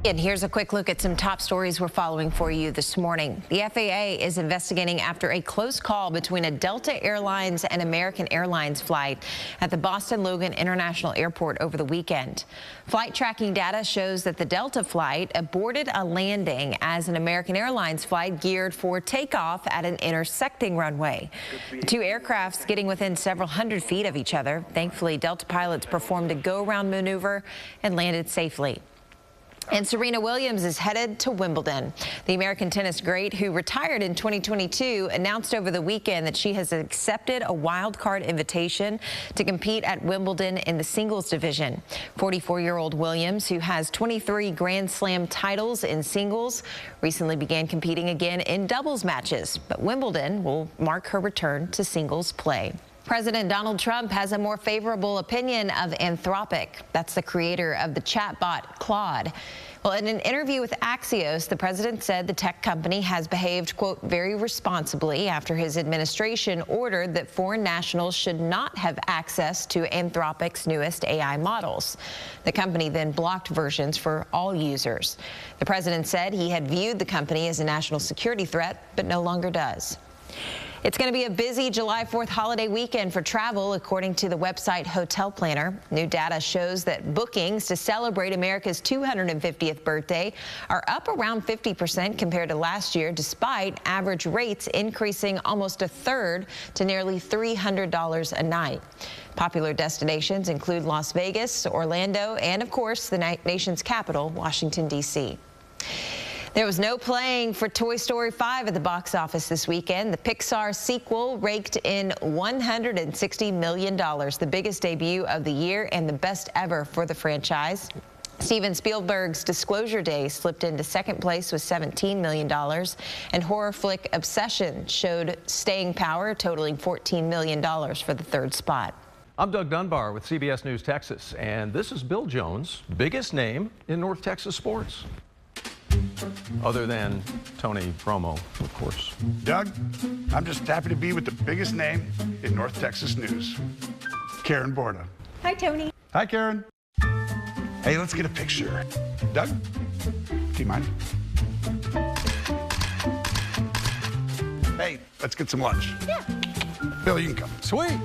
And here's a quick look at some top stories we're following for you this morning. The FAA is investigating after a close call between a Delta Airlines and American Airlines flight at the Boston Logan International Airport over the weekend. Flight tracking data shows that the Delta flight aborted a landing as an American Airlines flight geared for takeoff at an intersecting runway. The two aircrafts getting within several hundred feet of each other. Thankfully, Delta pilots performed a go-around maneuver and landed safely. And Serena Williams is headed to Wimbledon. The American tennis great, who retired in 2022, announced over the weekend that she has accepted a wild card invitation to compete at Wimbledon in the singles division. 44-year-old Williams, who has 23 Grand Slam titles in singles, recently began competing again in doubles matches. But Wimbledon will mark her return to singles play. President Donald Trump has a more favorable opinion of Anthropic. That's the creator of the chatbot Claude. Well, in an interview with Axios, the president said the tech company has behaved, quote, very responsibly after his administration ordered that foreign nationals should not have access to Anthropic's newest AI models. The company then blocked versions for all users. The president said he had viewed the company as a national security threat, but no longer does. It's going to be a busy July 4th holiday weekend for travel, according to the website Hotel Planner. New data shows that bookings to celebrate America's 250th birthday are up around 50% compared to last year, despite average rates increasing almost a third to nearly $300 a night. Popular destinations include Las Vegas, Orlando, and, of course, the nation's capital, Washington, D.C. There was no playing for Toy Story 5 at the box office this weekend. The Pixar sequel raked in $160 million, the biggest debut of the year and the best ever for the franchise. Steven Spielberg's Disclosure Day slipped into second place with $17 million, and horror flick Obsession showed staying power, totaling $14 million for the third spot. I'm Doug Dunbar with CBS News Texas, and this is Bill Jones, biggest name in North Texas sports. Other than Tony Romo, of course. Doug, I'm just happy to be with the biggest name in North Texas news, Karen Borda. Hi, Tony. Hi, Karen. Hey, let's get a picture. Doug, do you mind? Hey, let's get some lunch. Yeah. Bill, you can come. Sweet.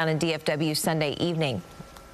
On a DFW Sunday evening.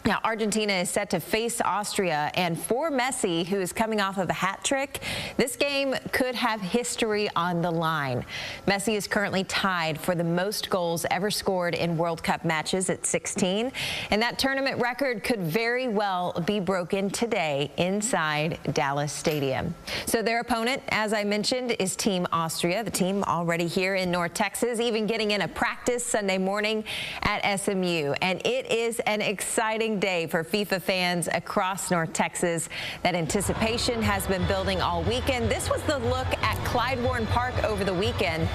Now, Argentina is set to face Austria, and for Messi, who is coming off of a hat trick, this game could have history on the line. Messi is currently tied for the most goals ever scored in World Cup matches at 16, and that tournament record could very well be broken today inside Dallas Stadium. So their opponent, as I mentioned, is Team Austria, the team already here in North Texas, even getting in a practice Sunday morning at SMU, and it is an exciting day for FIFA fans across North Texas. That anticipation has been building all weekend. This was the look at Clyde-Warren Park over the weekend.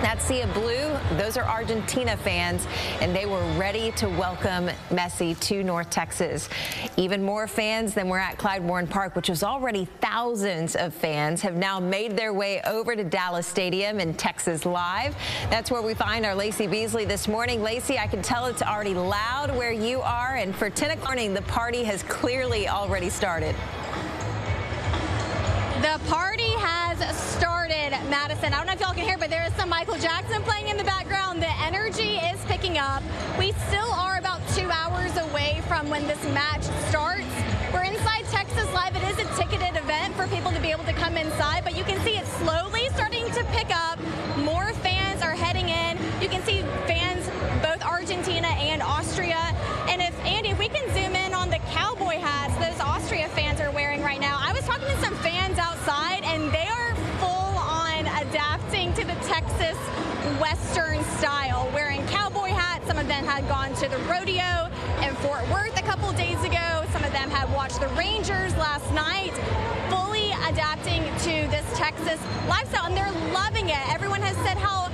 That sea of blue, those are Argentina fans, and they were ready to welcome Messi to North Texas. Even more fans than were at Clyde-Warren Park, which was already thousands of fans, have now made their way over to Dallas Stadium and Texas Live. That's where we find our Lacey Beasley this morning. Lacey, I can tell it's already loud where you are, and for 10 o'clock morning, the party has clearly already started. The party has started, Madison. I don't know if y'all can hear, but there is some Michael Jackson playing in the background. The energy is picking up. We still are about 2 hours away from when this match starts. We're inside Texas Live. It is a ticketed event for people to be able to come inside, but you can see it slowly starting to pick up. More fans are heading in. You can see fans, both Argentina and Austria. And Andy, if we can zoom in on the cowboy hats those Austria fans are wearing right now. I was talking to some fans outside, and they are full on adapting to the Texas Western style, wearing cowboy hats. Some of them had gone to the rodeo in Fort Worth a couple days ago. Some of them had watched the Rangers last night, fully adapting to this Texas lifestyle, and they're loving it. Everyone has said how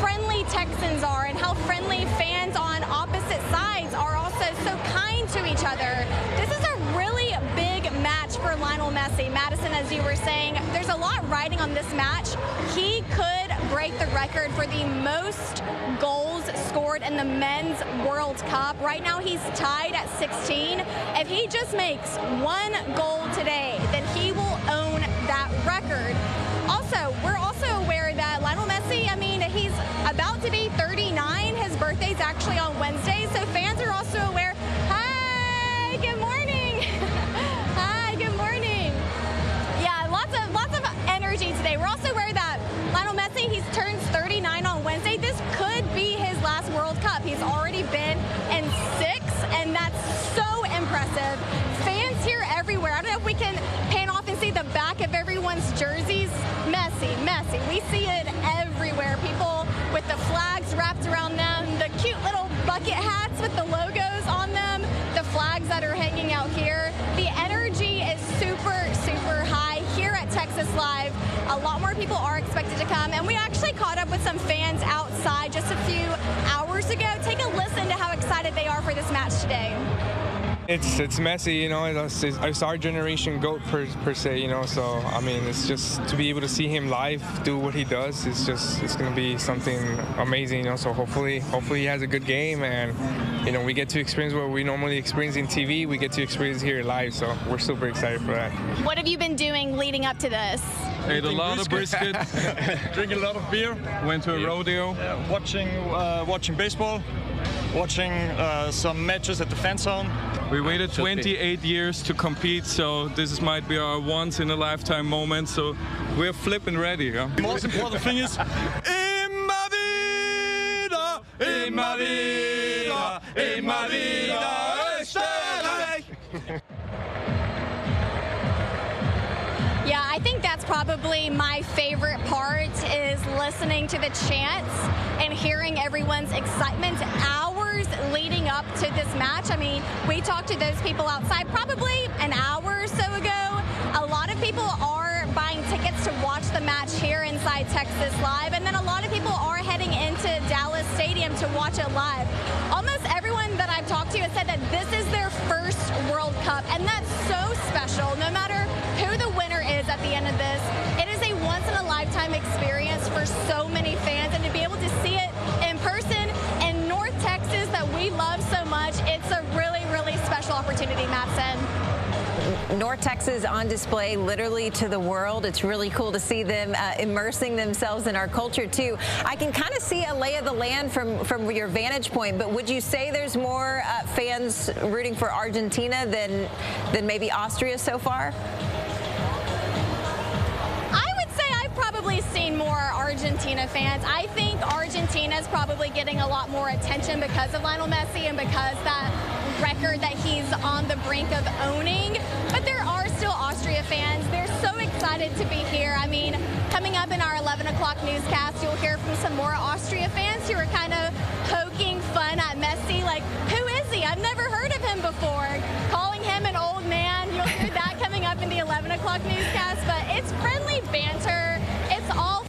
friendly Texans are and how friendly fans on opposite sides are, also so kind to each other. This is a really big match for Lionel Messi. Madison, as you were saying, there's a lot riding on this match. He could break the record for the most goals scored in the Men's World Cup. Right now he's tied at 16. If he just makes one goal today, then he will own that record. Also, we're also aware that Lionel Messi, I mean, he's about to be 39. His birthday's actually on Wednesday, so fans are also aware. Hi, good morning. Hi, good morning. Yeah, lots of energy today. We're also aware that Lionel Messi, he turns 39 on Wednesday. This could be his last World Cup. He's already been in 6, and that's so impressive. Fans here everywhere. I don't know if we can pan off and see the back of everyone's jerseys. Messi, Messi. We see it everywhere. People with the flags wrapped around them, the cute little bucket hats with the logos on them, the flags that are hanging out here. The energy is super, super high here at Texas Live. A lot more people are expected to come, and we actually caught up with some fans outside just a few hours ago. Take a listen to how excited they are for this match today. It's Messi, you know, it's our generation GOAT per se, you know, so, I mean, it's just to be able to see him live do what he does, it's going to be something amazing, you know, so hopefully he has a good game, and, you know, we get to experience what we normally experience in TV, we get to experience here live, so we're super excited for that. What have you been doing leading up to this? Ate a lot of brisket, drinking a lot of beer, went to a rodeo, watching baseball, watching some matches at the fan zone. We waited 28 years to compete, so this might be our once-in-a-lifetime moment, so we're flipping ready. Yeah? The most important thing is, in my vida, Österreich. Yeah, I think that's probably my favorite part, is listening to the chants and hearing everyone's excitement hours leading up to this match. I mean, we talked to those people outside probably an hour or so ago. A lot of people are buying tickets to watch the match here inside Texas Live, and then a lot of people are heading into Dallas Stadium to watch it live. Almost everyone that I've talked to has said that this is their first World Cup, and that's so special. No matter who the winner is at the end of this, it is a once-in-a-lifetime experience for so many fans, and to be able to see it in person in North Texas that we love so much, it's a really, really special opportunity, Madison. North Texas on display literally to the world. It's really cool to see them immersing themselves in our culture too. I can kind of see a lay of the land from your vantage point, but would you say there's more fans rooting for Argentina than maybe Austria so far? Probably seen more Argentina fans. I think Argentina's probably getting a lot more attention because of Lionel Messi and because that record that he's on the brink of owning. But there are still Austria fans. They're so excited to be here. I mean, coming up in our 11 o'clock newscast, you'll hear from some more Austria fans who are kind of poking fun at Messi, like, who is he? I've never heard of him before. Calling him an old man. You'll hear that coming up in the 11 o'clock newscast. But it's friendly banter. It's all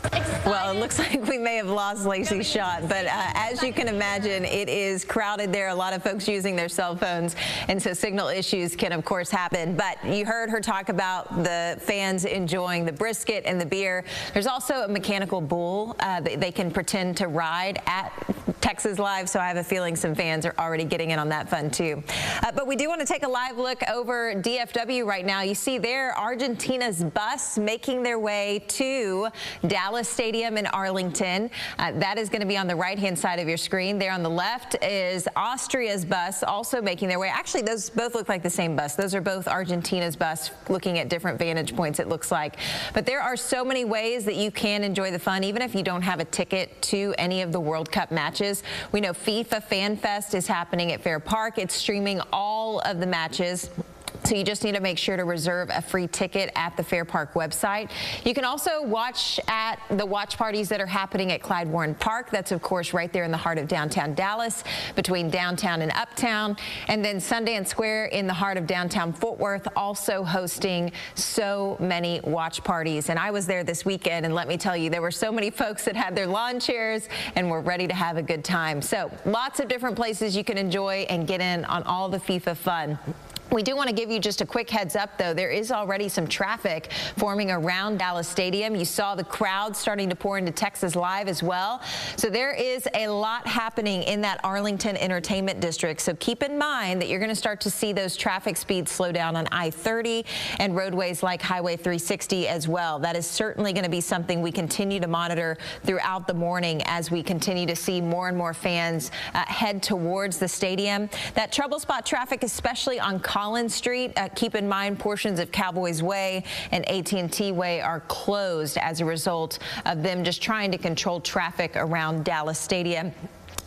exciting. Well, it looks like we may have lost Lacey's shot, but as you can imagine, it is crowded there. A lot of folks using their cell phones, and so signal issues can, of course, happen. But you heard her talk about the fans enjoying the brisket and the beer. There's also a mechanical bull that they can pretend to ride at Texas Live, so I have a feeling some fans are already getting in on that fun too. But we do want to take a live look over DFW right now. You see there Argentina's bus making their way to Dallas Stadium in Arlington. That is going to be on the right-hand side of your screen. There on the left is Austria's bus also making their way. Actually, those both look like the same bus. Those are both Argentina's bus, looking at different vantage points, it looks like. But there are so many ways that you can enjoy the fun, even if you don't have a ticket to any of the World Cup matches. We know FIFA Fan Fest is happening at Fair Park. It's streaming all of the matches. So you just need to make sure to reserve a free ticket at the Fair Park website. You can also watch at the watch parties that are happening at Clyde Warren Park. That's, of course, right there in the heart of downtown Dallas, between downtown and uptown. And then Sundance Square in the heart of downtown Fort Worth, also hosting so many watch parties. And I was there this weekend, and let me tell you, there were so many folks that had their lawn chairs and were ready to have a good time. So lots of different places you can enjoy and get in on all the FIFA fun. We do want to give you just a quick heads up, though. There is already some traffic forming around Dallas Stadium. You saw the crowd starting to pour into Texas Live as well. So there is a lot happening in that Arlington Entertainment District. So keep in mind that you're going to start to see those traffic speeds slow down on I-30 and roadways like Highway 360 as well. That is certainly going to be something we continue to monitor throughout the morning as we continue to see more and more fans head towards the stadium. That trouble spot traffic, especially on Collins Street. Keep in mind portions of Cowboys Way and AT&T Way are closed as a result of them just trying to control traffic around Dallas Stadium.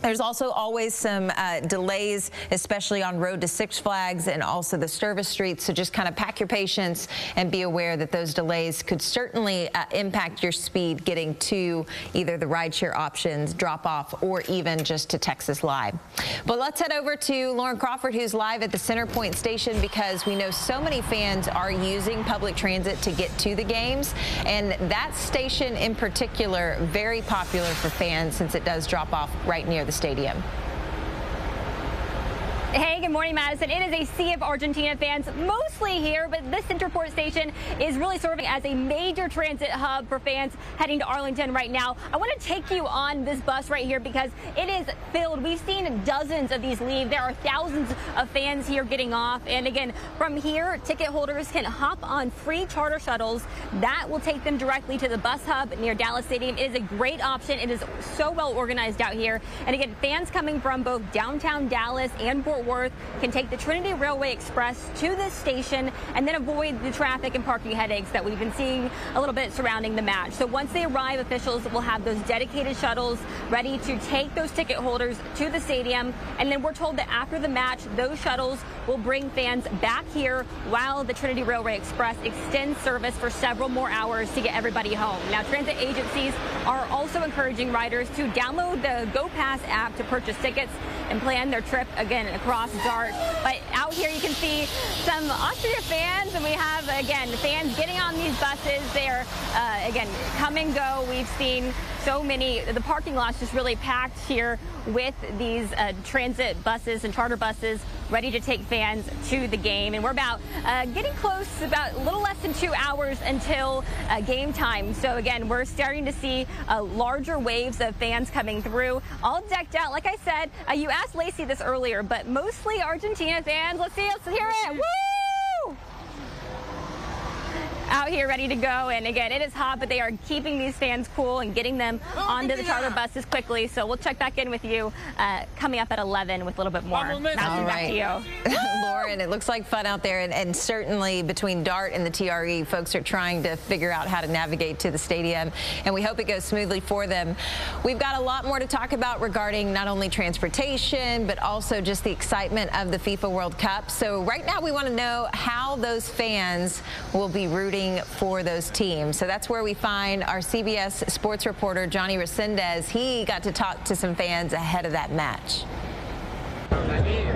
There's also always some delays, especially on Road to Six Flags and also the service streets. So just kind of pack your patience and be aware that those delays could certainly impact your speed getting to either the rideshare options, drop off, or even just to Texas Live. But let's head over to Lauren Crawford, who's live at the Centerpoint station, because we know so many fans are using public transit to get to the games. And that station in particular, very popular for fans since it does drop off right near the stadium. Hey, good morning, Madison. It is a sea of Argentina fans, mostly here, but this Centerport station is really serving as a major transit hub for fans heading to Arlington right now. I want to take you on this bus right here because it is filled. We've seen dozens of these leave. There are thousands of fans here getting off. And again, from here, ticket holders can hop on free charter shuttles. That will take them directly to the bus hub near Dallas Stadium. It is a great option. It is so well organized out here. And again, fans coming from both downtown Dallas and Fort Worth can take the Trinity Railway Express to this station and then avoid the traffic and parking headaches that we've been seeing a little bit surrounding the match. So once they arrive, officials will have those dedicated shuttles ready to take those ticket holders to the stadium. And then we're told that after the match, those shuttles will bring fans back here while the Trinity Railway Express extends service for several more hours to get everybody home. Now, transit agencies are also encouraging riders to download the GoPass app to purchase tickets and plan their trip again across DART. But out here you can see some Austria fans, and we have again fans getting on these buses. They're again come and go. We've seen so many, the parking lot's just really packed here with these transit buses and charter buses ready to take fans to the game. And we're about getting close, about a little less than 2 hours until game time. So again, we're starting to see larger waves of fans coming through, all decked out. Like I said, you asked Lacey this earlier, but mostly Argentina fans. Let's hear it. Woo! Out here ready to go, and again, it is hot, but they are keeping these fans cool and getting them onto the charter buses quickly. So we'll check back in with you coming up at 11 with a little bit more. Back to you. Lauren, it looks like fun out there, and certainly between DART and the TRE, folks are trying to figure out how to navigate to the stadium, and we hope it goes smoothly for them. We've got a lot more to talk about regarding not only transportation, but also just the excitement of the FIFA World Cup. So right now we want to know how those fans will be rooting for those teams. So that's where we find our CBS sports reporter, Johnny Resendez. He got to talk to some fans ahead of that match.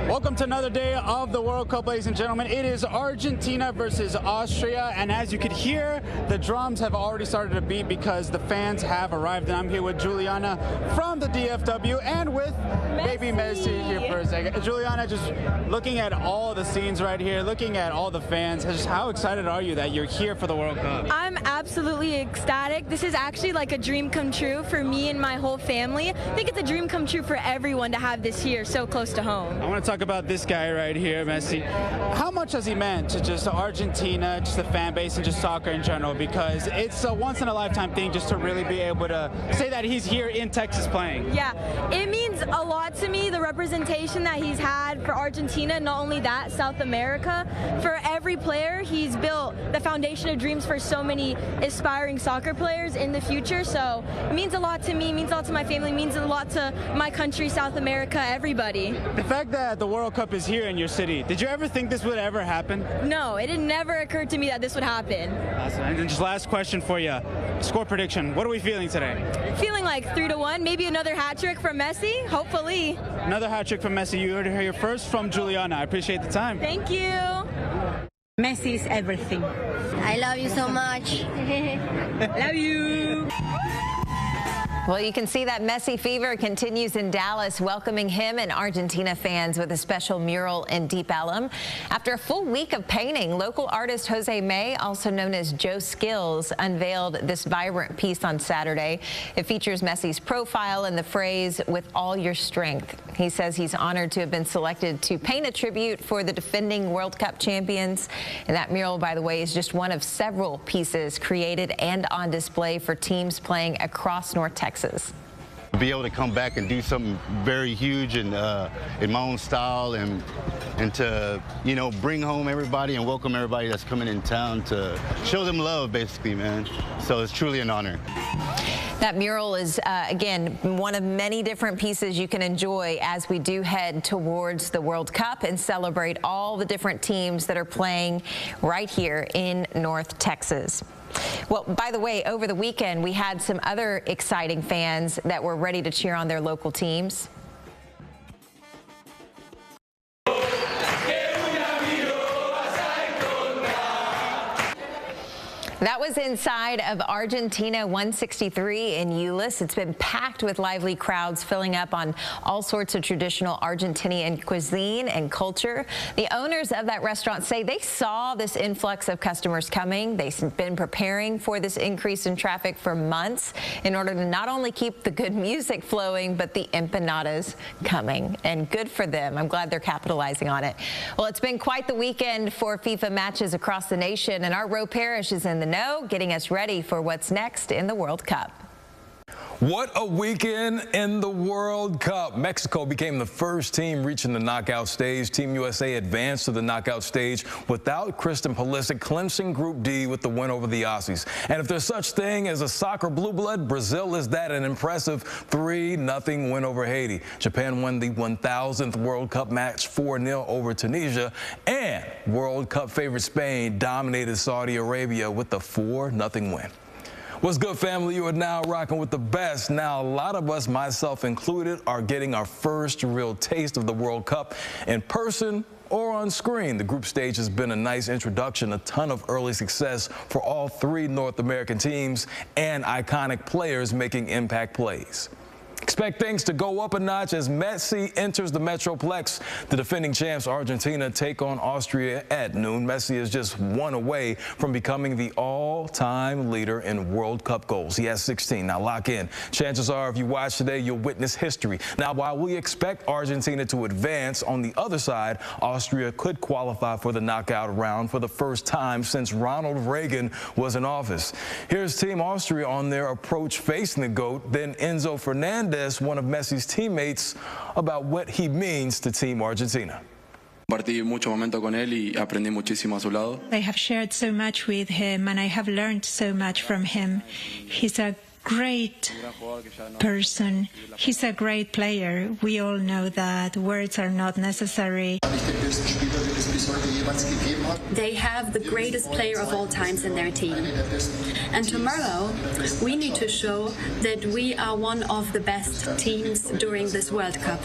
Welcome to another day of the World Cup, ladies and gentlemen. It is Argentina versus Austria, and as you could hear, the drums have already started to beat because the fans have arrived. And I'm here with Juliana from the DFW and with baby Messi here for a second. Juliana, just looking at all the scenes right here, looking at all the fans, just how excited are you that you're here for the World Cup? I'm absolutely ecstatic. This is actually like a dream come true for me and my whole family. I think it's a dream come true for everyone to have this here so close to home. I want to talk about this guy right here, Messi. How much has he meant to just Argentina, just the fan base, and just soccer in general? Because it's a once-in-a-lifetime thing just to really be able to say that he's here in Texas playing. Yeah, it means a lot to me, the representation that he's had for Argentina. Not only that, South America. For every player, he's built the foundation of dreams for so many aspiring soccer players in the future. So it means a lot to me, means a lot to my family, means a lot to my country, South America, everybody. The fact that the World Cup is here in your city, did you ever think this would ever happen? No, it had never occurred to me that this would happen. Awesome. And then just last question for you. Score prediction. What are we feeling today? Feeling like 3-1, maybe another hat trick from Messi, hopefully. Another hat trick from Messi. You heard it here first from Juliana. I appreciate the time. Thank you. Messi is everything. I love you so much. Love you. Well, you can see that Messi fever continues in Dallas, welcoming him and Argentina fans with a special mural in Deep Ellum. After a full week of painting, local artist Jose May, also known as Joe Skills, unveiled this vibrant piece on Saturday. It features Messi's profile and the phrase, "with all your strength." He says he's honored to have been selected to paint a tribute for the defending World Cup champions. And that mural, by the way, is just one of several pieces created and on display for teams playing across North Texas. Be able to come back and do something very huge and in my own style, and to, you know, bring home everybody and welcome everybody that's coming in town, to show them love, basically, man. So it's truly an honor. That mural is, again, one of many different pieces you can enjoy as we do head towards the World Cup and celebrate all the different teams that are playing right here in North Texas. Well, by the way, over the weekend, we had some other exciting fans that were ready to cheer on their local teams. That was inside of Argentina 163 in Euless. It's been packed with lively crowds filling up on all sorts of traditional Argentinian cuisine and culture. The owners of that restaurant say they saw this influx of customers coming. They've been preparing for this increase in traffic for months in order to not only keep the good music flowing, but the empanadas coming. And good for them. I'm glad they're capitalizing on it. Well, it's been quite the weekend for FIFA matches across the nation, and our Roe Parish is in the know, getting us ready for what's next in the World Cup. What a weekend in the World Cup. Mexico became the first team reaching the knockout stage. Team USA advanced to the knockout stage without Kristen Pulisic, clinching Group D with the win over the Aussies. And if there's such thing as a soccer blue blood, Brazil is that, an impressive 3-0 win over Haiti. Japan won the 1000th World Cup match 4-0 over Tunisia. And World Cup favorite Spain dominated Saudi Arabia with the 4-0 win. What's good, family? You are now rocking with the best. Now, a lot of us, myself included, are getting our first real taste of the World Cup in person or on screen. The group stage has been a nice introduction, a ton of early success for all three North American teams and iconic players making impact plays. Expect things to go up a notch as Messi enters the Metroplex. The defending champs Argentina take on Austria at noon. Messi is just one away from becoming the all-time leader in World Cup goals. He has 16. Now lock in. Chances are if you watch today, you'll witness history. Now, while we expect Argentina to advance, on the other side, Austria could qualify for the knockout round for the first time since Ronald Reagan was in office. Here's Team Austria on their approach facing the GOAT, then Enzo Fernandez, one of Messi's teammates, about what he means to Team Argentina. Compartí mucho momento con él y aprendí muchísimo a su lado. I have shared so much with him and I have learned so much from him. He's a great person. He's a great player. We all know that words are not necessary. They have the greatest player of all times in their team. And tomorrow, we need to show that we are one of the best teams during this World Cup.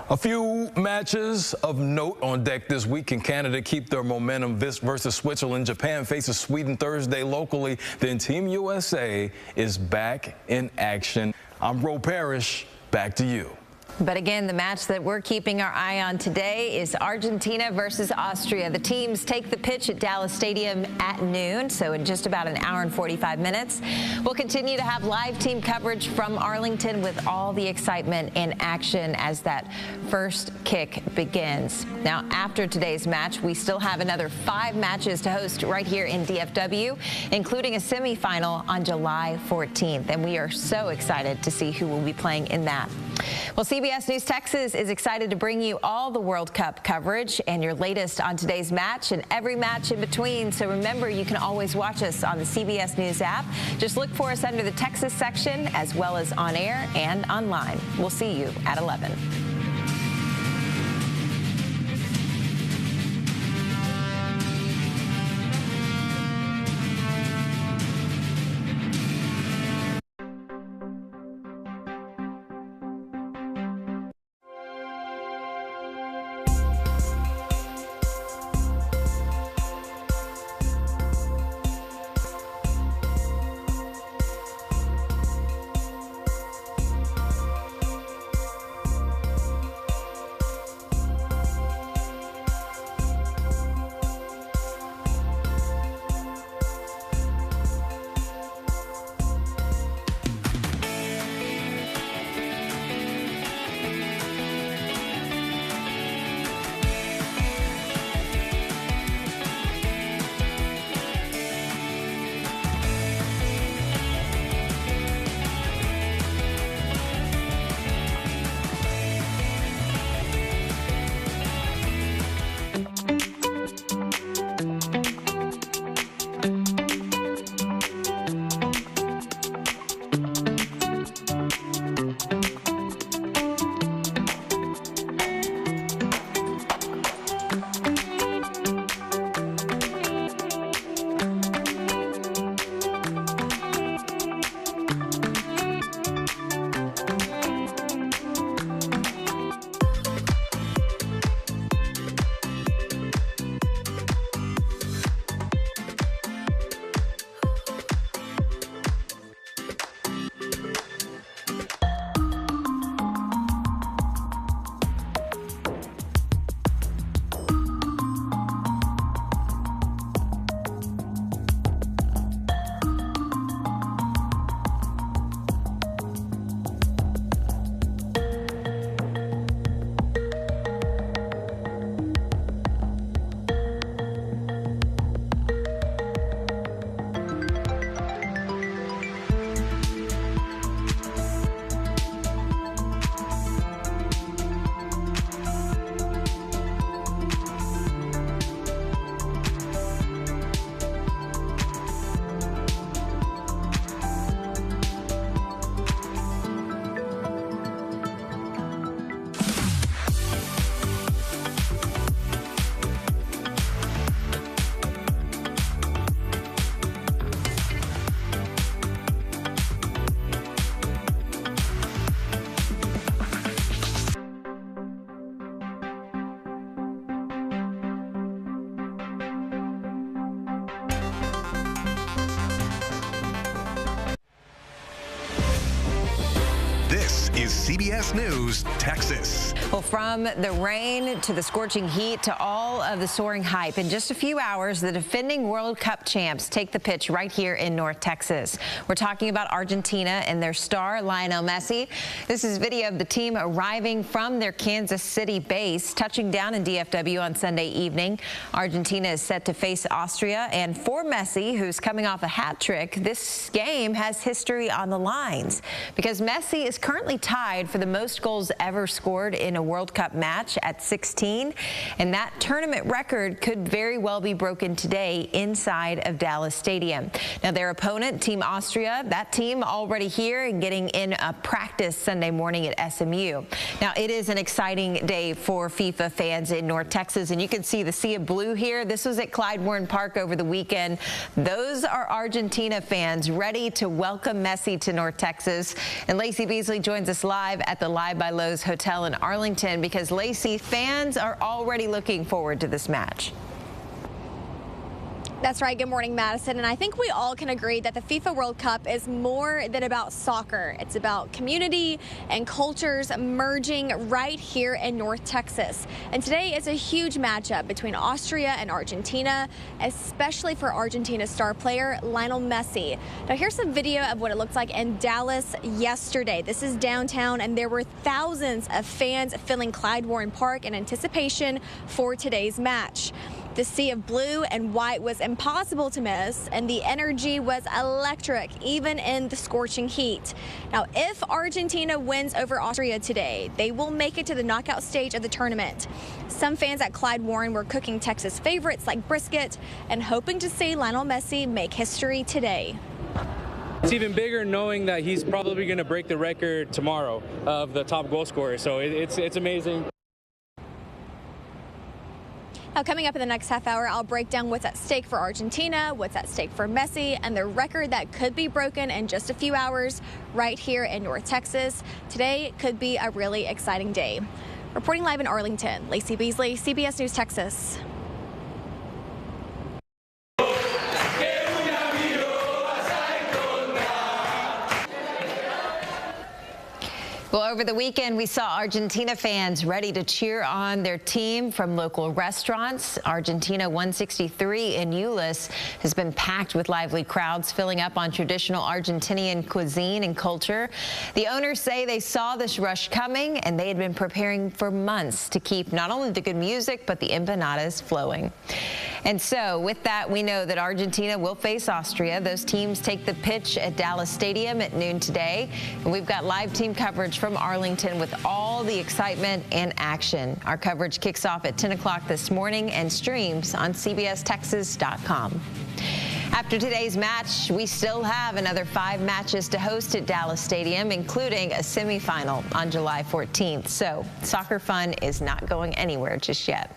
A few matches of note on deck this week. Can Canada keep their momentum versus Switzerland? Japan faces Sweden Thursday locally. Then Team USA is back in action. I'm Ro Parrish. Back to you. But again, the match that we're keeping our eye on today is Argentina versus Austria. The teams take the pitch at Dallas Stadium at noon, so in just about an hour and 45 minutes. We'll continue to have live team coverage from Arlington with all the excitement and action as that first kick begins. Now, after today's match, we still have another 5 matches to host right here in DFW, including a semifinal on July 14th. And we are so excited to see who will be playing in that. Well, CBS News Texas is excited to bring you all the World Cup coverage and your latest on today's match and every match in between. So remember, you can always watch us on the CBS News app. Just look for us under the Texas section as well as on air and online. We'll see you at 11. is CBS News Texas. Well, from the rain to the scorching heat to all of the soaring hype, in just a few hours, the defending World Cup champs take the pitch right here in North Texas. We're talking about Argentina and their star, Lionel Messi. This is video of the team arriving from their Kansas City base, touching down in DFW on Sunday evening. Argentina is set to face Austria, and for Messi, who's coming off a hat trick, this game has history on the lines because Messi is currently tied for the most goals ever scored in a World Cup match at 16, and that tournament record could very well be broken today inside of Dallas Stadium. Now, their opponent, Team Austria, that team already here and getting in a practice Sunday morning at SMU. Now, it is an exciting day for FIFA fans in North Texas, and you can see the sea of blue here. This was at Clyde-Warren Park over the weekend. Those are Argentina fans ready to welcome Messi to North Texas. And Lacey Beasley joins us live at the Live by Lowe's Hotel in Arlington because, Lacey, fans are already looking forward to this match. That's right. Good morning, Madison. And I think we all can agree that the FIFA World Cup is more than about soccer. It's about community and cultures merging right here in North Texas. And today is a huge matchup between Austria and Argentina, especially for Argentina's star player, Lionel Messi. Now, here's some video of what it looked like in Dallas yesterday. This is downtown, and there were thousands of fans filling Clyde-Warren Park in anticipation for today's match. The sea of blue and white was impossible to miss, and the energy was electric, even in the scorching heat. Now, if Argentina wins over Austria today, they will make it to the knockout stage of the tournament. Some fans at Clyde-Warren were cooking Texas favorites like brisket and hoping to see Lionel Messi make history today. It's even bigger knowing that he's probably going to break the record tomorrow of the top goal scorer, so it's amazing. Now, coming up in the next half hour, I'll break down what's at stake for Argentina, what's at stake for Messi, and the record that could be broken in just a few hours right here in North Texas. Today could be a really exciting day. Reporting live in Arlington, Lacey Beasley, CBS News Texas. Well, over the weekend, we saw Argentina fans ready to cheer on their team from local restaurants. Argentina 163 in Euless has been packed with lively crowds filling up on traditional Argentinian cuisine and culture. The owners say they saw this rush coming, and they had been preparing for months to keep not only the good music, but the empanadas flowing. And so with that, we know that Argentina will face Austria. Those teams take the pitch at Dallas Stadium at noon today. And we've got live team coverage from Arlington with all the excitement and action. Our coverage kicks off at 10 o'clock this morning and streams on CBSTexas.com. After today's match, we still have another 5 matches to host at Dallas Stadium, including a semifinal on July 14th. So soccer fun is not going anywhere just yet.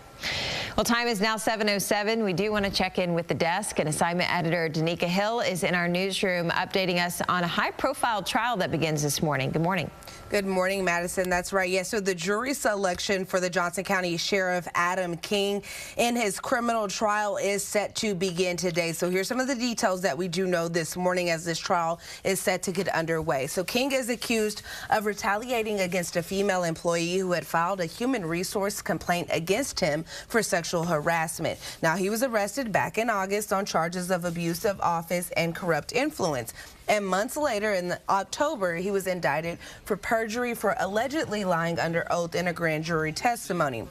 Well, time is now 7:07. We do want to check in with the desk, and assignment editor Danica Hill is in our newsroom updating us on a high-profile trial that begins this morning. Good morning. Good morning, Madison. That's right. Yes, so the jury selection for the Johnson County Sheriff Adam King in his criminal trial is set to begin today. So here's some of the details that we do know this morning as this trial is set to get underway. So King is accused of retaliating against a female employee who had filed a human resource complaint against him for sexual harassment. Now, he was arrested back in August on charges of abuse of office and corrupt influence. And months later, in October, he was indicted for perjury for allegedly lying under oath in a grand jury testimony.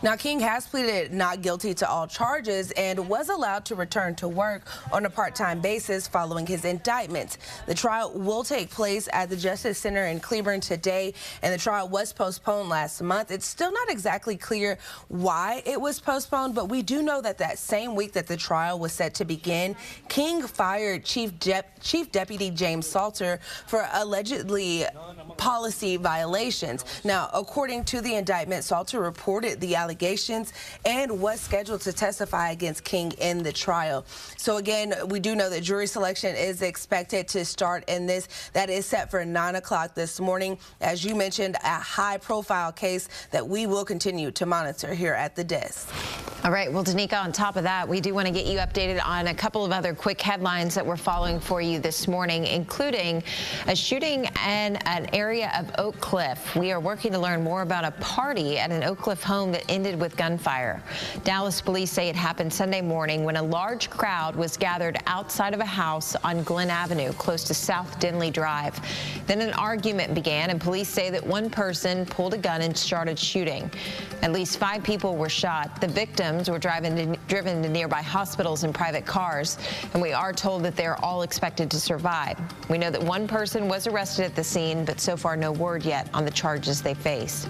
Now, King has pleaded not guilty to all charges and was allowed to return to work on a part-time basis following his indictment. The trial will take place at the Justice Center in Cleburne today, and the trial was postponed last month. It's still not exactly clear why it was postponed, but we do know that that same week that the trial was set to begin, King fired Chief Deputy James Salter for allegedly policy violations. Now, according to the indictment, Salter reported the the allegations and was scheduled to testify against King in the trial. So again, we do know that jury selection is expected to start in this. That is set for 9 o'clock this morning. As you mentioned, a high-profile case that we will continue to monitor here at the desk. All right, well, Danica, on top of that, we do want to get you updated on a couple of other quick headlines that we're following for you this morning, including a shooting in an area of Oak Cliff. We are working to learn more about a party at an Oak Cliff home that ended with gunfire. Dallas police say it happened Sunday morning when a large crowd was gathered outside of a house on Glen Avenue, close to South Denley Drive. Then an argument began, and police say that one person pulled a gun and started shooting. At least 5 people were shot. The victims were driven to nearby hospitals in private cars, and we are told that they're all expected to survive. We know that one person was arrested at the scene, but so far no word yet on the charges they face.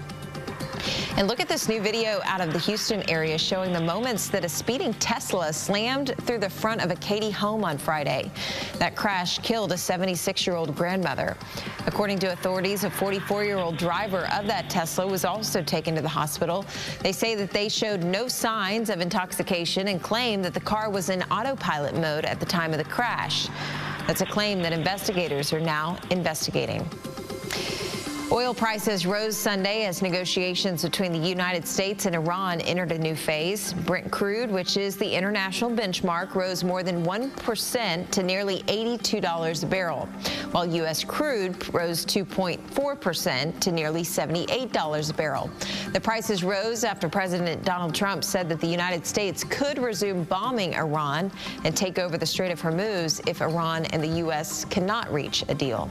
And look at this new video out of the Houston area showing the moments that a speeding Tesla slammed through the front of a Katy home on Friday. That crash killed a 76-year-old grandmother. According to authorities, a 44-year-old driver of that Tesla was also taken to the hospital. They say that they showed no signs of intoxication and claim that the car was in autopilot mode at the time of the crash. That's a claim that investigators are now investigating. Oil prices rose Sunday as negotiations between the United States and Iran entered a new phase. Brent crude, which is the international benchmark, rose more than 1% to nearly $82 a barrel, while U.S. crude rose 2.4% to nearly $78 a barrel. The prices rose after President Donald Trump said that the United States could resume bombing Iran and take over the Strait of Hormuz if Iran and the U.S. cannot reach a deal.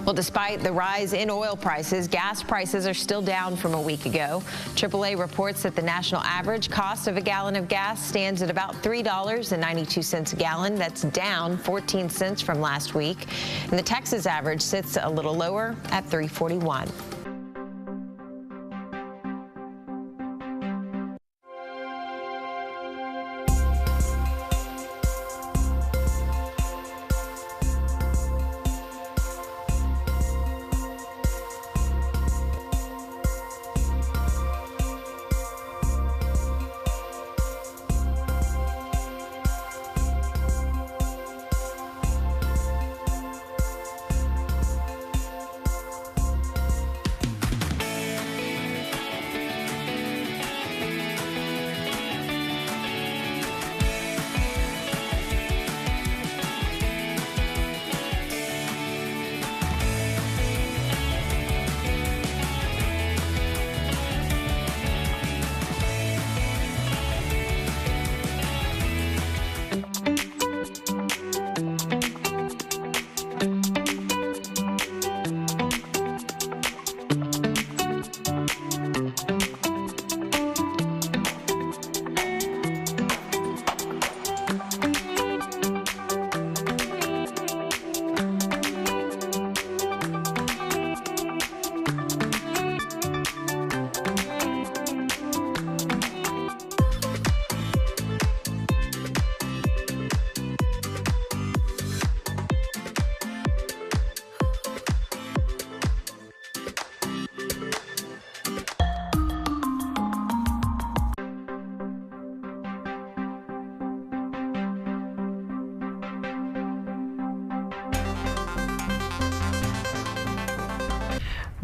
Well, despite the rise in oil prices, gas prices are still down from a week ago. AAA reports that the national average cost of a gallon of gas stands at about $3.92 a gallon. That's down 14 cents from last week. And the Texas average sits a little lower at $3.41.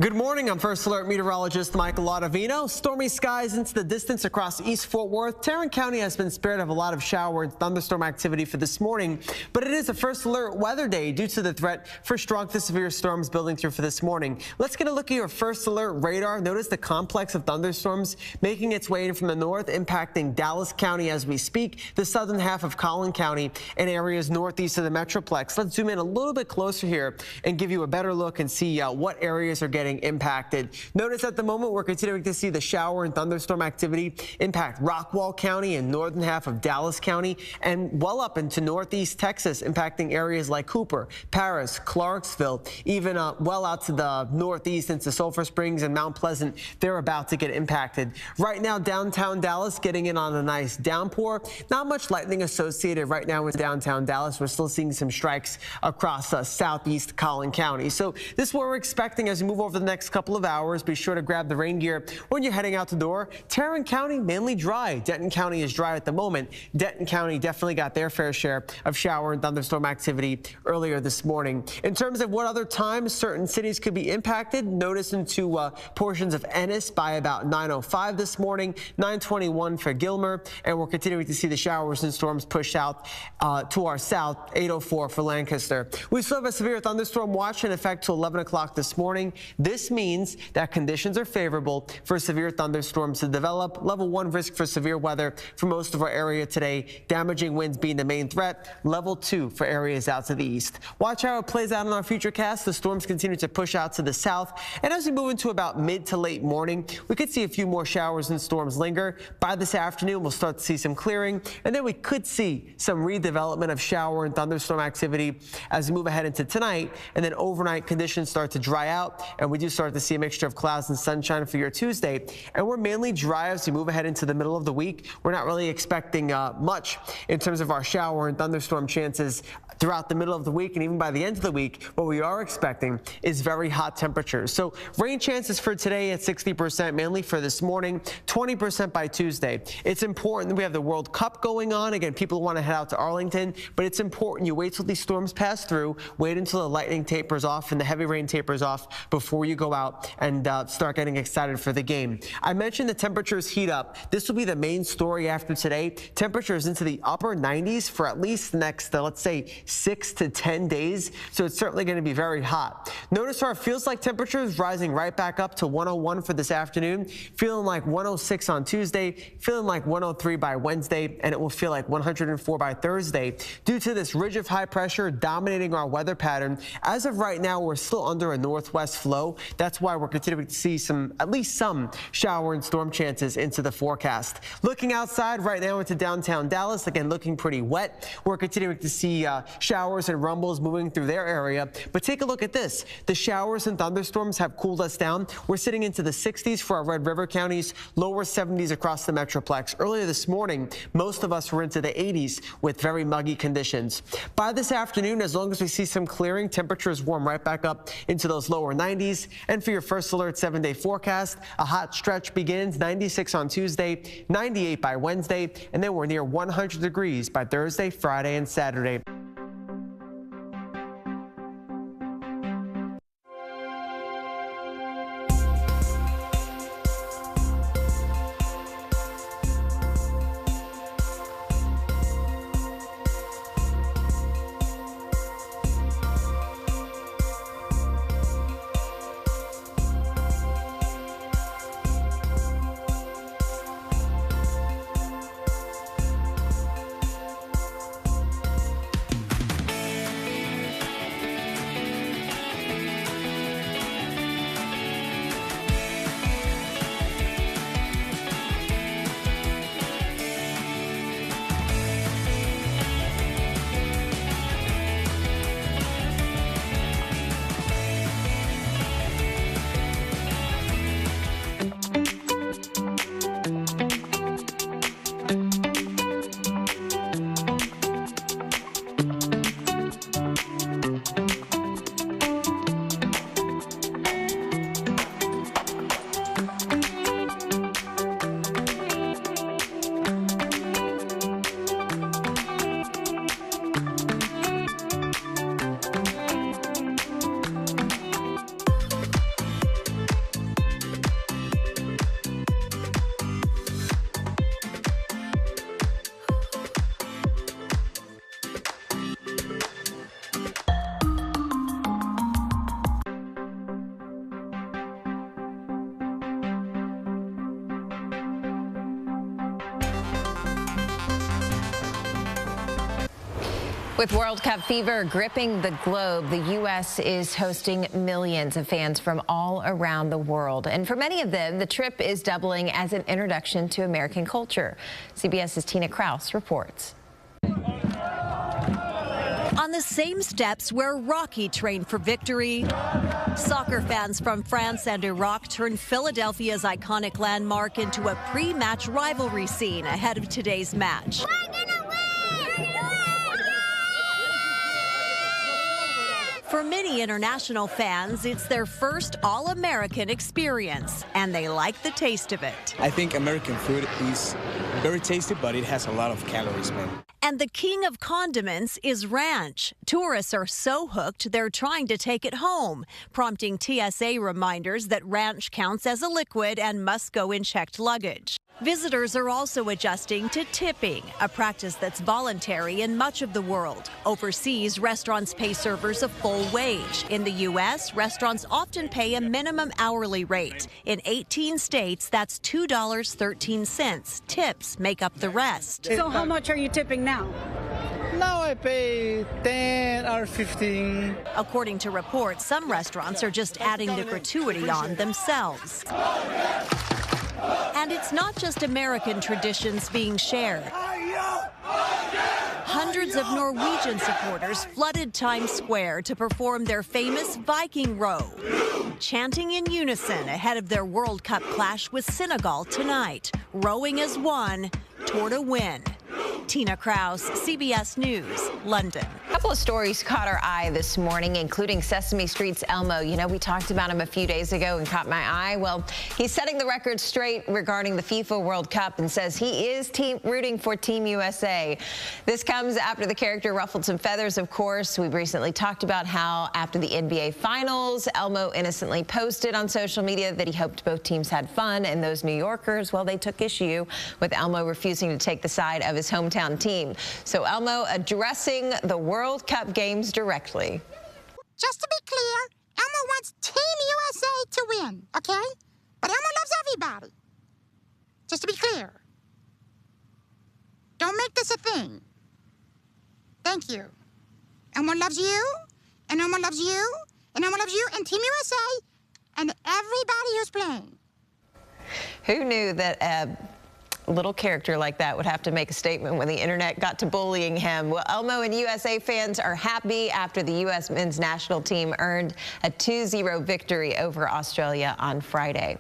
Good morning. I'm First Alert meteorologist Michael Ottavino. Stormy skies into the distance across East Fort Worth. Tarrant County has been spared of a lot of shower and thunderstorm activity for this morning, but it is a First Alert weather day due to the threat for strong to severe storms building through for this morning. Let's get a look at your First Alert radar. Notice the complex of thunderstorms making its way in from the north, impacting Dallas County as we speak, the southern half of Collin County, and areas northeast of the Metroplex. Let's zoom in a little bit closer here and give you a better look and see what areas are getting impacted. Notice at the moment we're continuing to see the shower and thunderstorm activity impact Rockwall County and northern half of Dallas County and well up into northeast Texas, impacting areas like Cooper, Paris, Clarksville, even well out to the northeast into Sulphur Springs and Mount Pleasant. They're about to get impacted. Right now, downtown Dallas getting in on a nice downpour. Not much lightning associated right now with downtown Dallas. We're still seeing some strikes across southeast Collin County. So this is what we're expecting as we move over over the next couple of hours. Be sure to grab the rain gear when you're heading out the door. Tarrant County mainly dry. Denton County is dry at the moment. Denton County definitely got their fair share of shower and thunderstorm activity earlier this morning. In terms of what other times certain cities could be impacted, notice into portions of Ennis by about 9:05 this morning, 9:21 for Gilmer, and we're continuing to see the showers and storms push out to our south, 8:04 for Lancaster. We still have a severe thunderstorm watch in effect till 11 o'clock this morning. This means that conditions are favorable for severe thunderstorms to develop. Level 1 risk for severe weather for most of our area today, damaging winds being the main threat. Level 2 for areas out to the east. Watch how it plays out in our future cast. The storms continue to push out to the south, and as we move into about mid to late morning, we could see a few more showers and storms linger. By this afternoon, we'll start to see some clearing, and then we could see some redevelopment of shower and thunderstorm activity as we move ahead into tonight, and then overnight conditions start to dry out, and we do start to see a mixture of clouds and sunshine for your Tuesday. And we're mainly dry as we move ahead into the middle of the week. We're not really expecting much in terms of our shower and thunderstorm chances throughout the middle of the week, and even by the end of the week. What we are expecting is very hot temperatures. So rain chances for today at 60%, mainly for this morning, 20% by Tuesday. It's important that we have the World Cup going on. Again, people want to head out to Arlington, but it's important you wait till these storms pass through, wait until the lightning tapers off and the heavy rain tapers off before you go out and start getting excited for the game. I mentioned the temperatures heat up. This will be the main story after today. Temperatures into the upper 90s for at least the next, let's say, 6 to 10 days. So it's certainly going to be very hot. Notice our feels like temperatures rising right back up to 101 for this afternoon, feeling like 106 on Tuesday, feeling like 103 by Wednesday, and it will feel like 104 by Thursday due to this ridge of high pressure dominating our weather pattern. As of right now, we're still under a northwest flow. That's why we're continuing to see at least some shower and storm chances into the forecast. Looking outside right now into downtown Dallas, again, looking pretty wet. We're continuing to see showers and rumbles moving through their area. But take a look at this. The showers and thunderstorms have cooled us down. We're sitting into the 60s for our Red River counties, lower 70s across the Metroplex. Earlier this morning, most of us were into the 80s with very muggy conditions. By this afternoon, as long as we see some clearing, temperatures warm right back up into those lower 90s. And for your first alert 7-day forecast, a hot stretch begins, 96 on Tuesday, 98 by Wednesday, and then we're near 100 degrees by Thursday, Friday, and Saturday. With World Cup fever gripping the globe, the U.S. is hosting millions of fans from all around the world. And for many of them, the trip is doubling as an introduction to American culture. CBS's Tina Kraus reports. On the same steps where Rocky trained for victory, soccer fans from France and Iraq turned Philadelphia's iconic landmark into a pre-match rivalry scene ahead of today's match. For many international fans, it's their first All-American experience, and they like the taste of it. I think American food is very tasty, but it has a lot of calories, man. And the king of condiments is ranch. Tourists are so hooked, they're trying to take it home, prompting TSA reminders that ranch counts as a liquid and must go in checked luggage. Visitors are also adjusting to tipping, a practice that's voluntary in much of the world. Overseas, restaurants pay servers a full wage. In the U.S., restaurants often pay a minimum hourly rate. In 18 states, that's $2.13. Tips make up the rest. So how much are you tipping now? Now I pay 10 or 15. According to reports, some restaurants are just adding the gratuity on themselves. And it's not just American traditions being shared. Hundreds of Norwegian supporters flooded Times Square to perform their famous Viking row, chanting in unison ahead of their World Cup clash with Senegal tonight, rowing as one toward a win. Tina Kraus, CBS News, London. A couple of stories caught our eye this morning, including Sesame Street's Elmo. You know, we talked about him a few days ago and caught my eye. Well, he's setting the record straight regarding the FIFA World Cup and says he is rooting for Team USA. This comes after the character ruffled some feathers, of course. We've recently talked about how after the NBA Finals, Elmo innocently posted on social media that he hoped both teams had fun, and those New Yorkers, well, they took issue with Elmo refusing to take the side of his hometown team. So Elmo addressing the World Cup games directly. Just to be clear, Elmo wants Team USA to win, okay? But Elmo loves everybody. Just to be clear. Don't make this a thing. Thank you. Elmo loves you, and Elmo loves you, and Elmo loves you, and Team USA, and everybody who's playing. Who knew that a little character like that would have to make a statement when the internet got to bullying him? Well, Elmo and USA fans are happy after the U.S. men's national team earned a 2-0 victory over Australia on Friday.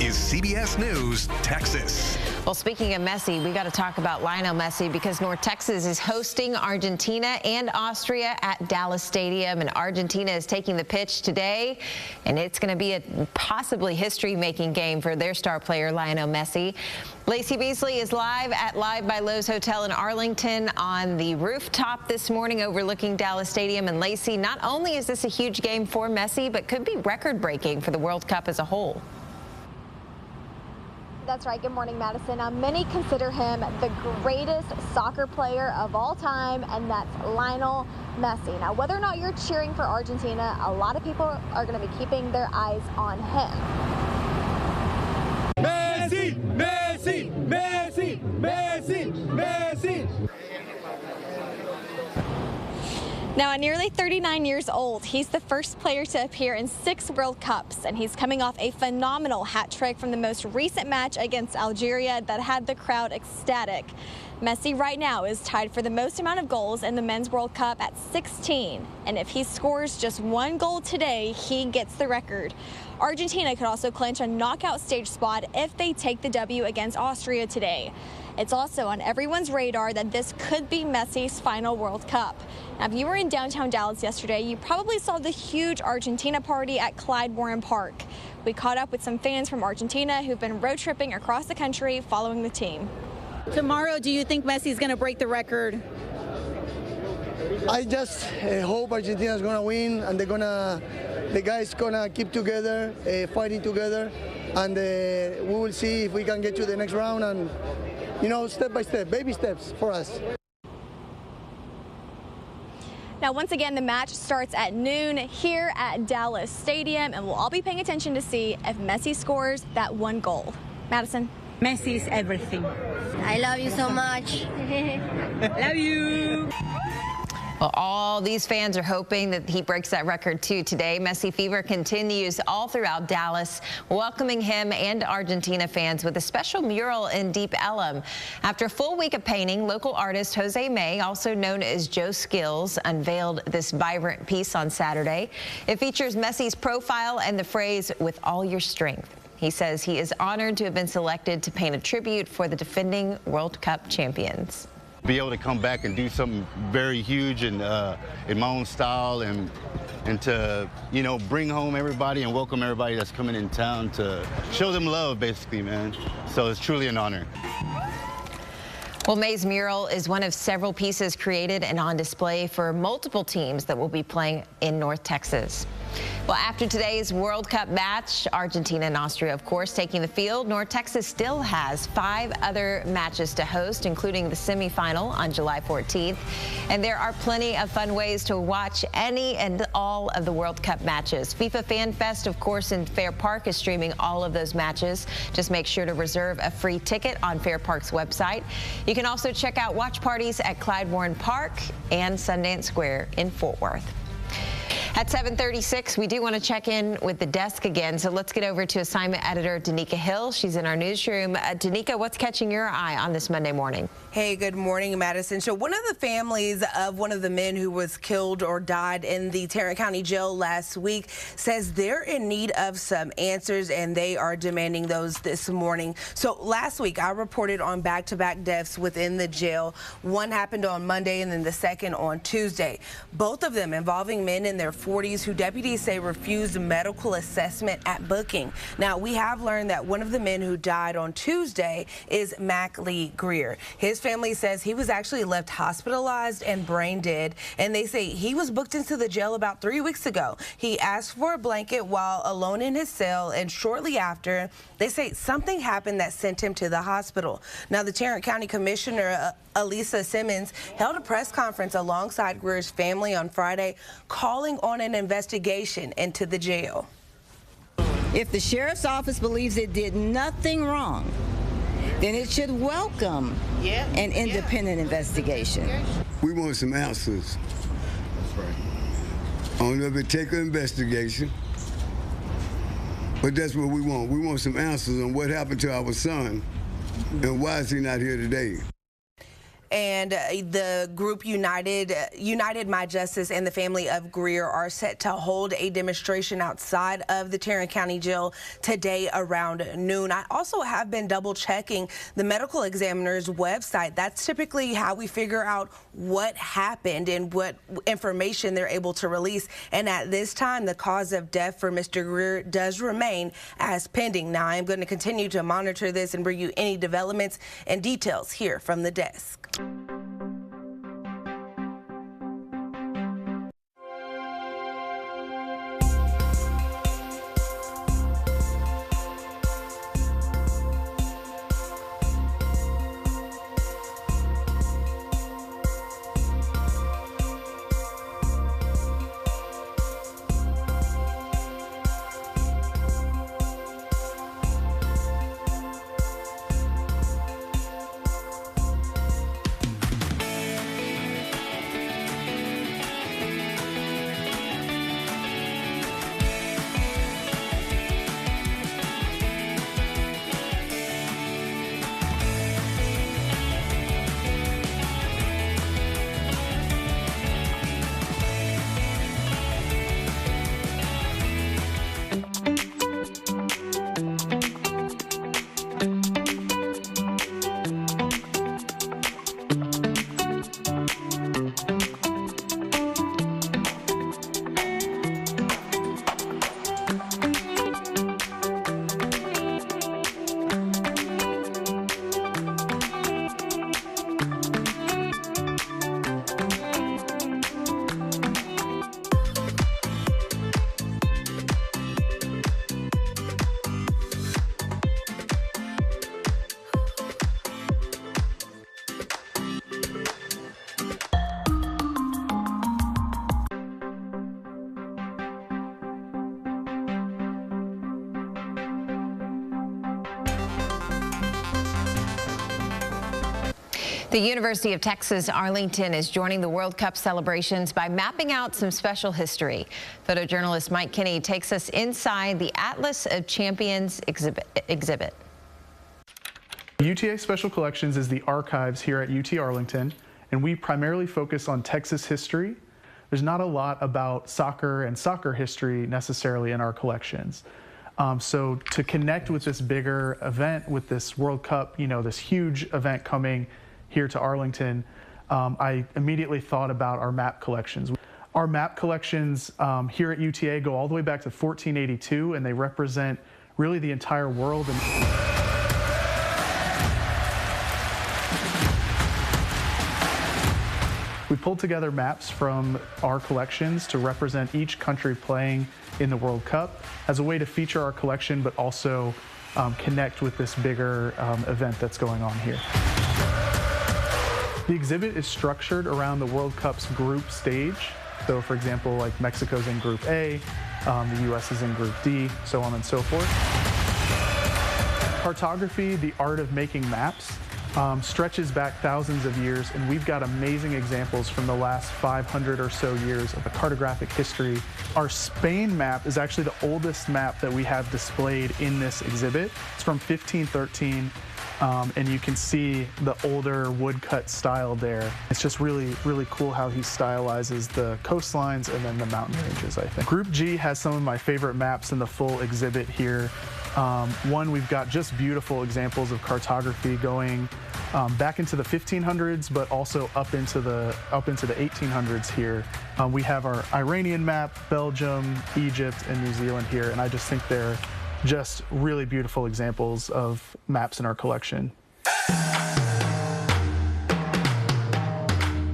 is CBS News, Texas. Well, speaking of Messi, we got to talk about Lionel Messi because North Texas is hosting Argentina and Austria at Dallas Stadium, and Argentina is taking the pitch today, and it's going to be a possibly history-making game for their star player, Lionel Messi. Lacey Beasley is live at Live by Lowe's Hotel in Arlington on the rooftop this morning overlooking Dallas Stadium. And Lacey, not only is this a huge game for Messi, but could be record-breaking for the World Cup as a whole. That's right. Good morning, Madison. Many consider him the greatest soccer player of all time, and that's Lionel Messi. Now, whether or not you're cheering for Argentina, a lot of people are going to be keeping their eyes on him. Messi! Messi! Messi! Messi! Messi! Now, at nearly 39 years old, he's the first player to appear in 6 World Cups, and he's coming off a phenomenal hat trick from the most recent match against Algeria that had the crowd ecstatic. Messi right now is tied for the most amount of goals in the Men's World Cup at 16, and if he scores just 1 goal today, he gets the record. Argentina could also clinch a knockout stage spot if they take the W against Austria today. It's also on everyone's radar that this could be Messi's final World Cup. Now, if you were in downtown Dallas yesterday, you probably saw the huge Argentina party at Clyde Warren Park. We caught up with some fans from Argentina who've been road tripping across the country following the team. Tomorrow, do you think Messi's going to break the record? I just hope Argentina is going to win, and the guys gonna keep together, fighting together, and we will see if we can get to the next round, and step by step, baby steps for us. Now, once again, the match starts at noon here at Dallas Stadium, and we'll all be paying attention to see if Messi scores that 1 goal. Madison. Messi is everything. I love you so much. Love you. Well, all these fans are hoping that he breaks that record too today. Messi fever continues all throughout Dallas, welcoming him and Argentina fans with a special mural in Deep Ellum. After a full week of painting, local artist Jose May, also known as Joe Skills, unveiled this vibrant piece on Saturday. It features Messi's profile and the phrase, "with all your strength." He says he is honored to have been selected to paint a tribute for the defending World Cup champions. Be able to come back and do something very huge and in my own style, and to bring home everybody and welcome everybody that's coming in town, to show them love, basically, man. So it's truly an honor. Well, May's mural is one of several pieces created and on display for multiple teams that will be playing in North Texas. Well, after today's World Cup match, Argentina and Austria, of course, taking the field, North Texas still has 5 other matches to host, including the semifinal on July 14th. And there are plenty of fun ways to watch any and all of the World Cup matches. FIFA Fan Fest, of course, in Fair Park is streaming all of those matches. Just make sure to reserve a free ticket on Fair Park's website. You can also check out watch parties at Clyde Warren Park and Sundance Square in Fort Worth. At 7:36, we do want to check in with the desk again, so let's get over to assignment editor Danica Hill. She's in our newsroom. Danica, what's catching your eye on this Monday morning? Hey, good morning, Madison. So one of the families of one of the men who was killed or died in the Tarrant County Jail last week says they're in need of some answers, and they are demanding those this morning. So last week, I reported on back-to-back deaths within the jail. One happened on Monday and then the second on Tuesday. Both of them involving men in their 40s who deputies say refused medical assessment at booking. Now, we have learned that one of the men who died on Tuesday is Mac Lee Greer. His family says he was actually left hospitalized and brain dead, and they say he was booked into the jail about 3 weeks ago. He asked for a blanket while alone in his cell, and shortly after, they say something happened that sent him to the hospital. Now, the Tarrant County Commissioner, Elisa Simmons, held a press conference alongside Greer's family on Friday, calling on an investigation into the jail. If the sheriff's office believes it did nothing wrong, then it should welcome an independent investigation. We want some answers. That's right. I don't know if it take an investigation, but that's what we want. We want some answers on what happened to our son and why is he not here today. And the group United My Justice and the family of Greer are set to hold a demonstration outside of the Tarrant County Jail today around noon. I also have been double checking the medical examiner's website. That's typically how we figure out what happened and what information they're able to release. And at this time, the cause of death for Mr. Greer does remain as pending. Now, I am going to continue to monitor this and bring you any developments and details here from the desk. The University of Texas Arlington is joining the World Cup celebrations by mapping out some special history. Photojournalist Mike Kinney takes us inside the Atlas of Champions exhibit. UTA Special Collections is the archives here at UT Arlington, and we primarily focus on Texas history. There's not a lot about soccer and soccer history necessarily in our collections. So to connect with this bigger event, with this World Cup, this huge event coming here to Arlington, I immediately thought about our map collections. Our map collections here at UTA go all the way back to 1482, and they represent really the entire world. We pulled together maps from our collections to represent each country playing in the World Cup as a way to feature our collection, but also connect with this bigger event that's going on here. The exhibit is structured around the World Cup's group stage. So for example, like Mexico's in Group A, the US is in Group D, so on and so forth. Cartography, the art of making maps, stretches back thousands of years, and we've got amazing examples from the last 500 or so years of the cartographic history. Our Spain map is actually the oldest map that we have displayed in this exhibit. It's from 1513, and you can see the older woodcut style there. It's just really, really cool how he stylizes the coastlines and then the mountain ranges, I think. Group G has some of my favorite maps in the full exhibit here. One, we've got just beautiful examples of cartography going back into the 1500s, but also up into the 1800s here. We have our Iranian map, Belgium, Egypt, and New Zealand here, and I just think they're just really beautiful examples of maps in our collection.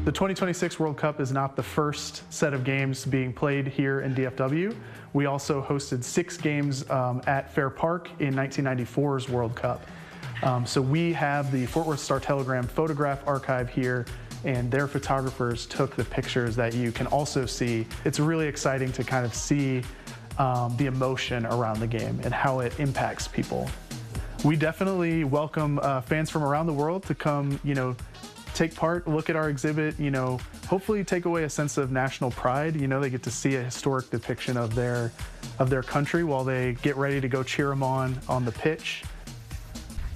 The 2026 World Cup is not the first set of games being played here in DFW. We also hosted 6 games at Fair Park in 1994's World Cup. So we have the Fort Worth Star-Telegram photograph archive here, and their photographers took the pictures that you can also see. It's really exciting to kind of see the emotion around the game and how it impacts people. We definitely welcome fans from around the world to come, take part, look at our exhibit, hopefully take away a sense of national pride. They get to see a historic depiction of their country while they get ready to go cheer them on the pitch.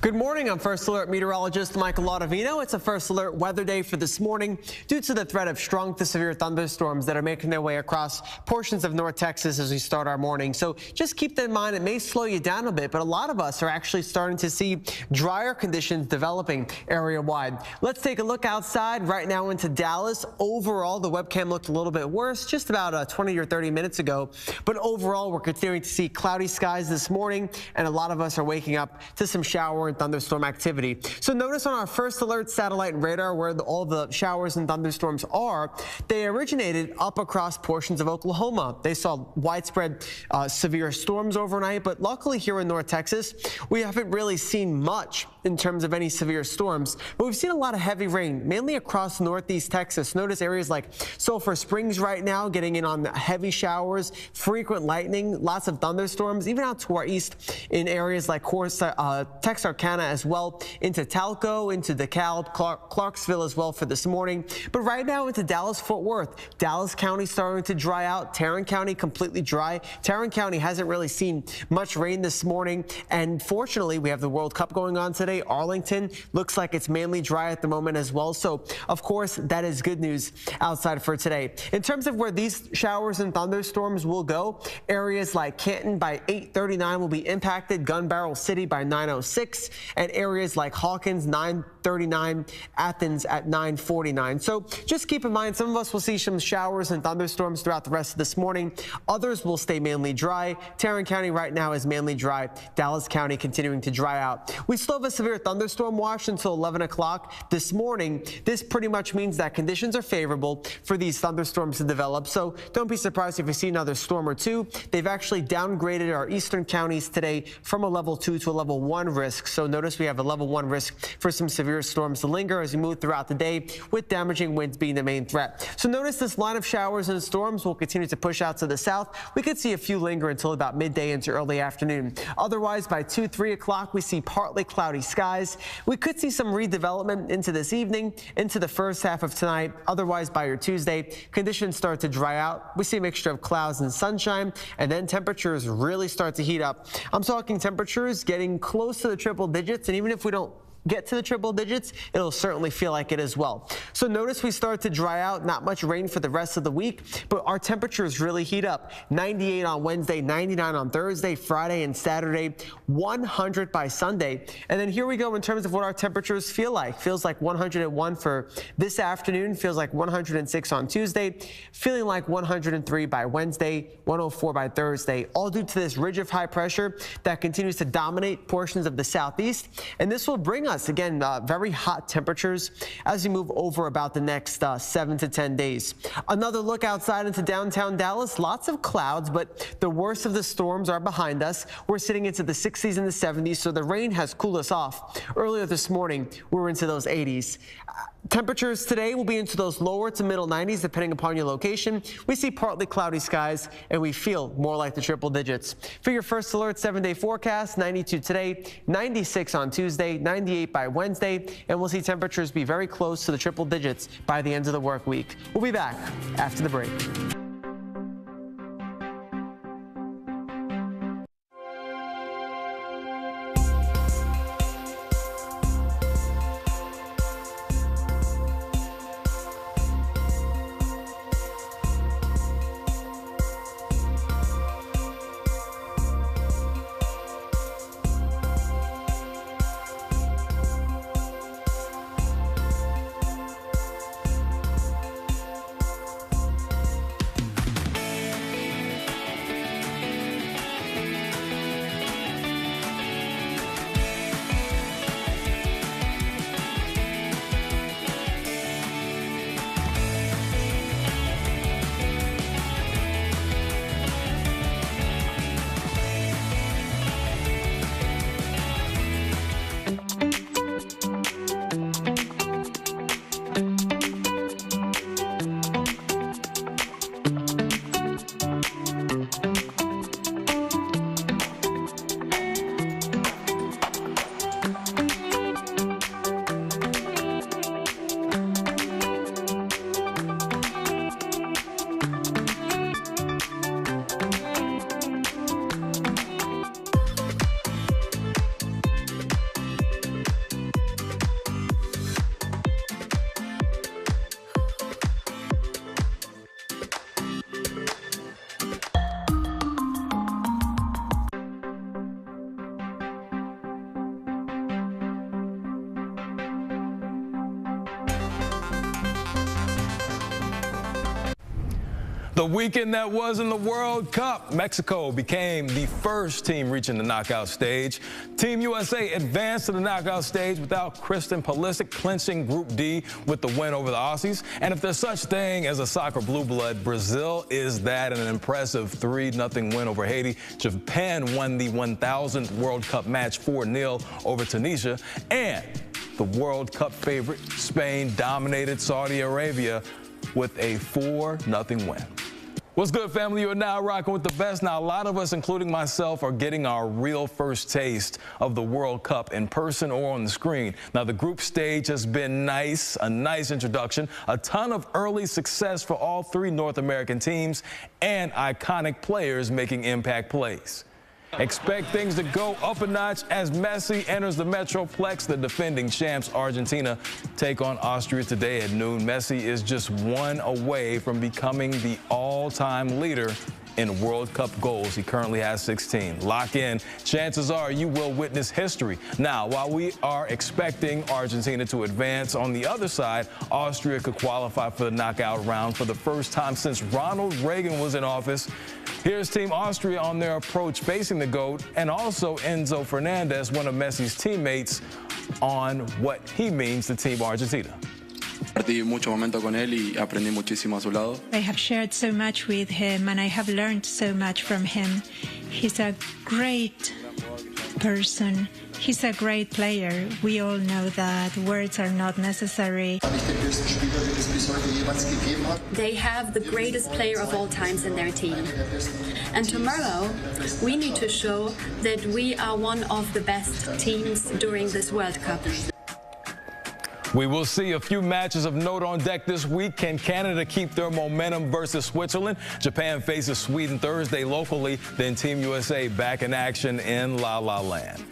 Good morning. I'm First Alert meteorologist Michael Laudavino. It's a First Alert weather day for this morning due to the threat of strong to severe thunderstorms that are making their way across portions of North Texas as we start our morning. So just keep that in mind. It may slow you down a bit, but a lot of us are actually starting to see drier conditions developing area-wide. Let's take a look outside right now into Dallas. Overall, the webcam looked a little bit worse just about 20 or 30 minutes ago, but overall, we're continuing to see cloudy skies this morning, and a lot of us are waking up to some shower and thunderstorm activity. So notice on our First Alert satellite and radar where all the showers and thunderstorms are, they originated up across portions of Oklahoma. They saw widespread severe storms overnight, but luckily here in North Texas, we haven't really seen much in terms of any severe storms, but we've seen a lot of heavy rain, mainly across Northeast Texas. Notice areas like Sulphur Springs right now getting in on heavy showers, frequent lightning, lots of thunderstorms, even out to our east in areas like Texarkana as well, into Talco, into DeKalb, Clarksville as well for this morning. But right now into Dallas-Fort Worth, Dallas County starting to dry out, Tarrant County completely dry. Tarrant County hasn't really seen much rain this morning, and fortunately we have the World Cup going on today. Arlington looks like it's mainly dry at the moment as well. So, of course, that is good news outside for today. In terms of where these showers and thunderstorms will go, areas like Canton by 8:39 will be impacted, Gun Barrel City by 9:06, and areas like Hawkins 9:39, Athens at 9:49. So just keep in mind, some of us will see some showers and thunderstorms throughout the rest of this morning. Others will stay mainly dry. Tarrant County right now is mainly dry. Dallas County continuing to dry out. We still have a severe thunderstorm watch until 11 o'clock this morning. This pretty much means that conditions are favorable for these thunderstorms to develop. So don't be surprised if you see another storm or two. They've actually downgraded our eastern counties today from a level 2 to a level 1 risk. So notice we have a level 1 risk for some severe storms to linger as we move throughout the day, with damaging winds being the main threat. So notice this line of showers and storms will continue to push out to the south. We could see a few linger until about midday into early afternoon. Otherwise, by 2, 3 o'clock, we see partly cloudy skies. We could see some redevelopment into this evening, into the first half of tonight. Otherwise, by your Tuesday, conditions start to dry out. We see a mixture of clouds and sunshine, and then temperatures really start to heat up. I'm talking temperatures getting close to the triple digits, and even if we don't get to the triple digits, it'll certainly feel like it as well. So notice we start to dry out, not much rain for the rest of the week, but our temperatures really heat up. 98 on Wednesday, 99 on Thursday, Friday and Saturday, 100 by Sunday. And then here we go in terms of what our temperatures feel like. Feels like 101 for this afternoon, feels like 106 on Tuesday, feeling like 103 by Wednesday, 104 by Thursday, all due to this ridge of high pressure that continues to dominate portions of the southeast. And this will bring us again, very hot temperatures as we move over about the next 7 to 10 days. Another look outside into downtown Dallas, lots of clouds, but the worst of the storms are behind us. We're sitting into the 60s and the 70s, so the rain has cooled us off. Earlier this morning, we were into those 80s. Temperatures today will be into those lower to middle 90s, depending upon your location. We see partly cloudy skies, and we feel more like the triple digits. For your first alert 7-day forecast, 92 today, 96 on Tuesday, 98 by Wednesday, and we'll see temperatures be very close to the triple digits by the end of the work week. We'll be back after the break. The weekend that was in the World Cup, Mexico became the first team reaching the knockout stage. Team USA advanced to the knockout stage without Kristen Pulisic, clinching Group D with the win over the Aussies. And if there's such thing as a soccer blue blood, Brazil is that, in an impressive 3-0 win over Haiti. Japan won the 1000th World Cup match 4-0 over Tunisia. And the World Cup favorite, Spain, dominated Saudi Arabia with a 4-0 win. What's good, family? You're now rocking with the best. Now, a lot of us, including myself, are getting our real first taste of the World Cup in person or on the screen. Now, the group stage has been nice, a nice introduction, a ton of early success for all three North American teams, and iconic players making impact plays. Expect things to go up a notch as Messi enters the Metroplex. The defending champs Argentina take on Austria today at noon. Messi is just one away from becoming the all-time leader in World Cup goals. He currently has 16. Lock in. Chances are you will witness history. Now, while we are expecting Argentina to advance, on the other side, Austria could qualify for the knockout round for the first time since Ronald Reagan was in office. Here's Team Austria on their approach facing the GOAT, and also Enzo Fernandez, one of Messi's teammates, on what he means to Team Argentina. Compartí mucho momento con él y aprendí muchísimo a su lado. I have shared so much with him and I have learned so much from him. He's a great person. He's a great player. We all know that words are not necessary. They have the greatest player of all times in their team. And tomorrow, we need to show that we are one of the best teams during this World Cup. We will see a few matches of note on deck this week. Can Canada keep their momentum versus Switzerland? Japan faces Sweden Thursday locally, then Team USA back in action in La La Land.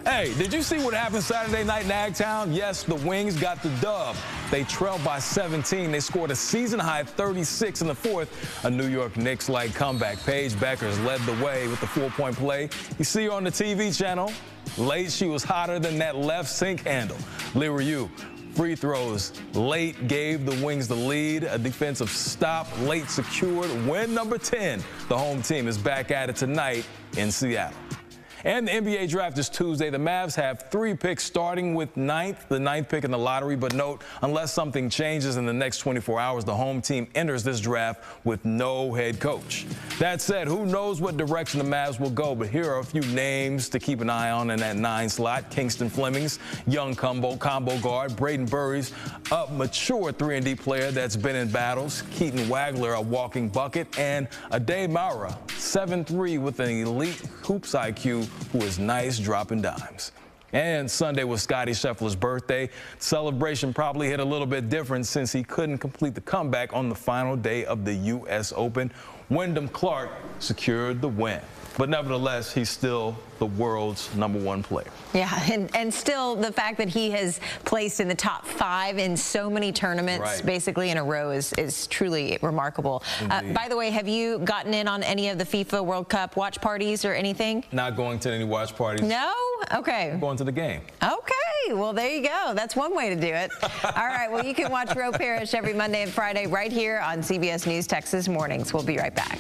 Hey, did you see what happened Saturday night in Agtown? Yes, the Wings got the dub. They trailed by 17. They scored a season-high 36 in the fourth. A New York Knicks-like comeback. Paige Beckers led the way with the 4-point play. You see her on the TV channel. Late, she was hotter than that left sink handle. Leroy Yu. Free throws late gave the Wings the lead. A defensive stop late secured. Win number 10. The home team is back at it tonight in Seattle. And the NBA draft is Tuesday. The Mavs have 3 picks starting with the 9th pick in the lottery. But note, unless something changes in the next 24 hours, the home team enters this draft with no head coach. That said, who knows what direction the Mavs will go? But here are a few names to keep an eye on in that 9 slot. Kingston Flemings, young combo guard. Braden Burries, a mature 3-and-D player that's been in battles. Keaton Wagler, a walking bucket. And Ade Maura, 7'3", with an elite hoops IQ, who is nice dropping dimes. And Sunday was Scottie Scheffler's birthday. Celebration probably hit a little bit different since he couldn't complete the comeback on the final day of the U.S. Open. Wyndham Clark secured the win. But nevertheless, he's still the world's #1 player. Yeah, and still the fact that he has placed in the top 5 in so many tournaments basically in a row is truly remarkable. By the way, have you gotten in on any of the FIFA World Cup watch parties or anything? Not going to any watch parties. No? Okay. I'm going to the game. Okay, well, there you go. That's one way to do it. All right, well, you can watch Roe Parrish every Monday and Friday right here on CBS News Texas Mornings. We'll be right back.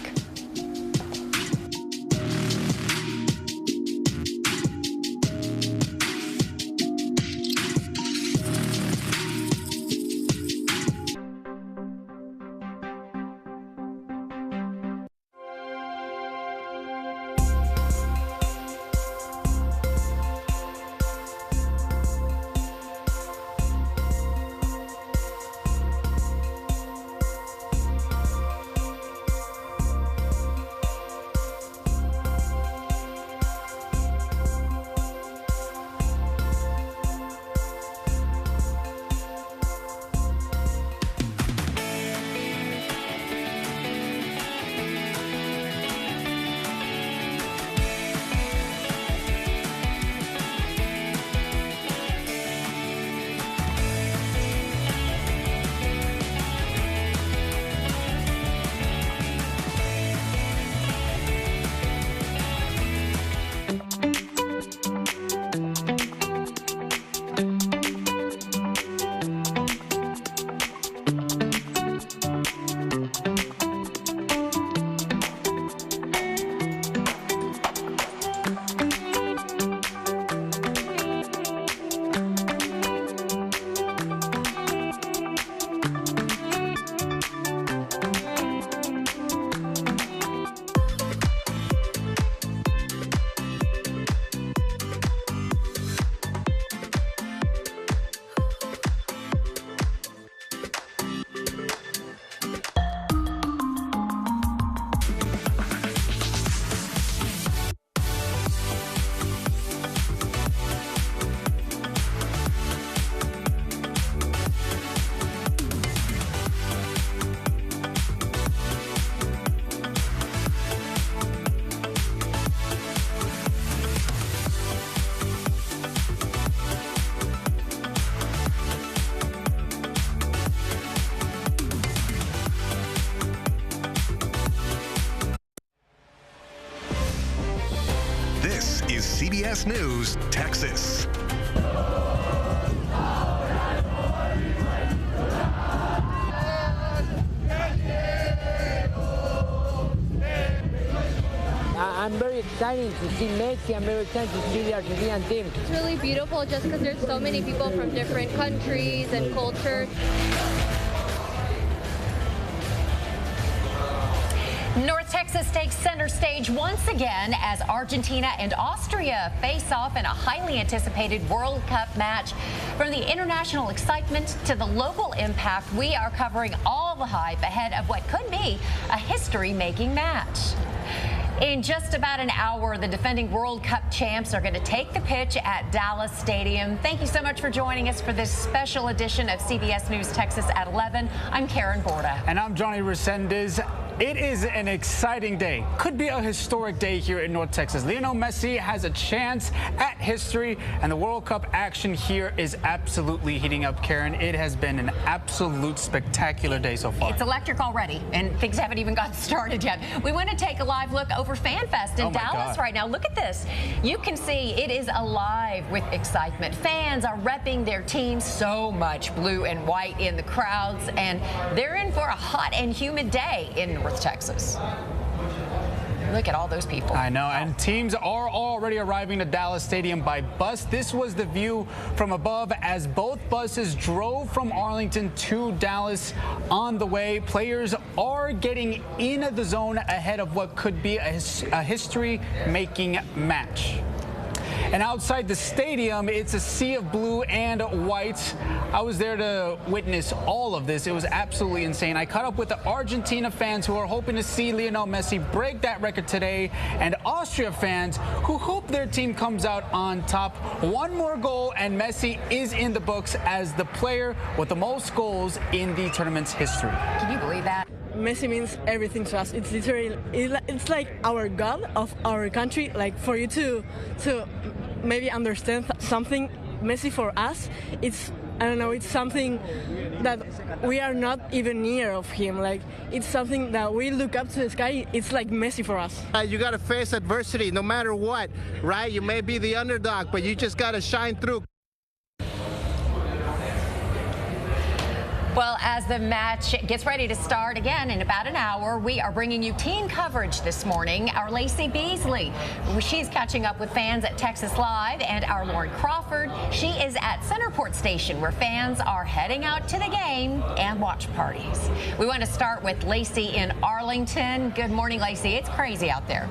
CBS News, Texas. I'm very excited to see Messi. I'm very excited to see the Argentine team. It's really beautiful just because there's so many people from different countries and cultures. North Texas takes center stage once again as Argentina and Austria face off in a highly anticipated World Cup match. From the international excitement to the local impact, we are covering all the hype ahead of what could be a history-making match. In just about an hour, the defending World Cup champs are going to take the pitch at Dallas Stadium. Thank you so much for joining us for this special edition of CBS News Texas at 11. I'm Karen Borda. And I'm Johnny Resendez. It is an exciting day. Could be a historic day here in North Texas. Lionel Messi has a chance at history, and the World Cup action here is absolutely heating up, Karen. It has been an absolute spectacular day so far. It's electric already, and things haven't even gotten started yet. We want to take a live look over FanFest in Dallas right now. Look at this. You can see it is alive with excitement. Fans are repping their teams, so much blue and white in the crowds, and they're in for a hot and humid day in North Texas. Look at all those people. I know, and teams are already arriving to Dallas Stadium by bus. This was the view from above as both buses drove from Arlington to Dallas. On the way, players are getting in the zone ahead of what could be a history-making match. And outside the stadium, it's a sea of blue and white. I was there to witness all of this. It was absolutely insane. I caught up with the Argentina fans who are hoping to see Lionel Messi break that record today, and Austria fans who hope their team comes out on top. One more goal, and Messi is in the books as the player with the most goals in the tournament's history. Can you believe that? Messi means everything to us. It's literally, it's like our God of our country. Like for you to maybe understand something, Messi for us, it's, I don't know, it's something that we are not even near of him. Like it's something that we look up to the sky. It's like Messi for us. You got to face adversity no matter what, right? You may be the underdog, but you just got to shine through. Well, as the match gets ready to start again in about an hour, we are bringing you team coverage this morning. Our Lacey Beasley, she's catching up with fans at Texas Live, and our Lauren Crawford, she is at Centerport Station, where fans are heading out to the game and watch parties. We want to start with Lacey in Arlington. Good morning, Lacey. It's crazy out there.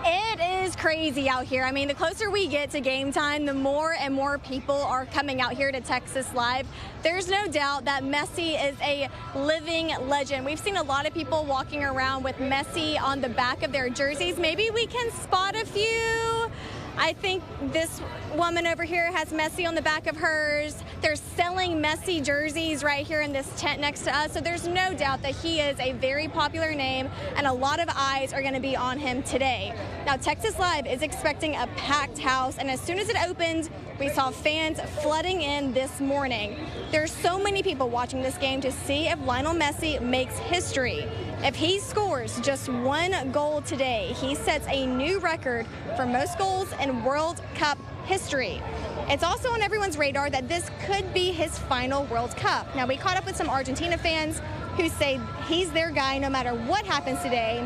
It is crazy out here. I mean, the closer we get to game time, the more and more people are coming out here to Texas Live. There's no doubt that Messi is a living legend. We've seen a lot of people walking around with Messi on the back of their jerseys. Maybe we can spot a few. I think this woman over here has Messi on the back of hers. They're selling Messi jerseys right here in this tent next to us. So there's no doubt that he is a very popular name, and a lot of eyes are going to be on him today. Now, Texas Live is expecting a packed house, and as soon as it opened, we saw fans flooding in this morning. There's so many people watching this game to see if Lionel Messi makes history. If he scores just one goal today, he sets a new record for most goals in World Cup history. It's also on everyone's radar that this could be his final World Cup. Now, we caught up with some Argentina fans who say he's their guy no matter what happens today.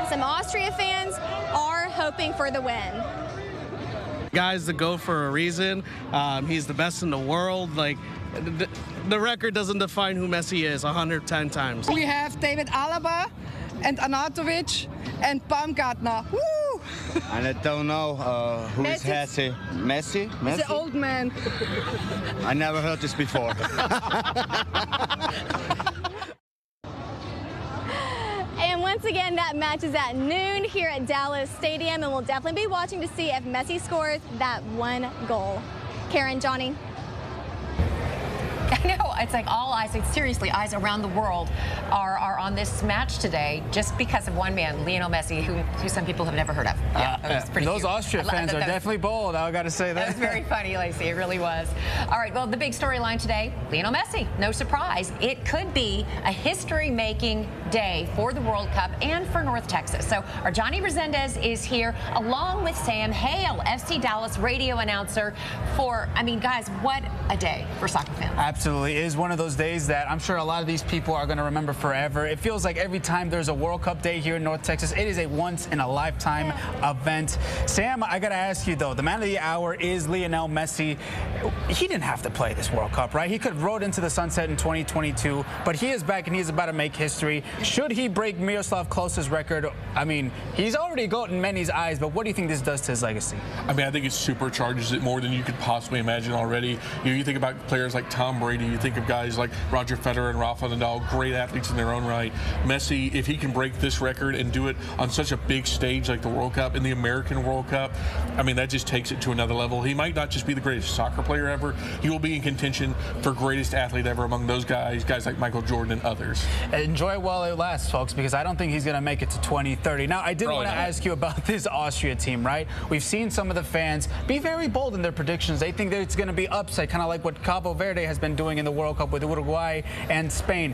Some Austria fans are hoping for the win. Guy's the GOAT for a reason. He's the best in the world. Like, the record doesn't define who Messi is 110 times. We have David Alaba and Anatovic and Baumgartner. Woo! And I don't know who is Messi. Messi? He's an old man. I never heard this before. And once again, that match is at noon here at Dallas Stadium, and we'll definitely be watching to see if Messi scores that one goal. Karen, Johnny. I know, it's like all eyes, like seriously, eyes around the world are on this match today just because of one man, Lionel Messi, who some people have never heard of. Yeah, that was pretty those cute. Austria fans are definitely bold, I got to say that. That was very funny, Lacey, it really was. All right, well, the big storyline today, Lionel Messi, no surprise. It could be a history-making day for the World Cup and for North Texas. So our Johnny Resendez is here along with Sam Hale, FC Dallas radio announcer for, I mean, guys, what a day for soccer fans. Absolutely. Absolutely. It is one of those days that I'm sure a lot of these people are going to remember forever. It feels like every time there's a World Cup day here in North Texas, it is a once-in-a-lifetime event. Sam, I got to ask you, though, the man of the hour is Lionel Messi. He didn't have to play this World Cup, right? He could have rode into the sunset in 2022, but he is back and he is about to make history. Should he break Miroslav Klose's record? I mean, he's already GOAT in many's eyes, but what do you think this does to his legacy? I mean, I think it supercharges it more than you could possibly imagine already. You think about players like Tom Brady, you think of guys like Roger Federer and Rafa Nadal, great athletes in their own right. Messi, if he can break this record and do it on such a big stage like the World Cup and the American World Cup, I mean, that just takes it to another level. He might not just be the greatest soccer player ever, he will be in contention for greatest athlete ever among those guys like Michael Jordan and others. Enjoy while it lasts, folks, because I don't think he's going to make it to 2030. Now, I did want to ask you about this Austria team, right? We've seen some of the fans be very bold in their predictions. They think that it's going to be upset, kind of like what Cabo Verde has been doing in the World Cup with Uruguay and Spain.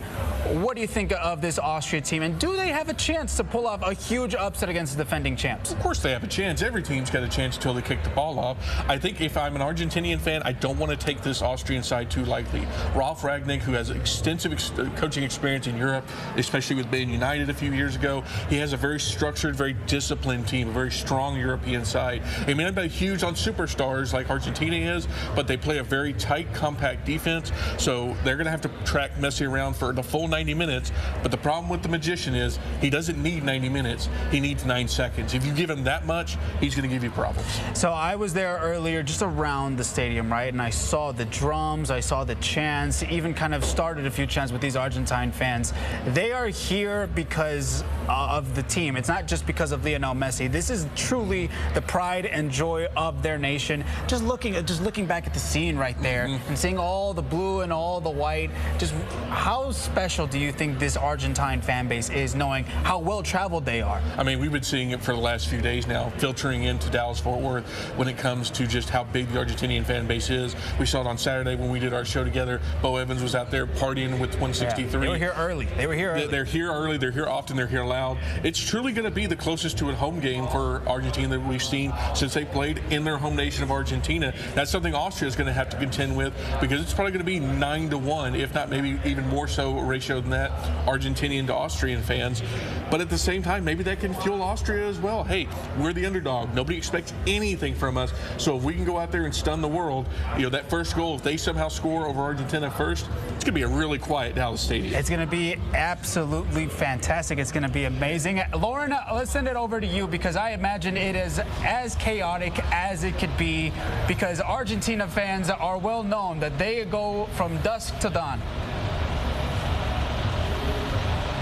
What do you think of this Austria team, and do they have a chance to pull off a huge upset against the defending champs? Of course they have a chance. Every team's got a chance until they kick the ball off. I think if I'm an Argentinian fan, I don't want to take this Austrian side too lightly. Ralf Rangnick, who has extensive coaching experience in Europe, especially with Man United a few years ago, he has a very structured, very disciplined team, a very strong European side. They may not be huge on superstars like Argentina is, but they play a very tight, compact defense, so they're going to have to track Messi around for the full 90 minutes. But the problem with the magician is he doesn't need 90 minutes. He needs 9 seconds. If you give him that much, he's going to give you problems. So I was there earlier just around the stadium, right, and I saw the drums, I saw the chants, even kind of started a few chants with these Argentine fans. They are here because of the team. It's not just because of Lionel Messi. This is truly the pride and joy of their nation. Just looking back at the scene right there and seeing all the blue and all the white, just how special do you think this Argentine fan base is, knowing how well traveled they are? I mean, we've been seeing it for the last few days now, filtering into Dallas-Fort Worth when it comes to just how big the Argentinian fan base is. We saw it on Saturday when we did our show together. Bo Evans was out there partying with 163. Yeah, they were here early. They were here early. They're here early. They're here often. They're here loud. It's truly going to be the closest to a home game for Argentina that we've seen since they played in their home nation of Argentina. That's something Austria is going to have to contend with, because it's probably going to be 9-1, if not maybe even more so a ratio than that, Argentinian to Austrian fans. But at the same time, maybe that can fuel Austria as well. Hey, we're the underdog. Nobody expects anything from us. So if we can go out there and stun the world, you know, that first goal, if they somehow score over Argentina first, it's going to be a really quiet Dallas stadium. It's going to be absolutely fantastic. It's going to be amazing. Lauren, let's send it over to you, because I imagine it is as chaotic as it could be, because Argentina fans are well known that they go from dusk to dawn.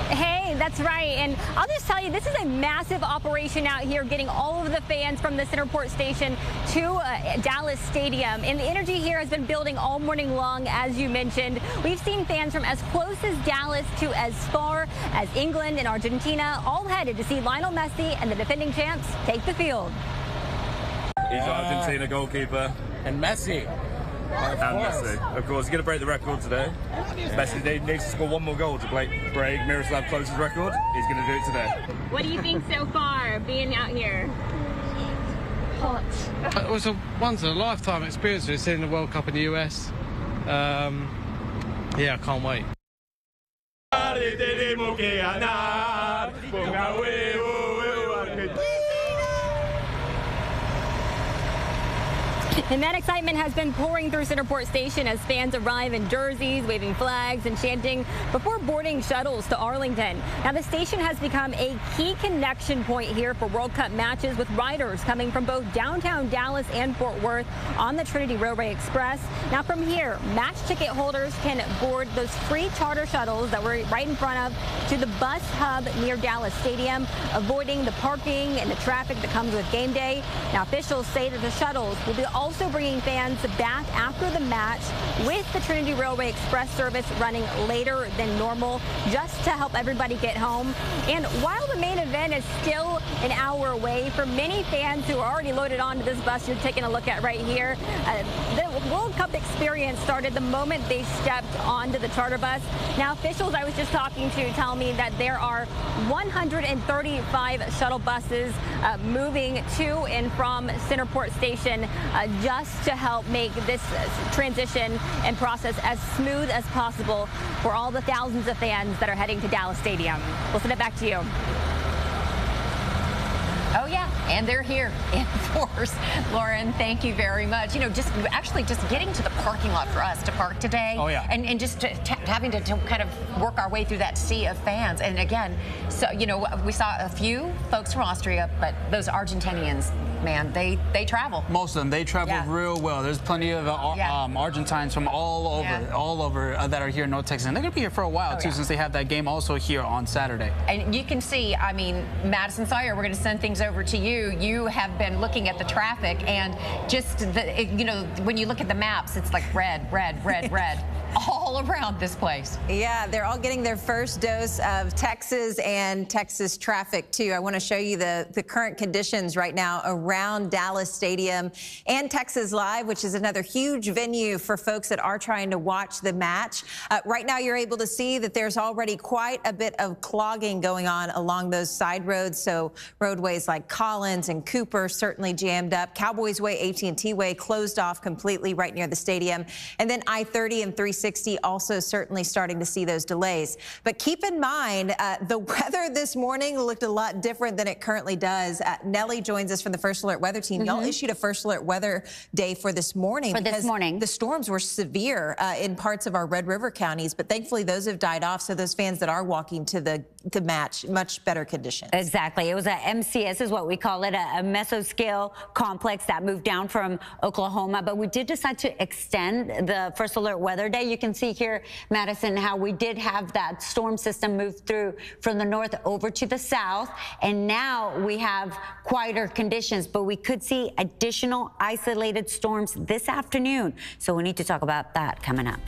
Hey, that's right. And I'll just tell you, this is a massive operation out here, getting all of the fans from the Centerport station to Dallas Stadium. And the energy here has been building all morning long, as you mentioned. We've seen fans from as close as Dallas to as far as England and Argentina, all headed to see Lionel Messi and the defending champs take the field. He's Argentina goalkeeper. And Messi. And Messi. Of course, he's going to break the record today. Messi needs to score one more goal to break Miroslav Klose's record. He's going to do it today. What do you think so far, being out here? Hot. It was a once-in-a-lifetime experience. We've seen the World Cup in the US. Yeah, I can't wait. And that excitement has been pouring through Centerport Station as fans arrive in jerseys, waving flags and chanting before boarding shuttles to Arlington. Now, the station has become a key connection point here for World Cup matches, with riders coming from both downtown Dallas and Fort Worth on the Trinity Railway Express. Now, from here, match ticket holders can board those free charter shuttles that we're right in front of to the bus hub near Dallas Stadium, avoiding the parking and the traffic that comes with game day. Now, officials say that the shuttles will be also bringing fans back after the match, with the Trinity Railway Express service running later than normal, just to help everybody get home. And while the main event is still an hour away, for many fans who are already loaded onto this bus you're taking a look at right here, the World Cup experience started the moment they stepped onto the charter bus. Now, officials I was just talking to tell me that there are 135 shuttle buses moving to and from Centerport Station just to help make this transition and process as smooth as possible for all the thousands of fans that are heading to Dallas Stadium. We'll send it back to you. Oh, yeah, and they're here in force. Lauren, thank you very much. You know, just getting to the parking lot for us to park today. Oh, yeah. And just having to kind of work our way through that sea of fans. And again, so, you know, we saw a few folks from Austria, but those Argentinians, man, they travel. Most of them, they travel real well. There's plenty of Argentines from all over that are here in North Texas. And they're going to be here for a while, too, since they have that game also here on Saturday. And you can see, I mean, Madison Sawyer, we're going to send things over to you. You have been looking at the traffic, and just, you know, when you look at the maps, it's like red, red, red, red. All around this place. Yeah, they're all getting their first dose of Texas and Texas traffic, too. I want to show you the current conditions right now around Dallas Stadium and Texas Live, which is another huge venue for folks that are trying to watch the match. Right now, you're able to see that there's already quite a bit of clogging going on along those side roads. So roadways like Collins and Cooper certainly jammed up. Cowboys Way, AT&T Way closed off completely right near the stadium. And then I-30 and 360 also certainly starting to see those delays. But keep in mind, the weather this morning looked a lot different than it currently does. Nellie joins us from the First Alert Weather Team. Y'all issued a First Alert Weather Day for this morning. The storms were severe in parts of our Red River counties, but thankfully those have died off. So those fans that are walking to the match, much better conditions. Exactly. It was a MCS is what we call it, a mesoscale complex that moved down from Oklahoma. But we did decide to extend the First Alert Weather Day. You can see here, Madison, how we did have that storm system move through from the north over to the south. And now we have quieter conditions, but we could see additional isolated storms this afternoon. So we need to talk about that coming up.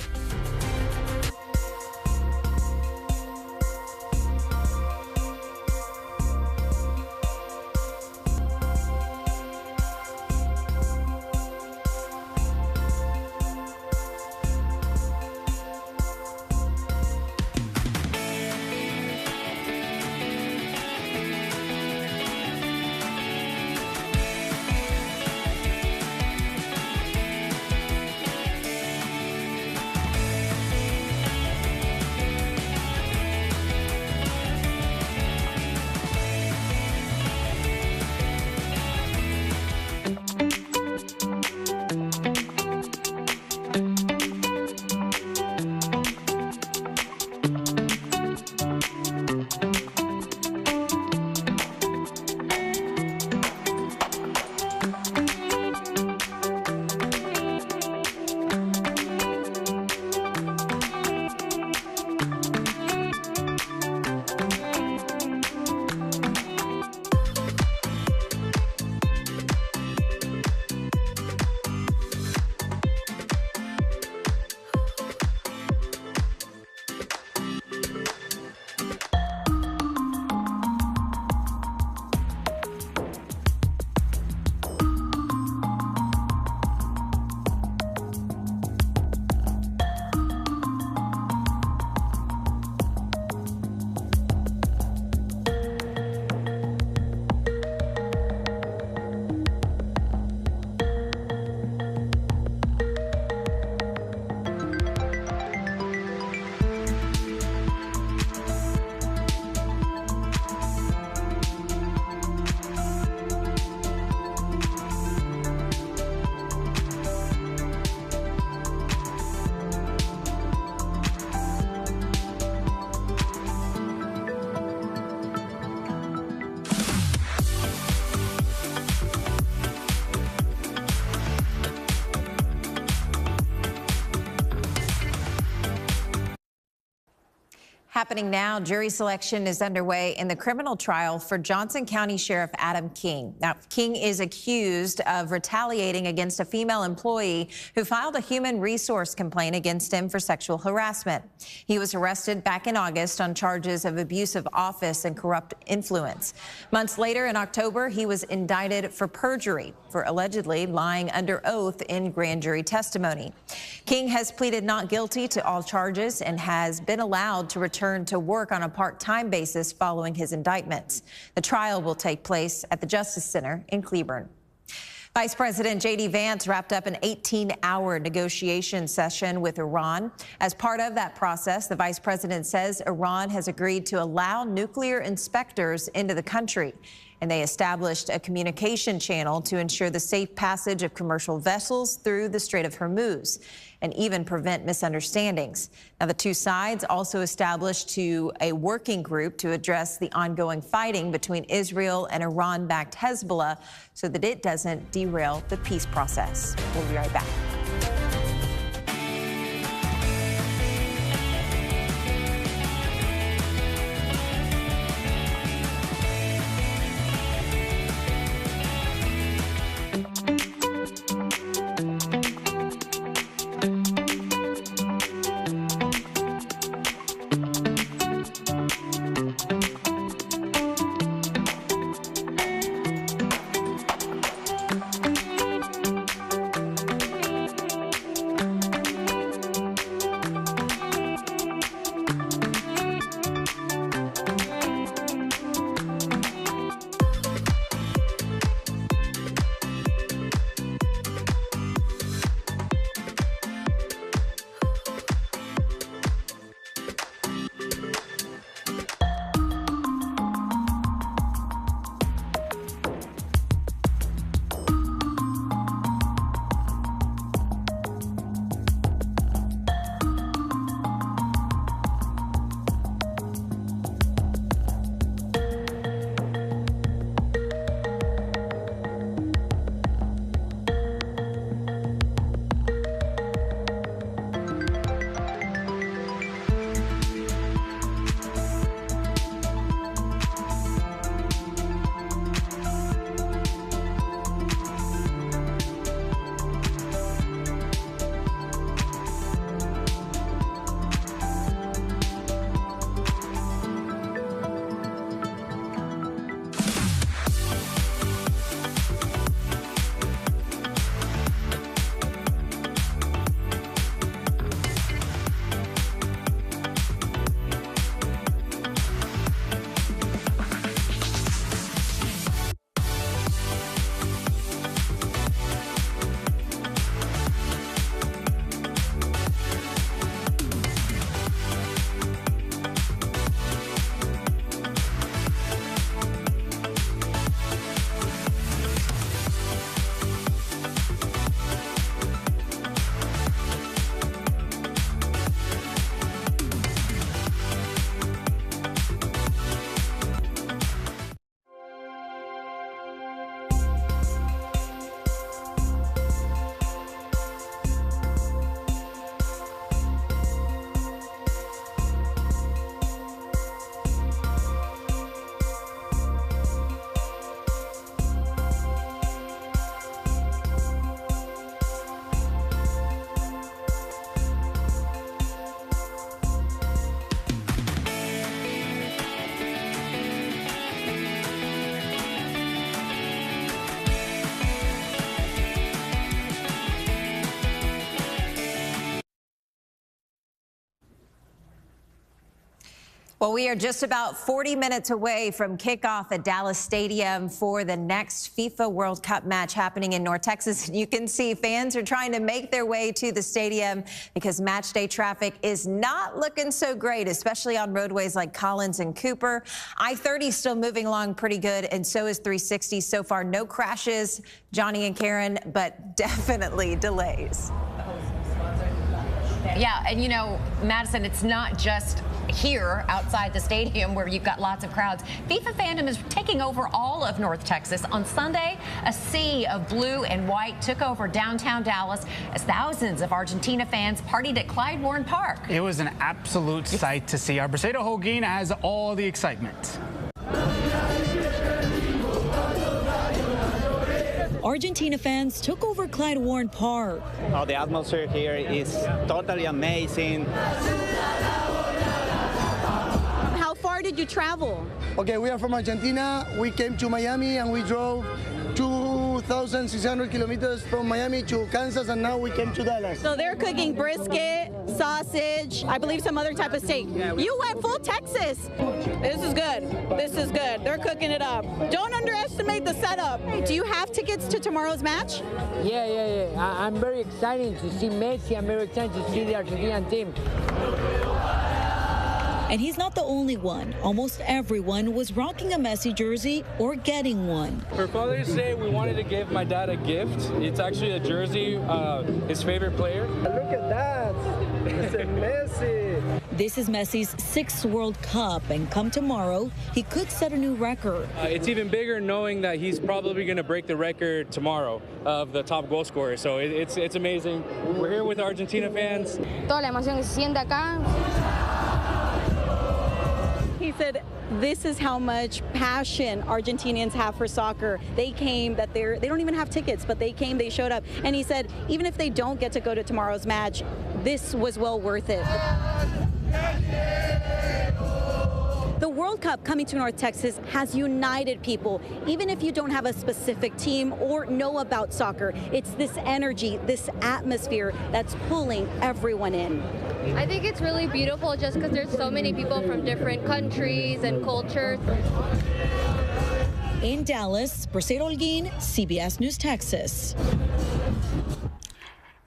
Happening now, jury selection is underway in the criminal trial for Johnson County Sheriff Adam King. Now, King is accused of retaliating against a female employee who filed a human resource complaint against him for sexual harassment. He was arrested back in August on charges of abuse of office and corrupt influence. Months later, in October, he was indicted for perjury for allegedly lying under oath in grand jury testimony. King has pleaded not guilty to all charges and has been allowed to return to work on a part-time basis following his indictments. The trial will take place at the Justice Center in Cleburne. Vice President J.D. Vance wrapped up an 18-hour negotiation session with Iran. As part of that process, the vice president says Iran has agreed to allow nuclear inspectors into the country, and they established a communication channel to ensure the safe passage of commercial vessels through the Strait of Hormuz and even prevent misunderstandings. Now, the two sides also established a working group to address the ongoing fighting between Israel and Iran-backed Hezbollah so that it doesn't derail the peace process. We'll be right back. Well, we are just about 40 minutes away from kickoff at Dallas Stadium for the next FIFA World Cup match happening in North Texas. You can see fans are trying to make their way to the stadium because match day traffic is not looking so great, especially on roadways like Collins and Cooper. I-30 still moving along pretty good, and so is 360. So far, no crashes, Johnny and Karen, but definitely delays. Yeah, and you know, Madison, it's not just here outside the stadium where you've got lots of crowds. FIFA fandom is taking over all of North Texas. On Sunday, a sea of blue and white took over downtown Dallas as thousands of Argentina fans partied at Clyde Warren Park. It was an absolute sight to see. Our Briseida Holguin has all the excitement. Argentina fans took over Clyde Warren Park. Oh, the atmosphere here is totally amazing. How far did you travel? Okay, we are from Argentina. We came to Miami and we drove 2 2,600 kilometers from Miami to Kansas, and now we came to Dallas. So they're cooking brisket, sausage, I believe some other type of steak. You went full Texas. This is good. This is good. They're cooking it up. Don't underestimate the setup. Do you have tickets to tomorrow's match? Yeah. I'm very excited to see Messi. I'm very excited to see the Argentinian team. And he's not the only one. Almost everyone was rocking a Messi jersey or getting one. For Father's Day, we wanted to give my dad a gift. It's actually a jersey, his favorite player. Look at that. It's a Messi. This is Messi's 6th World Cup, and come tomorrow, he could set a new record. It's even bigger knowing that he's probably going to break the record tomorrow of the top goal scorer. So it's amazing. We're here with Argentina fans. Toda la emoción que se siente acá. He said this is how much passion Argentinians have for soccer. They came, that they don't even have tickets, but they came, they showed up. And he said even if they don't get to go to tomorrow's match, this was well worth it. The World Cup coming to North Texas has united people. Even if you don't have a specific team or know about soccer, it's this energy, this atmosphere that's pulling everyone in. I think it's really beautiful just because there's so many people from different countries and cultures. In Dallas, Briseida Holguin, CBS News, Texas.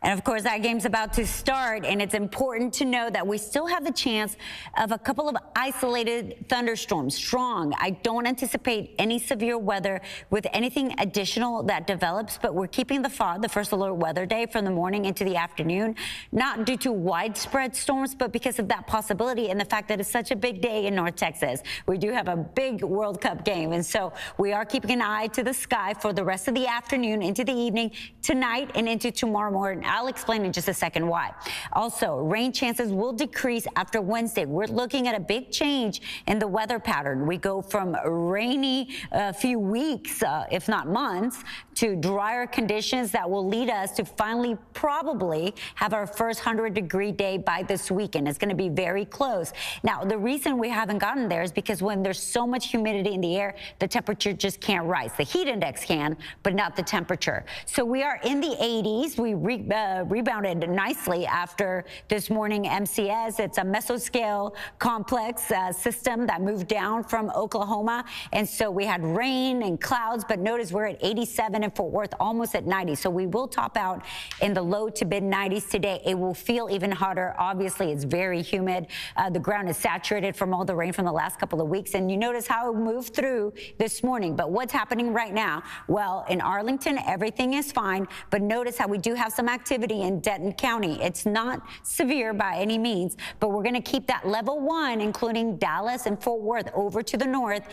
And of course, that game's about to start, and it's important to know that we still have the chance of a couple of isolated thunderstorms, strong. I don't anticipate any severe weather with anything additional that develops, but we're keeping the FOD, the first alert weather day, from the morning into the afternoon, not due to widespread storms, but because of that possibility and the fact that it's such a big day in North Texas. We do have a big World Cup game, and so we are keeping an eye to the sky for the rest of the afternoon, into the evening, tonight, and into tomorrow morning. I'll explain in just a second why. Also, rain chances will decrease after Wednesday. We're looking at a big change in the weather pattern. We go from rainy a few weeks, if not months, to drier conditions that will lead us to finally probably have our first 100-degree day by this weekend. It's going to be very close. Now, the reason we haven't gotten there is because when there's so much humidity in the air, the temperature just can't rise. The heat index can, but not the temperature. So we are in the 80s. We rebounded nicely after this morning MCS. It's a mesoscale complex system that moved down from Oklahoma. And so we had rain and clouds, but notice we're at 87 in Fort Worth, almost at 90. So we will top out in the low to mid 90s today. It will feel even hotter. Obviously, it's very humid. The ground is saturated from all the rain from the last couple of weeks. And you notice how it moved through this morning. But what's happening right now? Well, in Arlington, everything is fine. But notice how we do have some activity in Denton County. It's not severe by any means, but we're going to keep that level 1, including Dallas and Fort Worth, over to the north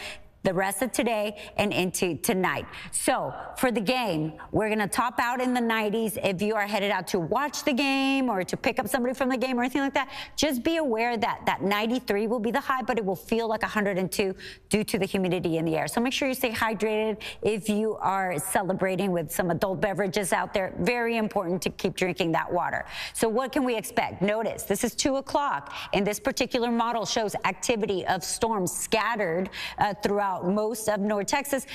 the rest of today and into tonight. So for the game, we're going to top out in the 90s. If you are headed out to watch the game or to pick up somebody from the game or anything like that, just be aware that that 93 will be the high, but it will feel like 102 due to the humidity in the air. So make sure you stay hydrated if you are celebrating with some adult beverages out there. Very important to keep drinking that water. So what can we expect? Notice this is 2 o'clock, and this particular model shows activity of storms scattered throughout most of North Texas.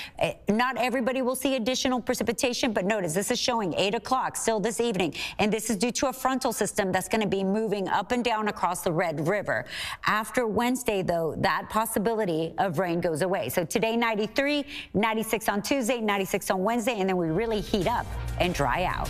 Not everybody will see additional precipitation, but notice this is showing 8 o'clock still this evening, and this is due to a frontal system that's going to be moving up and down across the Red River. After Wednesday, though, that possibility of rain goes away. So today 93, 96 on Tuesday, 96 on Wednesday, and then we really heat up and dry out.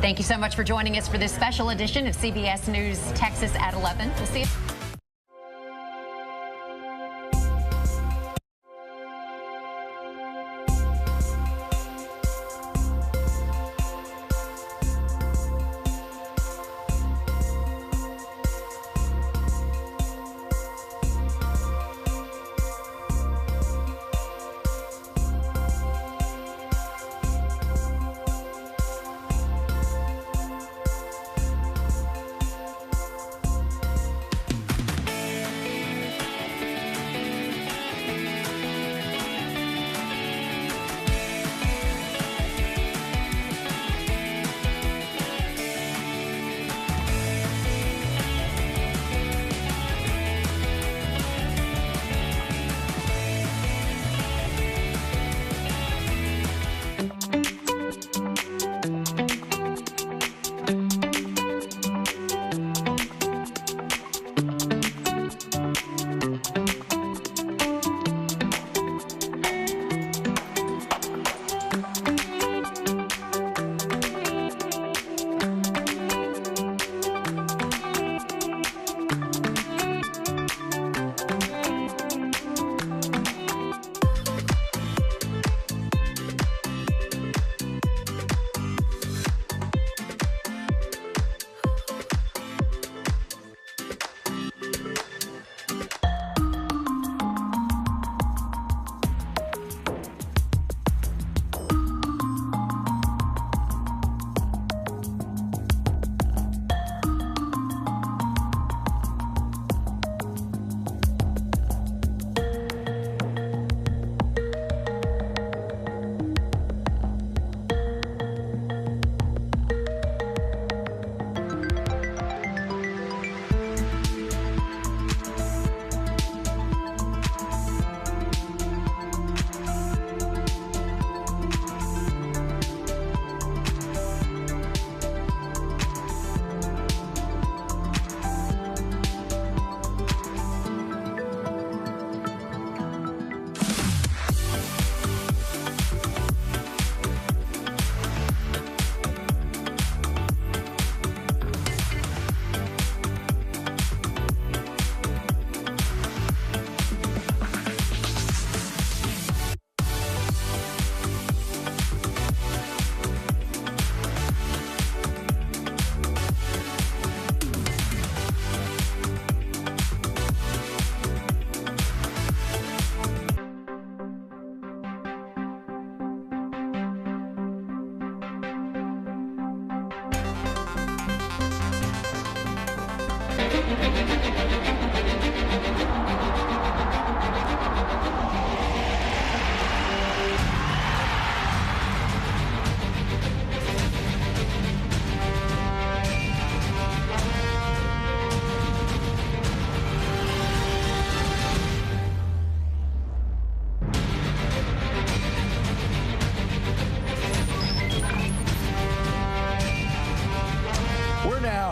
Thank you so much for joining us for this special edition of CBS News Texas at 11. We'll see you.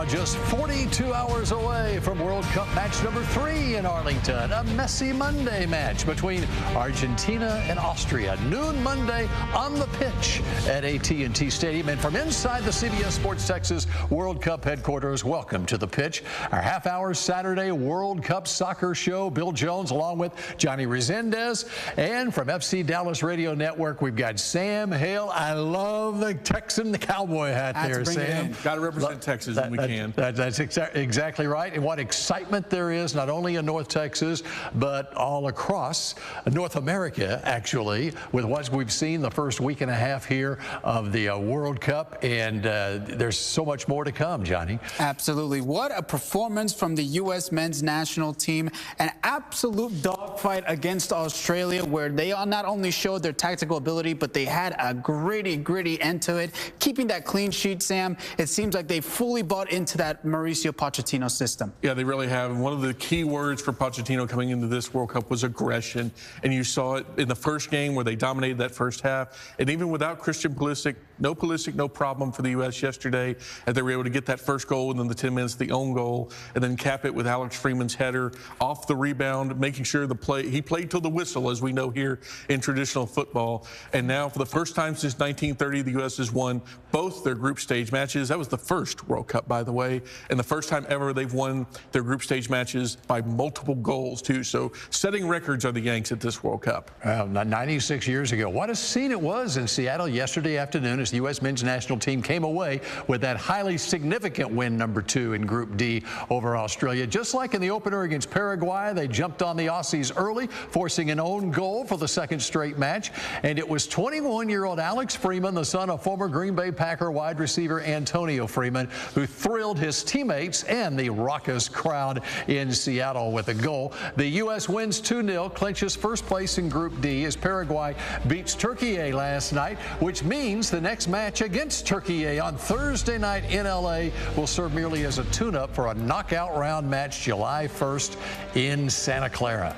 Just 42 hours away from World Cup match number 3 in Arlington, a messy Monday match between Argentina and Austria. Noon Monday on the pitch at AT&T Stadium. And from inside the CBS Sports Texas World Cup headquarters, welcome to the pitch. Our half-hour Saturday World Cup soccer show. Bill Jones along with Johnny Resendez. And from FC Dallas Radio Network, we've got Sam Hale. I love the Texan, the cowboy hat there, Sam. Got to represent Texas when we can. That's exactly right. And what excitement there is, not only in North Texas, but all across North America, actually, with what we've seen the first week and a half here of the World Cup. And there's so much more to come, Johnny. Absolutely. What a performance from the U.S. men's national team. An absolute dogfight against Australia, where they not only showed their tactical ability, but they had a gritty end to it. Keeping that clean sheet, Sam, it seems like they fully bought into into that Mauricio Pochettino system. Yeah, they really have. And one of the key words for Pochettino coming into this World Cup was aggression. And you saw it in the first game where they dominated that first half. And even without Christian Pulisic, no problem for the U.S. yesterday, as they were able to get that first goal and then the 10 minutes, the own goal, and then cap it with Alex Freeman's header off the rebound, making sure he played till the whistle, as we know here in traditional football. And now, for the first time since 1930, the U.S. has won both their group stage matches. That was the first World Cup, by the way, and the first time ever they've won their group stage matches by multiple goals, too. So setting records are the Yanks at this World Cup. 96 years ago. What a scene it was in Seattle yesterday afternoon as the U.S. men's national team came away with that highly significant win, #2 in Group D over Australia. Just like in the opener against Paraguay, they jumped on the Aussies early, forcing an own goal for the second straight match. And it was 21-year-old Alex Freeman, the son of former Green Bay Packer wide receiver Antonio Freeman, who thrilled his teammates and the raucous crowd in Seattle with a goal. The U.S. wins 2-0, clinches first place in Group D as Paraguay beats Turkey last night, which means the next match against Turkey on Thursday night in L.A. will serve merely as a tune-up for a knockout round match July 1st in Santa Clara.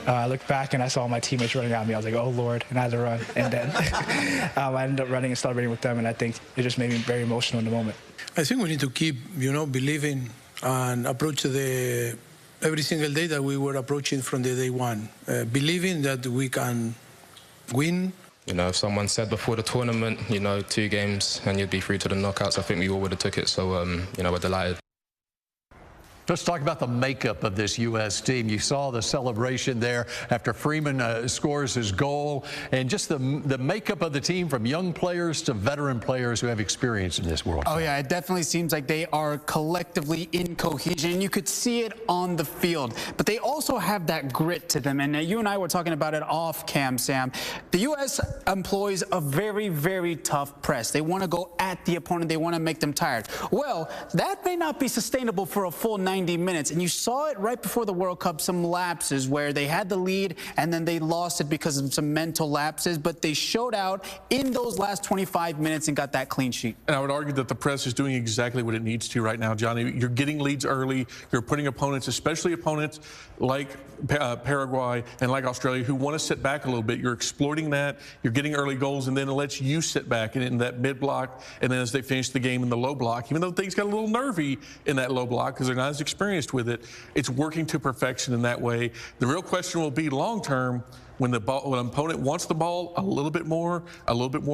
I looked back and I saw my teammates running around me. I was like, oh, Lord, and I had to run. And then I ended up running and celebrating with them, and I think it just made me very emotional in the moment. I think we need to keep, believing and approach every single day that we were approaching from the day one, believing that we can win. If someone said before the tournament, 2 games and you'd be through to the knockouts, I think we all would have took it. So, we're delighted. Let's talk about the makeup of this U.S. team. You saw the celebration there after Freeman scores his goal, and just the makeup of the team from young players to veteran players who have experience in this World Cup. Oh, yeah, it definitely seems like they are collectively in cohesion. You could see it on the field, but they also have that grit to them. And you and I were talking about it off cam, Sam. The U.S. employs a very, very tough press. They want to go at the opponent. They want to make them tired. Well, that may not be sustainable for a full 90 minutes. And you saw it right before the World Cup, some lapses where they had the lead and then they lost it because of some mental lapses, but they showed out in those last 25 minutes and got that clean sheet. And I would argue that the press is doing exactly what it needs to right now, Johnny. You're getting leads early. You're putting opponents, especially opponents like Paraguay and like Australia, who want to sit back a little bit. You're exploiting that. You're getting early goals, and then it lets you sit back in that mid block, and then as they finish the game in the low block, even though things got a little nervy in that low block because they're not as experienced with it, it's working to perfection in that way. The real question will be long term, when an opponent wants the ball a little bit more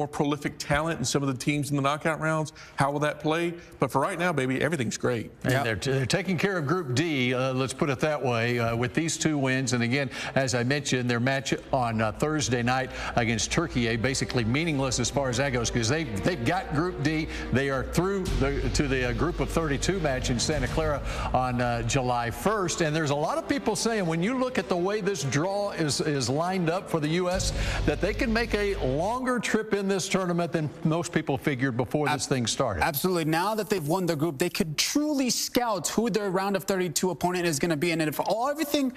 prolific talent in some of the teams in the knockout rounds, how will that play? But for right now, baby, everything's great. And they're taking care of Group D, let's put it that way, with these 2 wins. And again, as I mentioned, their match on Thursday night against Turkey, basically meaningless as far as that goes, because they've got Group D. They are through to the Group of 32 match in Santa Clara on July 1st. And there's a lot of people saying, when you look at the way this draw is lined up for the U.S., that they can make a longer trip in this tournament than most people figured before this thing started. Absolutely. Now that they've won the group, they could truly scout who their round of 32 opponent is going to be. And if everything,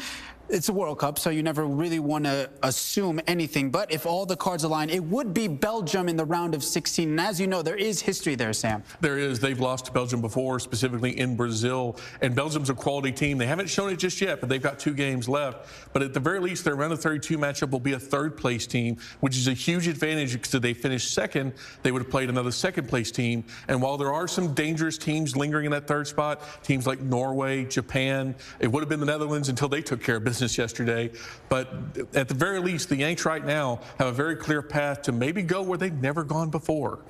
it's a World Cup, so you never really want to assume anything. But if all the cards align, it would be Belgium in the round of 16. And as you know, there is history there, Sam. There is. They've lost to Belgium before, specifically in Brazil. And Belgium's a quality team. They haven't shown it just yet, but they've got 2 games left. But at the very least, their round of 32 matchup will be a 3rd-place team, which is a huge advantage because if they finished 2nd, they would have played another 2nd-place team. And while there are some dangerous teams lingering in that 3rd spot, teams like Norway, Japan, it would have been the Netherlands until they took care of business yesterday. But at the very least, the Yanks right now have a very clear path to maybe go where they've never gone before.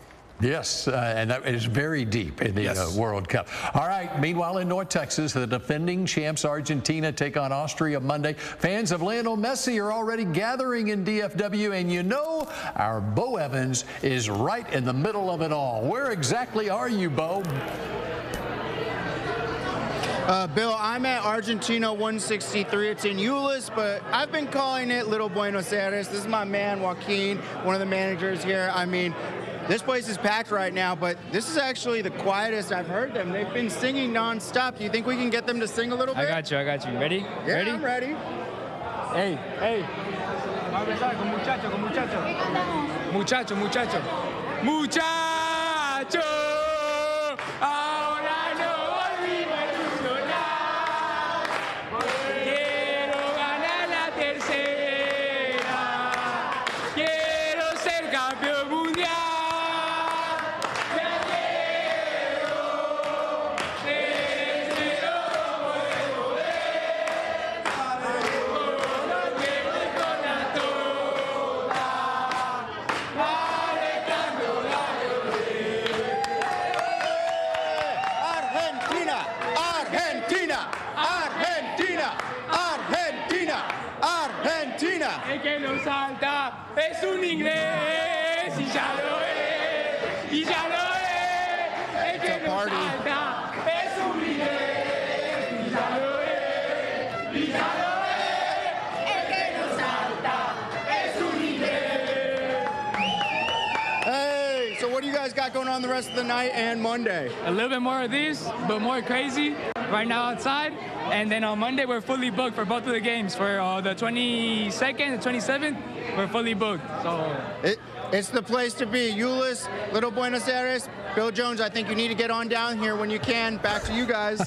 Yes, and that is very deep in the World Cup. All right, meanwhile in North Texas, the defending champs Argentina take on Austria Monday. Fans of Lionel Messi are already gathering in DFW, and our Bo Evans is right in the middle of it all. Where exactly are you, Bo? Bill, I'm at Argentina 163. It's in Euless, but I've been calling it Little Buenos Aires. This is my man, Joaquin, one of the managers here. I mean, this place is packed right now, but this is actually the quietest I've heard them. They've been singing nonstop. Do you think we can get them to sing a little bit? I got you. Ready? Yeah, ready? I'm ready. Hey. Muchacho. Ahora tercera. Quiero ser campeón mundial. Argentina, Argentina, Argentina, Argentina, Argentina. El que no salta es un inglés y ya lo es, y ya lo es. El que no salta es un inglés y ya lo es, y ya lo es. El que no salta es un inglés. Hey, so what do you guys got going on the rest of the night and Monday? A little bit more of this, but more crazy right now outside. And then on Monday, we're fully booked for both of the games. For the 22nd, the 27th, we're fully booked. So It's the place to be. Euless, Little Buenos Aires, Bill Jones, I think you need to get on down here when you can. Back to you guys.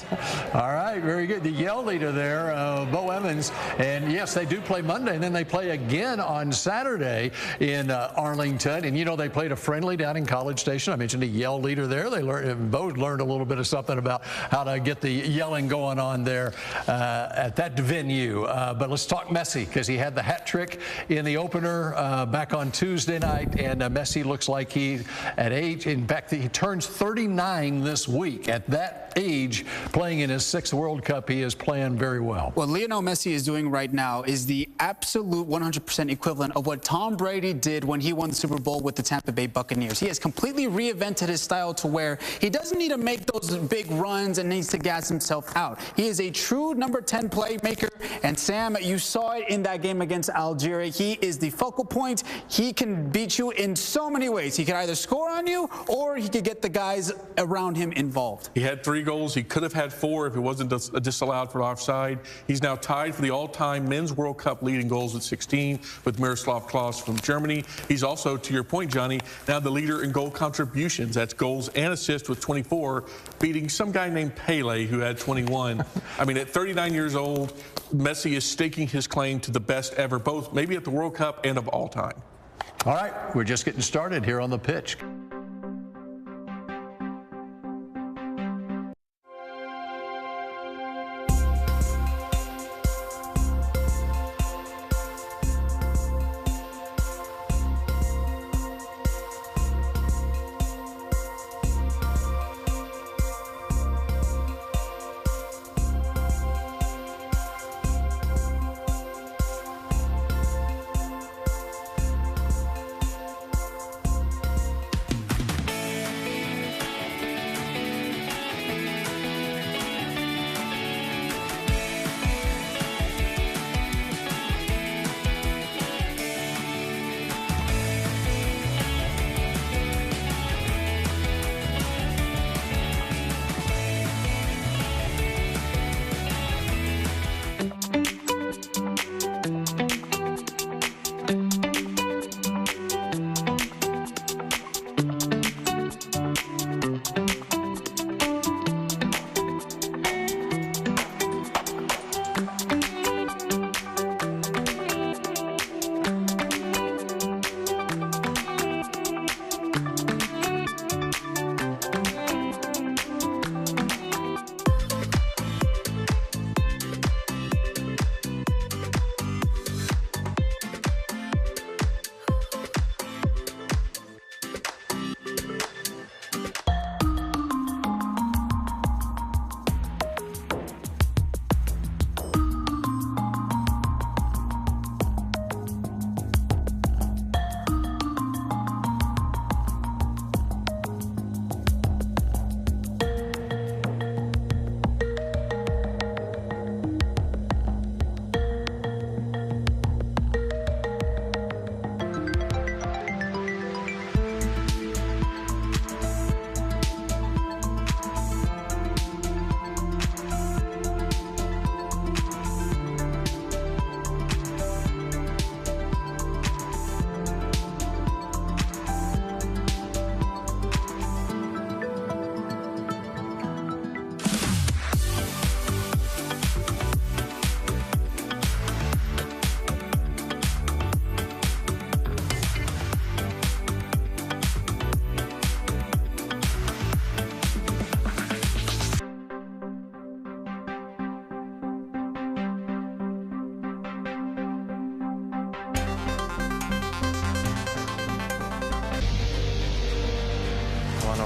All right, very good. The yell leader there, Bo Emmons. And yes, they do play Monday, and then they play again on Saturday in Arlington. And you know, they played a friendly down in College Station. I mentioned the yell leader there. Bo learned a little bit of something about how to get the yelling going on there at that venue. But let's talk Messi, because he had the hat trick in the opener back on Tuesday night. And Messi looks like he, at age, in fact, he turns 39 this week. At that age, playing in his 6th World Cup, he is playing very well. What Lionel Messi is doing right now is the absolute 100% equivalent of what Tom Brady did when he won the Super Bowl with the Tampa Bay Buccaneers. He has completely reinvented his style to where he doesn't need to make those big runs and needs to gas himself out. He is a true number 10 playmaker. And Sam, you saw it in that game against Algeria. He is the focal point. He can beat you in so many ways. He could either score on you or he could get the guys around him involved. He had 3 goals. He could have had 4 if it wasn't disallowed for offside. He's now tied for the all-time men's World Cup leading goals with 16 with Miroslav Klose from Germany. He's also, to your point, Johnny, now the leader in goal contributions. That's goals and assists with 24, beating some guy named Pele who had 21. I mean, at 39 years old, Messi is staking his claim to the best ever, both maybe at the World Cup and of all time. All right, we're just getting started here on the pitch.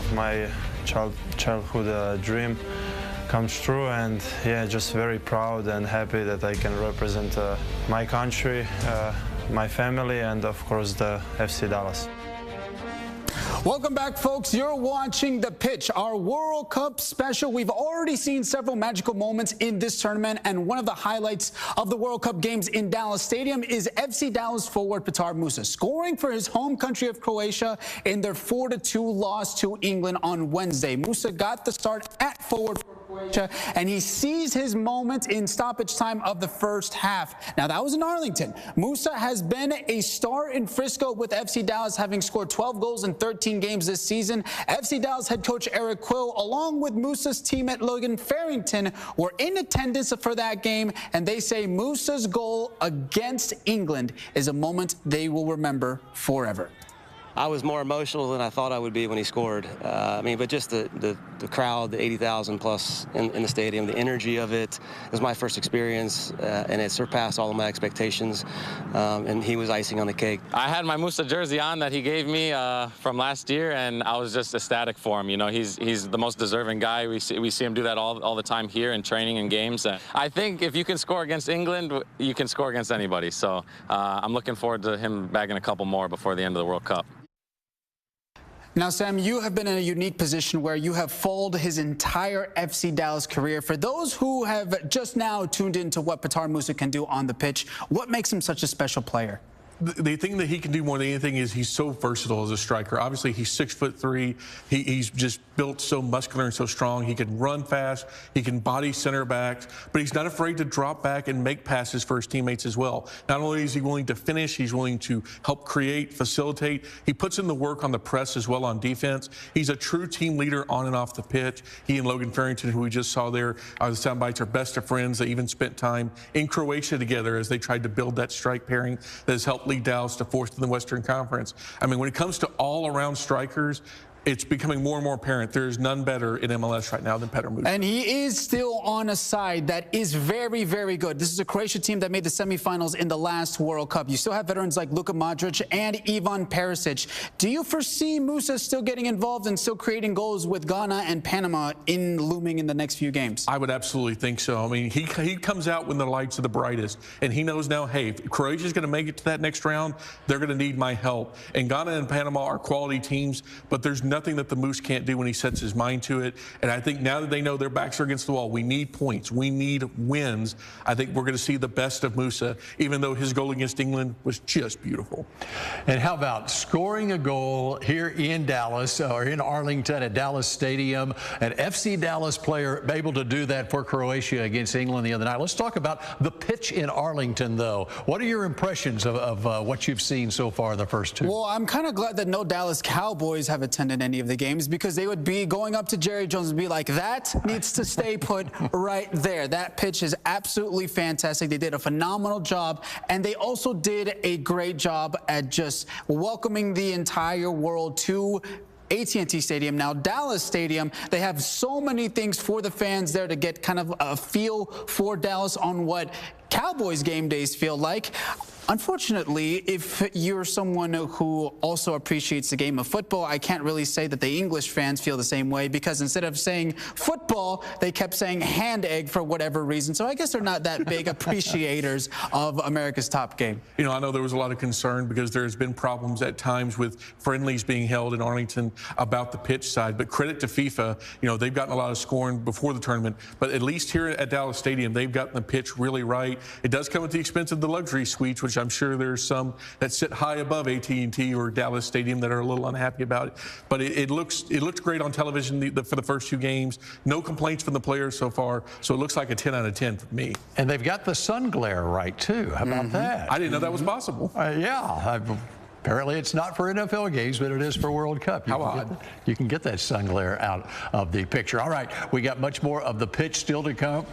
of my childhood dream comes true, and yeah, just very proud and happy that I can represent my country, my family, and of course the FC Dallas. Welcome back, folks. You're watching The Pitch, our World Cup special. We've already seen several magical moments in this tournament, and one of the highlights of the World Cup games in Dallas Stadium is FC Dallas forward Petar Musa scoring for his home country of Croatia in their 4-2 loss to England on Wednesday. Musa got the start at forward for Croatia, and he seized his moment in stoppage time of the first half. Now, that was in Arlington. Musa has been a star in Frisco with FC Dallas, having scored 12 goals in 13 games this season. FC Dallas head coach Eric Quill, along with Musa's teammate Logan Farrington, were in attendance for that game, and they say Musa's goal against England is a moment they will remember forever. I was more emotional than I thought I would be when he scored. I mean, but just the crowd, the 80,000 plus in the stadium, the energy of it. It was my first experience, and it surpassed all of my expectations. And he was icing on the cake. I had my Musa jersey on that he gave me from last year, and I was just ecstatic for him. You know, he's the most deserving guy. We see him do that all the time here in training and games. I think if you can score against England, you can score against anybody. So I'm looking forward to him bagging a couple more before the end of the World Cup. Now, Sam, you have been in a unique position where you have followed his entire FC Dallas career. For those who have just now tuned into what Petar Musa can do on the pitch, what makes him such a special player? The thing that he can do more than anything is he's so versatile as a striker. Obviously, he's 6'3". He's just built so muscular and so strong. He can run fast. He can body center backs, but he's not afraid to drop back and make passes for his teammates as well. Not only is he willing to finish, he's willing to help create, facilitate. He puts in the work on the press as well on defense. He's a true team leader on and off the pitch. He and Logan Farrington, who we just saw there, the sound bites, are best of friends. They even spent time in Croatia together as they tried to build that strike pairing that has helped lead Dallas to fourth in the Western Conference. I mean, when it comes to all-around strikers, it's becoming more and more apparent there's none better in MLS right now than Petar Musa. And he is still on a side that is very, very good. This is a Croatia team that made the semifinals in the last World Cup. You still have veterans like Luka Modric and Ivan Perisic. Do you foresee Musa still getting involved and still creating goals with Ghana and Panama looming in the next few games? I would absolutely think so. I mean, he comes out when the lights are the brightest, and he knows now, hey, if Croatia's going to make it to that next round, they're going to need my help. And Ghana and Panama are quality teams, but there's nothing that the Moose can't do when he sets his mind to it. And I think now that they know their backs are against the wall, we need points, we need wins. I think we're going to see the best of Musa, even though his goal against England was just beautiful. And how about scoring a goal here in Dallas or in Arlington at Dallas Stadium? An FC Dallas player able to do that for Croatia against England the other night. Let's talk about the pitch in Arlington, though. What are your impressions of what you've seen so far in the first two? Well, I'm kind of glad that no Dallas Cowboys have attended any of the games, because they would be going up to Jerry Jones and be like, that needs to stay put right there. That pitch is absolutely fantastic. They did a phenomenal job, and they also did a great job at just welcoming the entire world to AT&T Stadium. Now, Dallas Stadium, they have so many things for the fans there to get kind of a feel for Dallas on what Cowboys game days feel like. Unfortunately, if you're someone who also appreciates the game of football, I can't really say that the English fans feel the same way, because instead of saying football, they kept saying hand egg for whatever reason. So I guess they're not that big appreciators of America's top game. You know, I know there was a lot of concern because there's been problems at times with friendlies being held in Arlington about the pitch side, but credit to FIFA, you know, they've gotten a lot of scoring before the tournament, but at least here at Dallas Stadium, they've gotten the pitch really right. It does come at the expense of the luxury suites, which I'm sure there's some that sit high above AT&T or Dallas Stadium that are a little unhappy about it. But it looked great on television for the first two games. No complaints from the players so far, so it looks like a 10 out of 10 for me. And they've got the sun glare right, too. How about that? I didn't know that was possible. Apparently it's not for NFL games, but it is for World Cup. You can get that sun glare out of the picture. All right, we got much more of the pitch still to come.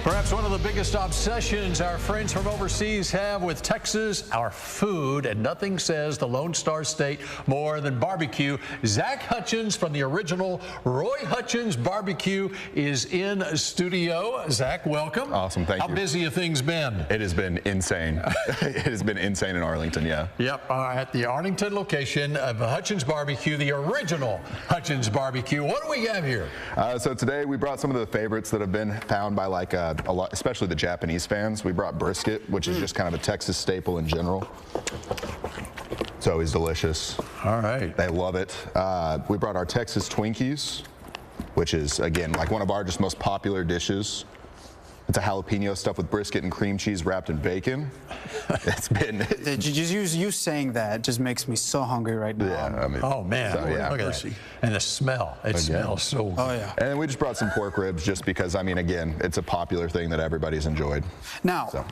Perhaps one of the biggest obsessions our friends from overseas have with Texas, our food, and nothing says the Lone Star State more than barbecue. Zach Hutchins from the original Roy Hutchins Barbecue is in studio. Zach, welcome. Awesome, thank you. How busy have things been? It has been insane. It has been insane in Arlington, yeah. Yep, at the Arlington location of Hutchins Barbecue, the original Hutchins Barbecue. What do we have here? So today we brought some of the favorites that have been found by like a lot, especially the Japanese fans. We brought brisket, which is just kind of a Texas staple in general. It's always delicious. All right. They love it. We brought our Texas Twinkies, which is, again, like one of our just most popular dishes. It's a jalapeno stuffed with brisket and cream cheese wrapped in bacon. It's been... You saying that just makes me so hungry right now. Yeah, I mean... Oh, man. So, yeah. Look at that. And the smell. It smells so good. Oh, yeah. And we just brought some pork ribs just because, I mean, again, it's a popular thing that everybody's enjoyed. Now,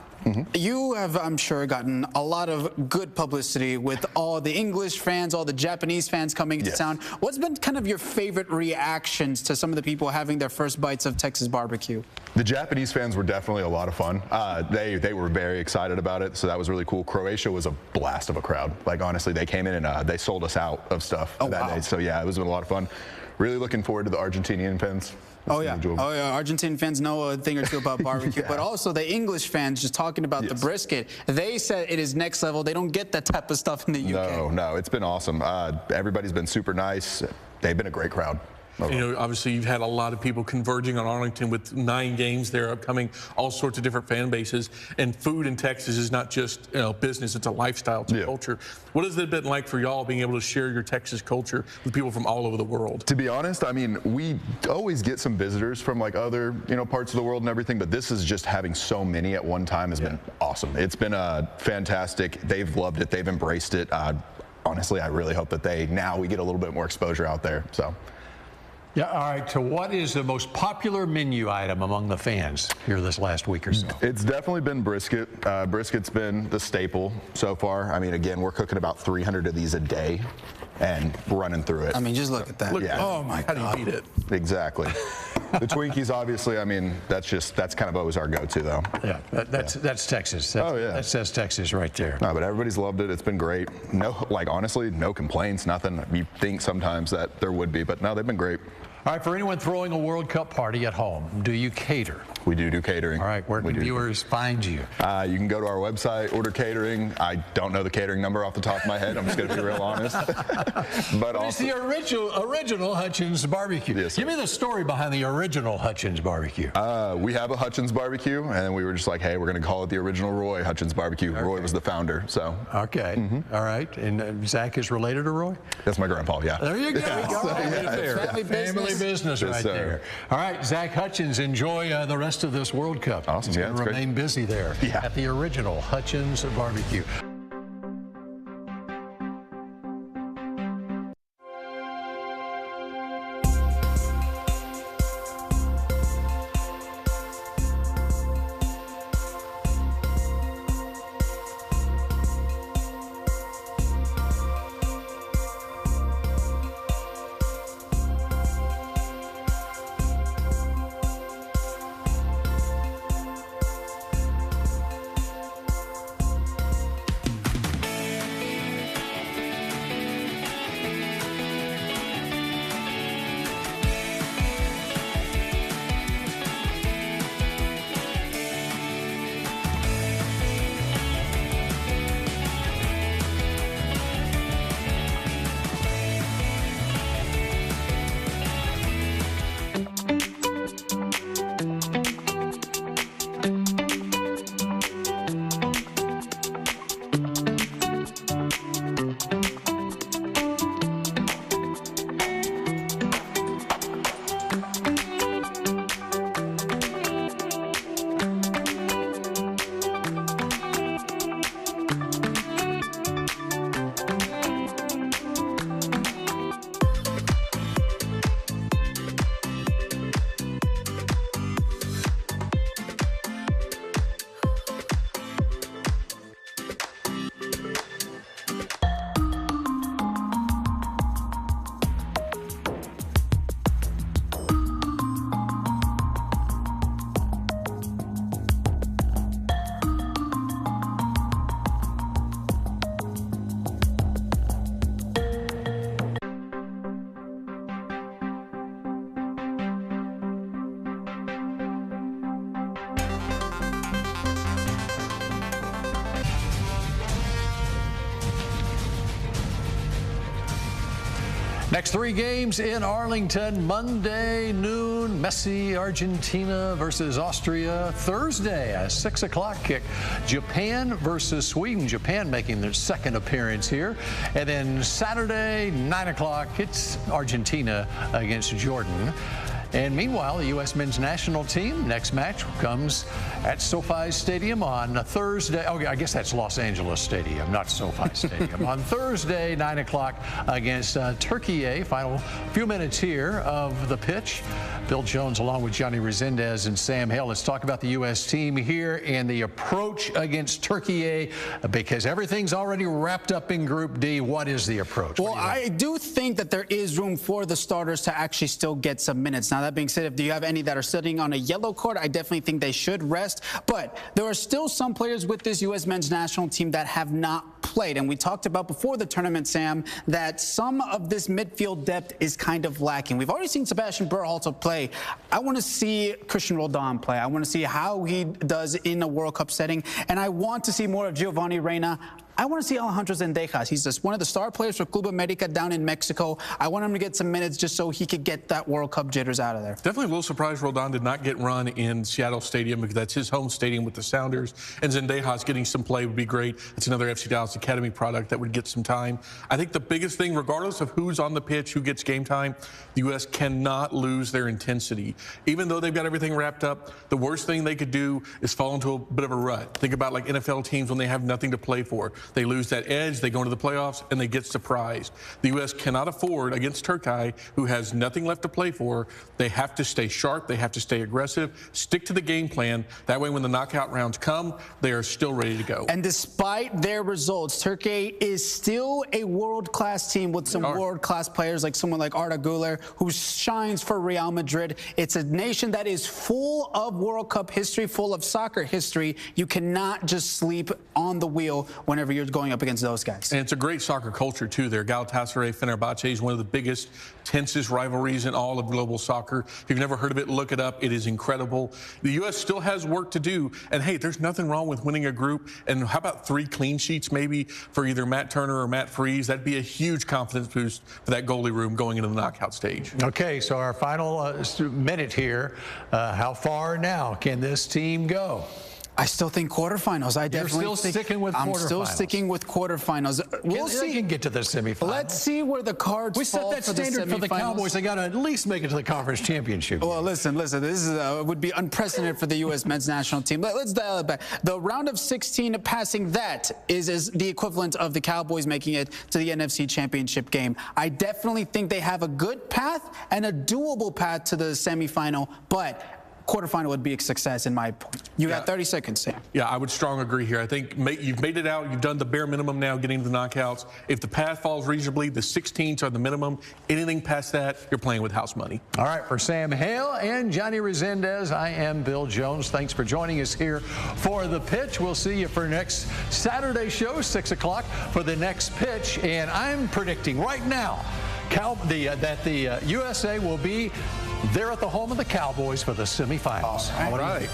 you have, I'm sure, gotten a lot of good publicity with all the English fans, all the Japanese fans coming into town. What's been kind of your favorite reactions to some of the people having their first bites of Texas barbecue? The Japanese fans were definitely a lot of fun. They were very excited about it, so that was really cool. Croatia was a blast of a crowd. Like, honestly, they came in and they sold us out of stuff that day. So, yeah, it was a lot of fun. Really looking forward to the Argentinian fans. Oh yeah. Argentine fans know a thing or two about barbecue, but also the English fans, just talking about the brisket, they said it is next level. They don't get that type of stuff in the UK. No, it's been awesome. Everybody's been super nice. They've been a great crowd. You know, obviously you've had a lot of people converging on Arlington with 9 games there upcoming, all sorts of different fan bases. And food in Texas is not just business, it's a lifestyle, it's a culture. What has it been like for y'all being able to share your Texas culture with people from all over the world? To be honest, I mean, we always get some visitors from like other, parts of the world and everything, but this is just having so many at one time has been awesome. It's been fantastic. They've loved it. They've embraced it. Honestly, I really hope that we get a little bit more exposure out there. So. Yeah, all right, so what is the most popular menu item among the fans here this last week or so? It's definitely been brisket. Brisket's been the staple so far. I mean, again, we're cooking about 300 of these a day and running through it. I mean, just look at that. Oh, my God. How do you beat it? Exactly. The Twinkies, obviously, I mean, that's kind of always our go-to, though. Yeah, that's Texas. That says Texas right there. No, but everybody's loved it. It's been great. No, like, honestly, no complaints, nothing. You think sometimes that there would be, but no, they've been great. All right, for anyone throwing a World Cup party at home, do you cater? We do catering. All right, where can viewers find you? You can go to our website, order catering. I don't know the catering number off the top of my head. I'm just going to be real honest. But it's the original Hutchins Barbecue. Yes, give me the story behind the original Hutchins Barbecue. We have a Hutchins Barbecue, and we were just like, hey, we're going to call it the original Roy Hutchins Barbecue. Okay. Roy was the founder, so. Okay, all right. And Zach is related to Roy? That's my grandpa, yeah. There you go. Family business right there. All right, Zach Hutchins, enjoy the rest of this World Cup. Awesome. He's going to remain busy there at the original Hutchins Barbecue. Next 3 games in Arlington. Monday noon, Messi, Argentina versus Austria. Thursday, a 6 o'clock kick, Japan versus Sweden. Japan making their second appearance here. And then Saturday, 9 o'clock, it's Argentina against Jordan. And meanwhile, the U.S. men's national team, next match comes at SoFi Stadium on Thursday. Oh, I guess that's Los Angeles Stadium, not SoFi Stadium. On Thursday, 9 o'clock against Turkey. Final few minutes here of the pitch. Bill Jones along with Johnny Resendez and Sam Hale. Let's talk about the U.S. team here and the approach against Turkey, because everything's already wrapped up in Group D. What is the approach? Well, I do think that there is room for the starters to actually still get some minutes. Now, that being said, if you have any that are sitting on a yellow card, I definitely think they should rest. But there are still some players with this U.S. men's national team that have not played. And we talked about before the tournament, Sam, that some of this midfield depth is kind of lacking. We've already seen Sebastian Berhalter play. I want to see Christian Roldan play. I want to see how he does in a World Cup setting. And I want to see more of Giovanni Reyna. I want to see Alejandro Zendejas. He's just one of the star players for Club America down in Mexico. I want him to get some minutes just so he could get that World Cup jitters out of there. Definitely a little surprised Roldan did not get run in Seattle Stadium, because that's his home stadium with the Sounders. And Zendejas getting some play would be great. It's another FC Dallas Academy product that would get some time. I think the biggest thing, regardless of who's on the pitch, who gets game time, the U.S. cannot lose their intensity. Even though they've got everything wrapped up, the worst thing they could do is fall into a bit of a rut. Think about like NFL teams when they have nothing to play for. They lose that edge, they go into the playoffs, and they get surprised. The U.S. cannot afford, against Turkey, who has nothing left to play for. They have to stay sharp. They have to stay aggressive. Stick to the game plan. That way, when the knockout rounds come, they are still ready to go. And despite their results, Turkey is still a world-class team with some world-class players, like someone like Arda Güler, who shines for Real Madrid. It's a nation that is full of World Cup history, full of soccer history. You cannot just sleep on the wheel whenever you're going up against those guys. And it's a great soccer culture, too. There, Galatasaray, Fenerbahce is one of the biggest, tensest rivalries in all of global soccer. If you've never heard of it, look it up. It is incredible. The U.S. still has work to do. And, hey, there's nothing wrong with winning a group. And how about 3 clean sheets maybe for either Matt Turner or Matt Freese? That'd be a huge confidence boost for that goalie room going into the knockout stage. Okay, so our final minute here. How far now can this team go? I still think quarterfinals. I'm still sticking with quarterfinals. We'll see. They can get to the semifinals. Let's see where the cards fall. We set that standard for the Cowboys. They got to at least make it to the conference championship. Well, listen. This is would be unprecedented for the U.S. men's national team. Let's dial it back. The round of 16 passing that is the equivalent of the Cowboys making it to the NFC championship game. I definitely think they have a good path and a doable path to the semifinal, but quarterfinal would be a success in my point. You got 30 seconds, Sam. Yeah, I would strongly agree here. I think you've made it out. You've done the bare minimum now, getting to the knockouts. If the path falls reasonably, the 16s are the minimum. Anything past that, you're playing with house money. All right, for Sam Hale and Johnny Resendez, I am Bill Jones. Thanks for joining us here for The Pitch. We'll see you for next Saturday show, 6 o'clock, for the next pitch. And I'm predicting right now that the USA will be there at the home of the Cowboys for the semifinals. All right.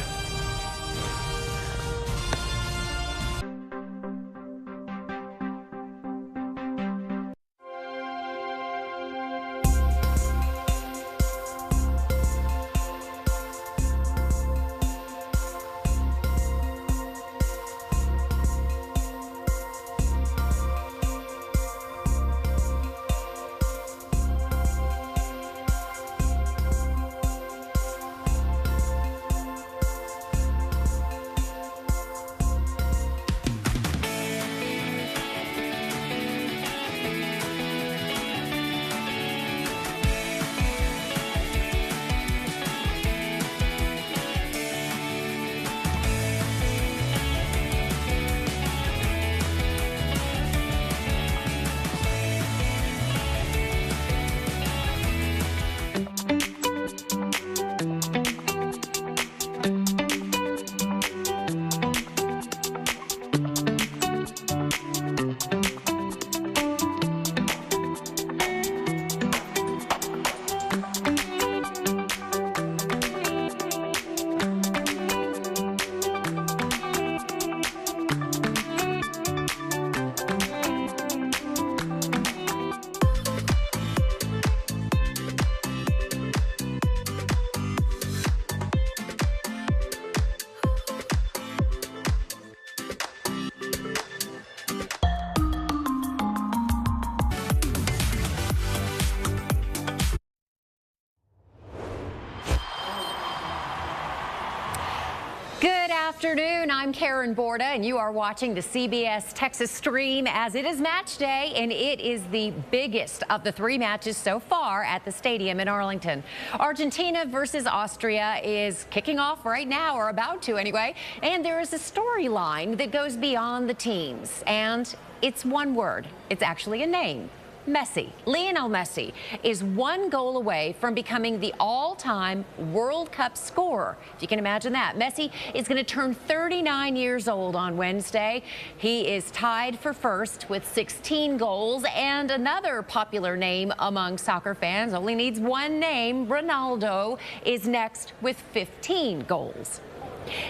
afternoon. I'm Karen Borda, and you are watching the CBS Texas stream as it is match day, and it is the biggest of the 3 matches so far at the stadium in Arlington. Argentina versus Austria is kicking off right now, or about to anyway, and there is a storyline that goes beyond the teams, and it's one word. It's actually a name. Messi. Lionel Messi is 1 goal away from becoming the all-time World Cup scorer. If you can imagine that. Messi is going to turn 39 years old on Wednesday. He is tied for first with 16 goals, and another popular name among soccer fans, only needs one name, Ronaldo, is next with 15 goals.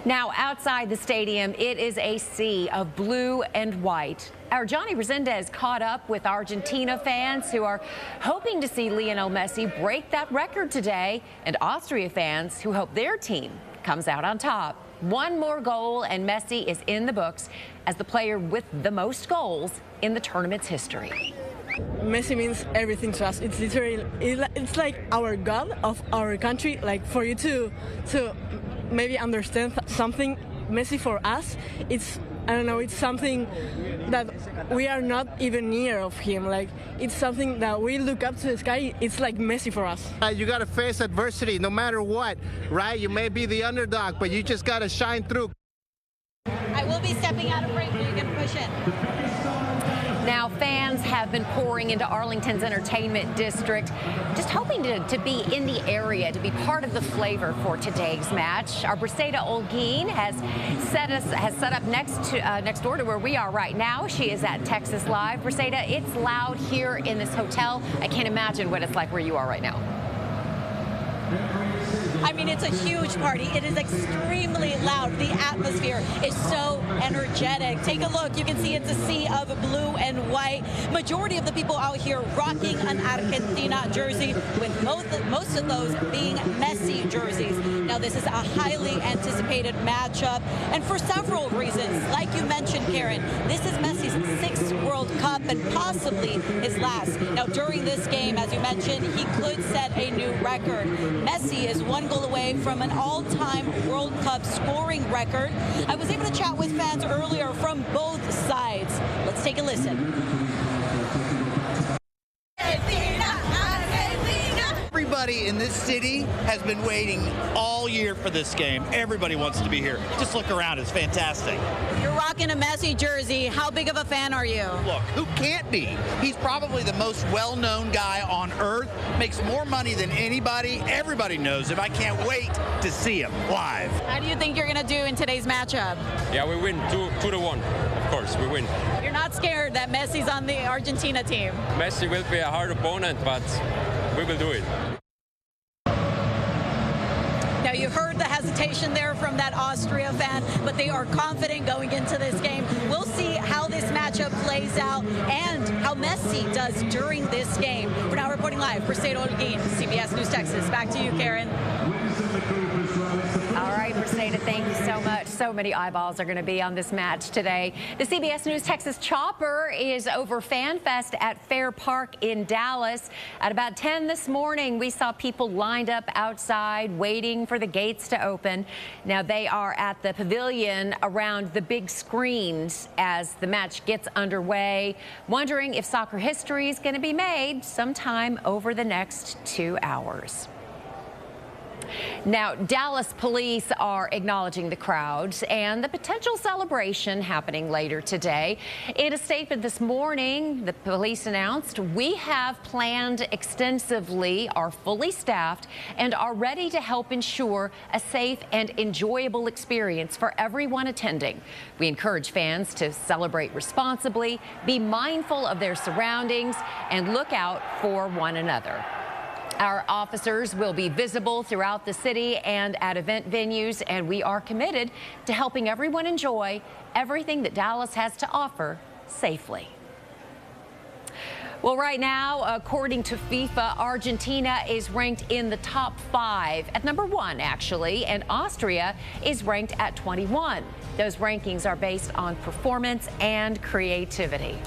Now, outside the stadium, it is a sea of blue and white. Our Johnny Resendez caught up with Argentina fans who are hoping to see Lionel Messi break that record today, and Austria fans who hope their team comes out on top. 1 more goal and Messi is in the books as the player with the most goals in the tournament's history. Messi means everything to us. It's literally, it's like our God of our country. Like, for you to maybe understand something, Messi for us, it's, I don't know, it's something that we are not even near of him. Like, it's something that we look up to the sky. It's like Messi for us. You got to face adversity no matter what, right? You may be the underdog, but you just got to shine through. I will be stepping out of break, but you can push it. Now, fans have been pouring into Arlington's entertainment district, just hoping to be in the area, to be part of the flavor for today's match. Our Briseida Olguin has set up next door to where we are right now. She is at Texas Live. Briseida, it's loud here in this hotel. I can't imagine what it's like where you are right now. I mean, it's a huge party. It is extremely loud. The atmosphere is so energetic. Take a look. You can see it's a sea of blue and white. Majority of the people out here rocking an Argentina jersey, with most of those being Messi jerseys. Now, this is a highly anticipated matchup, and for several reasons. Like you mentioned, Karen, this is Messi's 6th World Cup and possibly his last. Now, during this game, as you mentioned, he could set a new record. Messi is 1 goal away from an all-time World Cup scoring record. I was able to chat with fans earlier from both sides. Let's take a listen. Everybody in this city has been waiting all year for this game. Everybody wants to be here. Just look around. It's fantastic. You're rocking a Messi jersey. How big of a fan are you? Look, who can't be? He's probably the most well-known guy on earth. Makes more money than anybody. Everybody knows him. I can't wait to see him live. How do you think you're going to do in today's matchup? Yeah, we win 2-1. Of course, we win. You're not scared that Messi's on the Argentina team? Messi will be a hard opponent, but we will do it. Now, you heard the hesitation there from that Austria fan, but they are confident going into this game. We'll see how this matchup plays out and how Messi does during this game. We're now reporting live for Briseida Olguin, CBS News Texas. Back to you, Karen. All right, Briseida, thank you so much. So many eyeballs are going to be on this match today. The CBS News Texas chopper is over Fan Fest at Fair Park in Dallas. At about 10 this morning, we saw people lined up outside waiting for the gates to open. Now, they are at the pavilion around the big screens as the match gets underway, wondering if soccer history is going to be made sometime over the next 2 hours. Now, Dallas police are acknowledging the crowds and the potential celebration happening later today. In a statement this morning, the police announced, "We have planned extensively, are fully staffed, and are ready to help ensure a safe and enjoyable experience for everyone attending. We encourage fans to celebrate responsibly, be mindful of their surroundings, and look out for one another." Our officers will be visible throughout the city and at event venues, and we are committed to helping everyone enjoy everything that Dallas has to offer safely. Well, right now, according to FIFA, Argentina is ranked in the top 5, at number 1, actually, and Austria is ranked at 21. Those rankings are based on performance and creativity.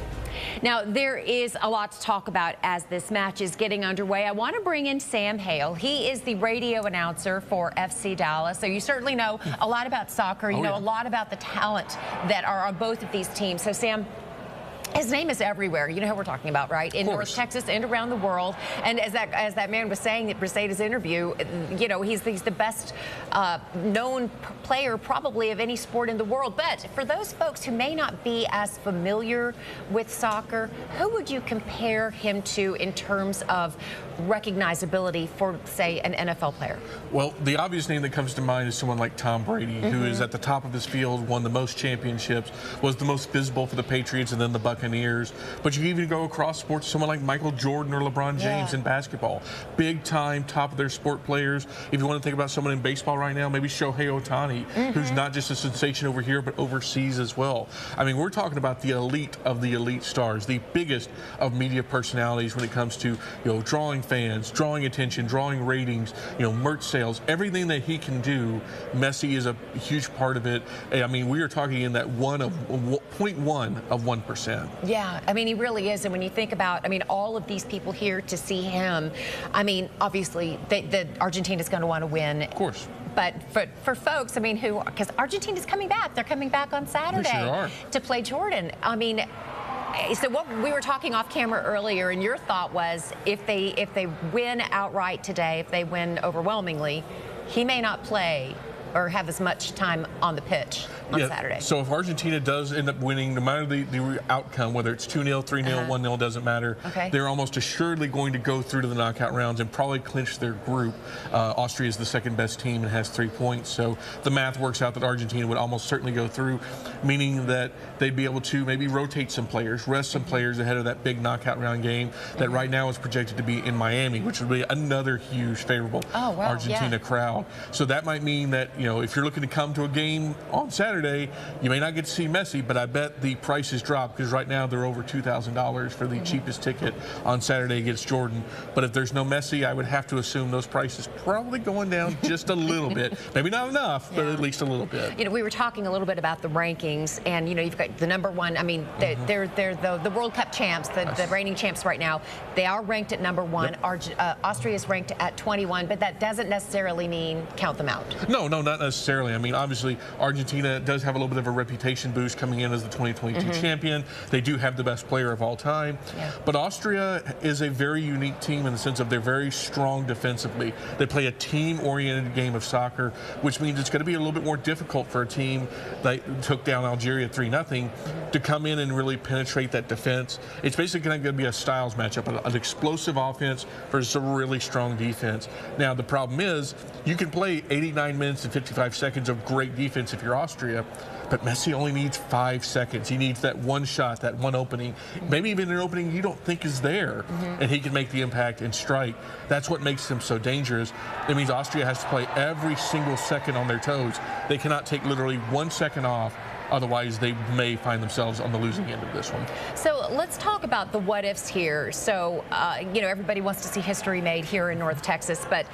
Now, there is a lot to talk about as this match is getting underway. I want to bring in Sam Hale. He is the radio announcer for FC Dallas. So you certainly know a lot about soccer. You know a lot about the talent that are on both of these teams. So, Sam, his name is everywhere. You know who we're talking about, right? In North Texas and around the world. And as that man was saying at Briseda's interview, you know, he's the best known player probably of any sport in the world. But for those folks who may not be as familiar with soccer, who would you compare him to in terms of recognizability for, say, an NFL player? Well, the obvious name that comes to mind is someone like Tom Brady, who is at the top of his field, won the most championships, was the most visible for the Patriots and then the Buccaneers. But you even go across sports, someone like Michael Jordan or LeBron James in basketball. Big time, top of their sport players. If you want to think about someone in baseball right now, maybe Shohei Ohtani, who's not just a sensation over here, but overseas as well. I mean, we're talking about the elite of the elite stars, the biggest of media personalities when it comes to, you know, drawing fans, drawing attention, drawing ratings, you know, merch sales, everything that he can do. Messi is a huge part of it. I mean, we are talking in that 0.1 of 1%. Yeah, I mean, he really is. And when you think about, I mean, all of these people here to see him, I mean, obviously, the Argentina's going to want to win. Of course. But for folks, I mean, who, because Argentina's coming back. They're coming back on Saturday to play Jordan. I mean, so what we were talking off camera earlier, and your thought was if they win outright today, if they win overwhelmingly, he may not play or have as much time on the pitch on Saturday. So if Argentina does end up winning, no matter the outcome, whether it's 2-0, 3-0, 1-0, doesn't matter, they're almost assuredly going to go through to the knockout rounds and probably clinch their group. Austria is the second best team and has 3 points. So the math works out that Argentina would almost certainly go through, meaning that they'd be able to maybe rotate some players, rest some players ahead of that big knockout round game that right now is projected to be in Miami, which would be another huge favorable Argentina crowd. So that might mean that, you know, if you're looking to come to a game on Saturday, you may not get to see Messi, but I bet the prices drop because right now they're over $2,000 for the cheapest ticket on Saturday against Jordan. But if there's no Messi, I would have to assume those prices probably going down just a little bit. Maybe not enough, but at least a little bit. You know, we were talking a little bit about the rankings, and you know, you've got the #1. I mean, they're the World Cup champs, the reigning champs right now. They are ranked at #1. Austria is ranked at 21, but that doesn't necessarily mean count them out. No, not necessarily. I mean, obviously, Argentina does have a little bit of a reputation boost coming in as the 2022 champion. They do have the best player of all time. But Austria is a very unique team in the sense of they're very strong defensively. They play a team-oriented game of soccer, which means it's going to be a little bit more difficult for a team that took down Algeria 3-0 to come in and really penetrate that defense. It's basically going to be a styles matchup, an explosive offense versus a really strong defense. Now, the problem is you can play 89 minutes and 55 seconds of great defense if you're Austria, but Messi only needs 5 seconds. He needs that one shot, that one opening, maybe even an opening you don't think is there, and he can make the impact and strike. That's what makes him so dangerous. It means Austria has to play every single second on their toes. They cannot take literally 1 second off. Otherwise, they may find themselves on the losing end of this one. So let's talk about the what-ifs here. So, you know, everybody wants to see history made here in North Texas, but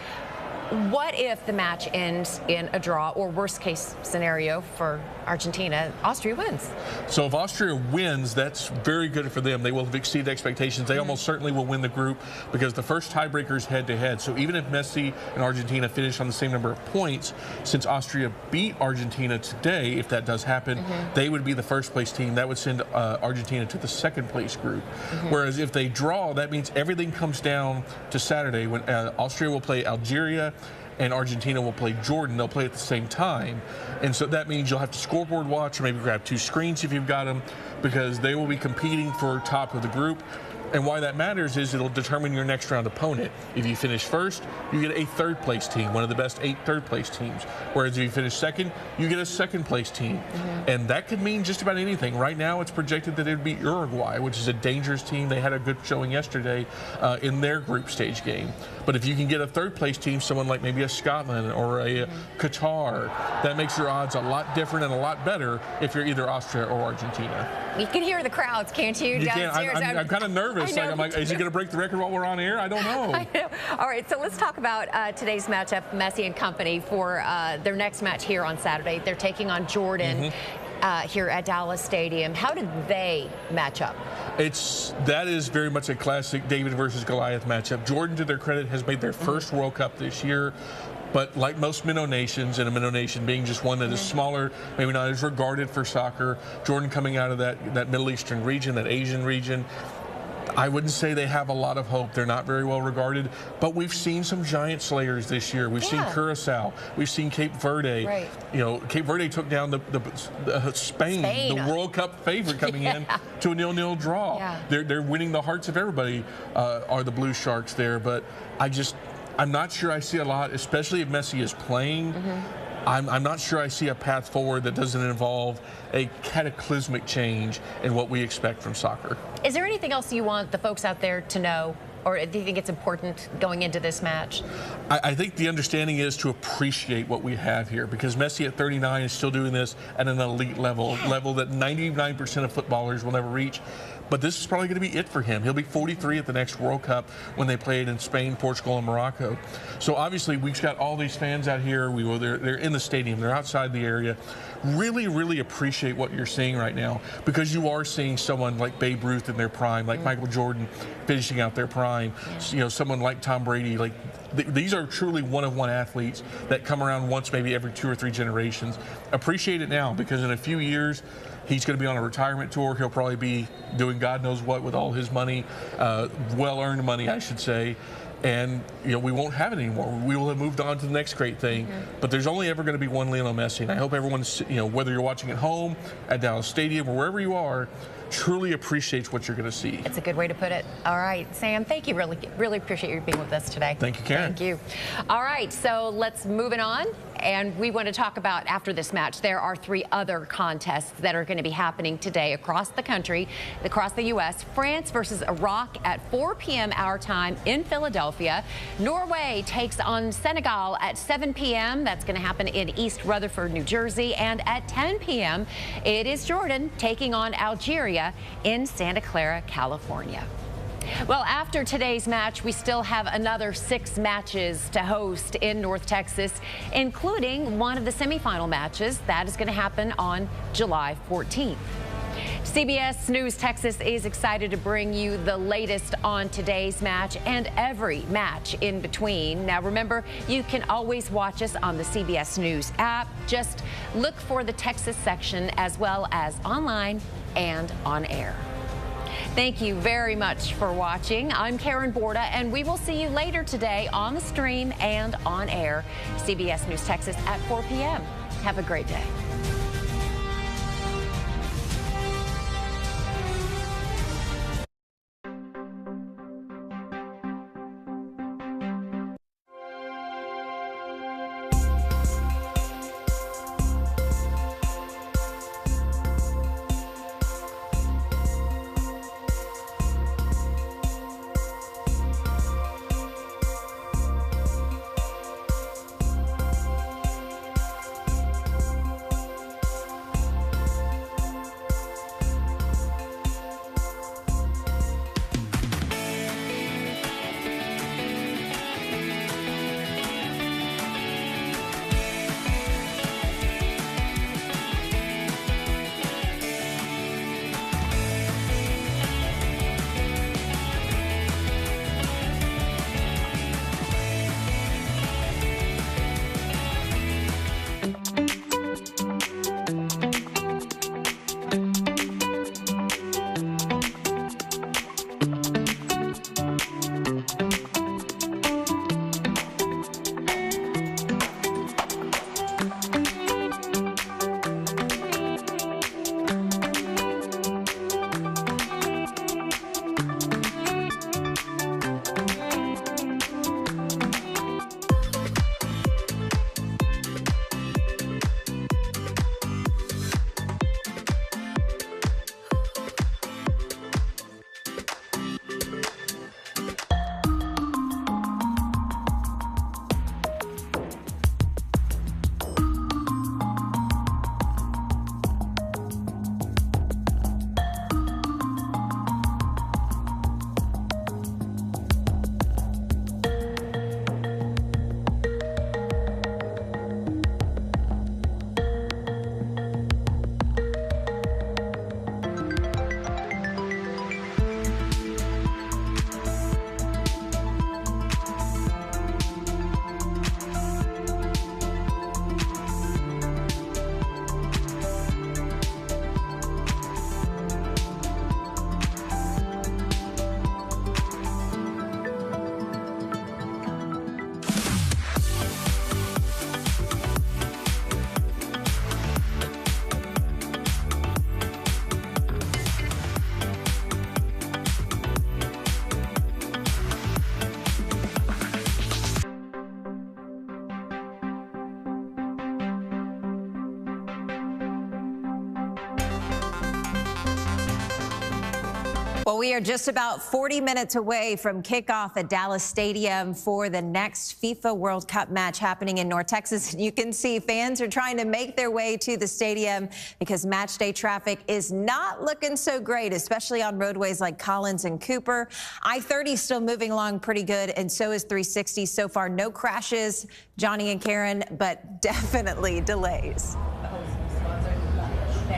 what if the match ends in a draw, or worst case scenario for Argentina, Austria wins? So if Austria wins, that's very good for them. They will have exceeded expectations. They almost certainly will win the group because the first tiebreaker is head-to-head. So even if Messi and Argentina finish on the same number of points, since Austria beat Argentina today, if that does happen, they would be the first-place team. That would send Argentina to the second-place group. Whereas if they draw, that means everything comes down to Saturday when Austria will play Algeria and Argentina will play Jordan. They'll play at the same time. And so that means you'll have to scoreboard watch or maybe grab 2 screens if you've got them, because they will be competing for top of the group. And why that matters is it'll determine your next round opponent. If you finish first, you get a third-place team, one of the best 8 third-place teams. Whereas if you finish second, you get a second-place team. And that could mean just about anything. Right now, it's projected that it would be Uruguay, which is a dangerous team. They had a good showing yesterday in their group stage game. But if you can get a third-place team, someone like maybe a Scotland or a Qatar, that makes your odds a lot different and a lot better if you're either Austria or Argentina. You can hear the crowds, can't you? You can. I'm kind of nervous. I'm like, is he going to break the record while we're on air? I don't know. I know. All right, so let's talk about today's matchup, Messi and company, for their next match here on Saturday. They're taking on Jordan here at Dallas Stadium. How did they match up? That is very much a classic David versus Goliath matchup. Jordan, to their credit, has made their first World Cup this year. But like most minnow nations, and a minnow nation being just one that is smaller, maybe not as regarded for soccer, Jordan coming out of that Middle Eastern region, that Asian region, I wouldn't say they have a lot of hope. They're not very well regarded, but we've seen some giant slayers this year. We've seen Curacao. We've seen Cape Verde. Right. You know, Cape Verde took down the Spain, the World Cup favorite coming in to a 0-0 draw. Yeah. They're winning the hearts of everybody, are the Blue Sharks there, but I'm not sure I see a lot, especially if Messi is playing. I'm not sure I see a path forward that doesn't involve a cataclysmic change in what we expect from soccer. Is there anything else you want the folks out there to know, or do you think it's important going into this match? I think the understanding is to appreciate what we have here, because Messi at 39 is still doing this at an elite level that 99% of footballers will never reach. But this is probably going to be it for him. He'll be 43 at the next World Cup when they play it in Spain, Portugal, and Morocco. So obviously we've got all these fans out here. They're in the stadium. They're outside the area. Really, really appreciate what you're seeing right now, because you are seeing someone like Babe Ruth in their prime, like Michael Jordan finishing out their prime. You know, someone like Tom Brady. Like these are truly one-of-one athletes that come around once, maybe every 2 or 3 generations. Appreciate it now, because in a few years, he's going to be on a retirement tour. He'll probably be doing God knows what with all his money, well-earned money, I should say. And, you know, we won't have it anymore. We will have moved on to the next great thing. But there's only ever going to be one Lionel Messi. And I hope everyone, you know, whether you're watching at home, at Dallas Stadium, or wherever you are, truly appreciates what you're going to see. It's a good way to put it. All right, Sam, thank you. Really appreciate you being with us today. Thank you, Karen. Thank you. All right, so let's move it on. And we want to talk about, after this match, there are 3 other contests that are going to be happening today across the country, across the U.S. France versus Iraq at 4 p.m. our time in Philadelphia. Norway takes on Senegal at 7 p.m. That's going to happen in East Rutherford, New Jersey. And at 10 p.m., it is Jordan taking on Algeria in Santa Clara, California. Well, after today's match, we still have another 6 matches to host in North Texas, including one of the semifinal matches. That is going to happen on July 14th. CBS News Texas is excited to bring you the latest on today's match and every match in between. Now, remember, you can always watch us on the CBS News app. Just look for the Texas section, as well as online and on air. Thank you very much for watching. I'm Karen Borda, and we will see you later today on the stream and on air. CBS News Texas at 4 p.m. Have a great day. Well, we are just about 40 minutes away from kickoff at Dallas Stadium for the next FIFA World Cup match happening in North Texas. You can see fans are trying to make their way to the stadium because match day traffic is not looking so great, especially on roadways like Collins and Cooper. I-30 is still moving along pretty good, and so is 360. So far, no crashes, Johnny and Karen, but definitely delays.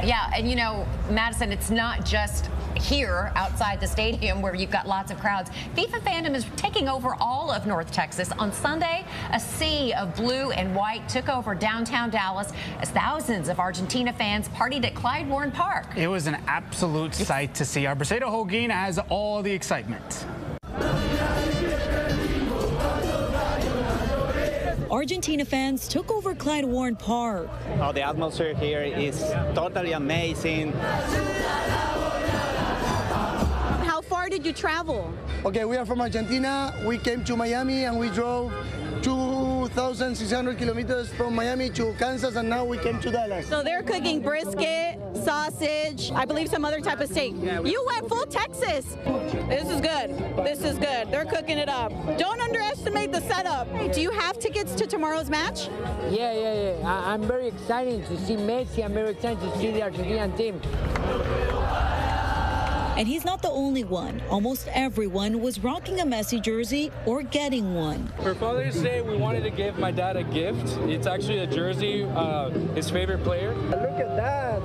Yeah, and you know, Madison, it's not just here outside the stadium where you've got lots of crowds. FIFA fandom is taking over all of North Texas. On Sunday, a sea of blue and white took over downtown Dallas as thousands of Argentina fans partied at Clyde Warren Park. It was an absolute sight to see. Our Briseida Holguin has all the excitement. Argentina fans took over Clyde Warren Park. Oh, the atmosphere here is totally amazing. How far did you travel? Okay, we are from Argentina. We came to Miami and we drove 2,600 kilometers from Miami to Kansas, and now we came to Dallas. So they're cooking brisket, sausage, I believe some other type of steak. You went full Texas. This is good. This is good. They're cooking it up. Don't underestimate the setup. Do you have tickets to tomorrow's match? Yeah. I'm very excited to see Messi. I'm very excited to see the Argentinian team. And he's not the only one. Almost everyone was rocking a Messi jersey or getting one. For Father's Day, we wanted to give my dad a gift. It's actually a jersey, his favorite player. Look at that.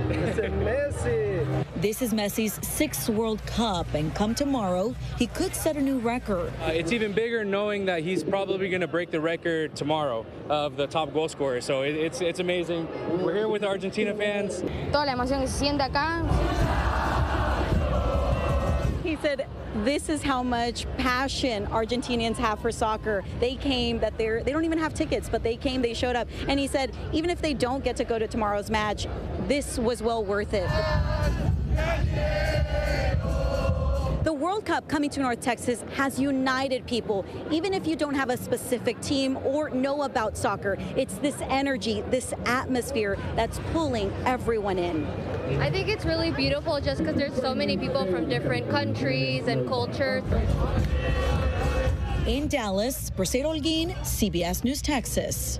It's a Messi. This is Messi's 6th World Cup, and come tomorrow, he could set a new record. It's even bigger knowing that he's probably going to break the record tomorrow of the top goal scorer. So it's amazing. We're here with Argentina fans. Toda la emoción que se siente acá. He said this is how much passion Argentinians have for soccer. They came, that they don't even have tickets, but they came, they showed up. And he said even if they don't get to go to tomorrow's match, this was well worth it. The World Cup coming to North Texas has united people, even if you don't have a specific team or know about soccer. It's this energy, this atmosphere that's pulling everyone in. I think it's really beautiful just because there's so many people from different countries and cultures. In Dallas, Briseida Holguin, CBS News Texas.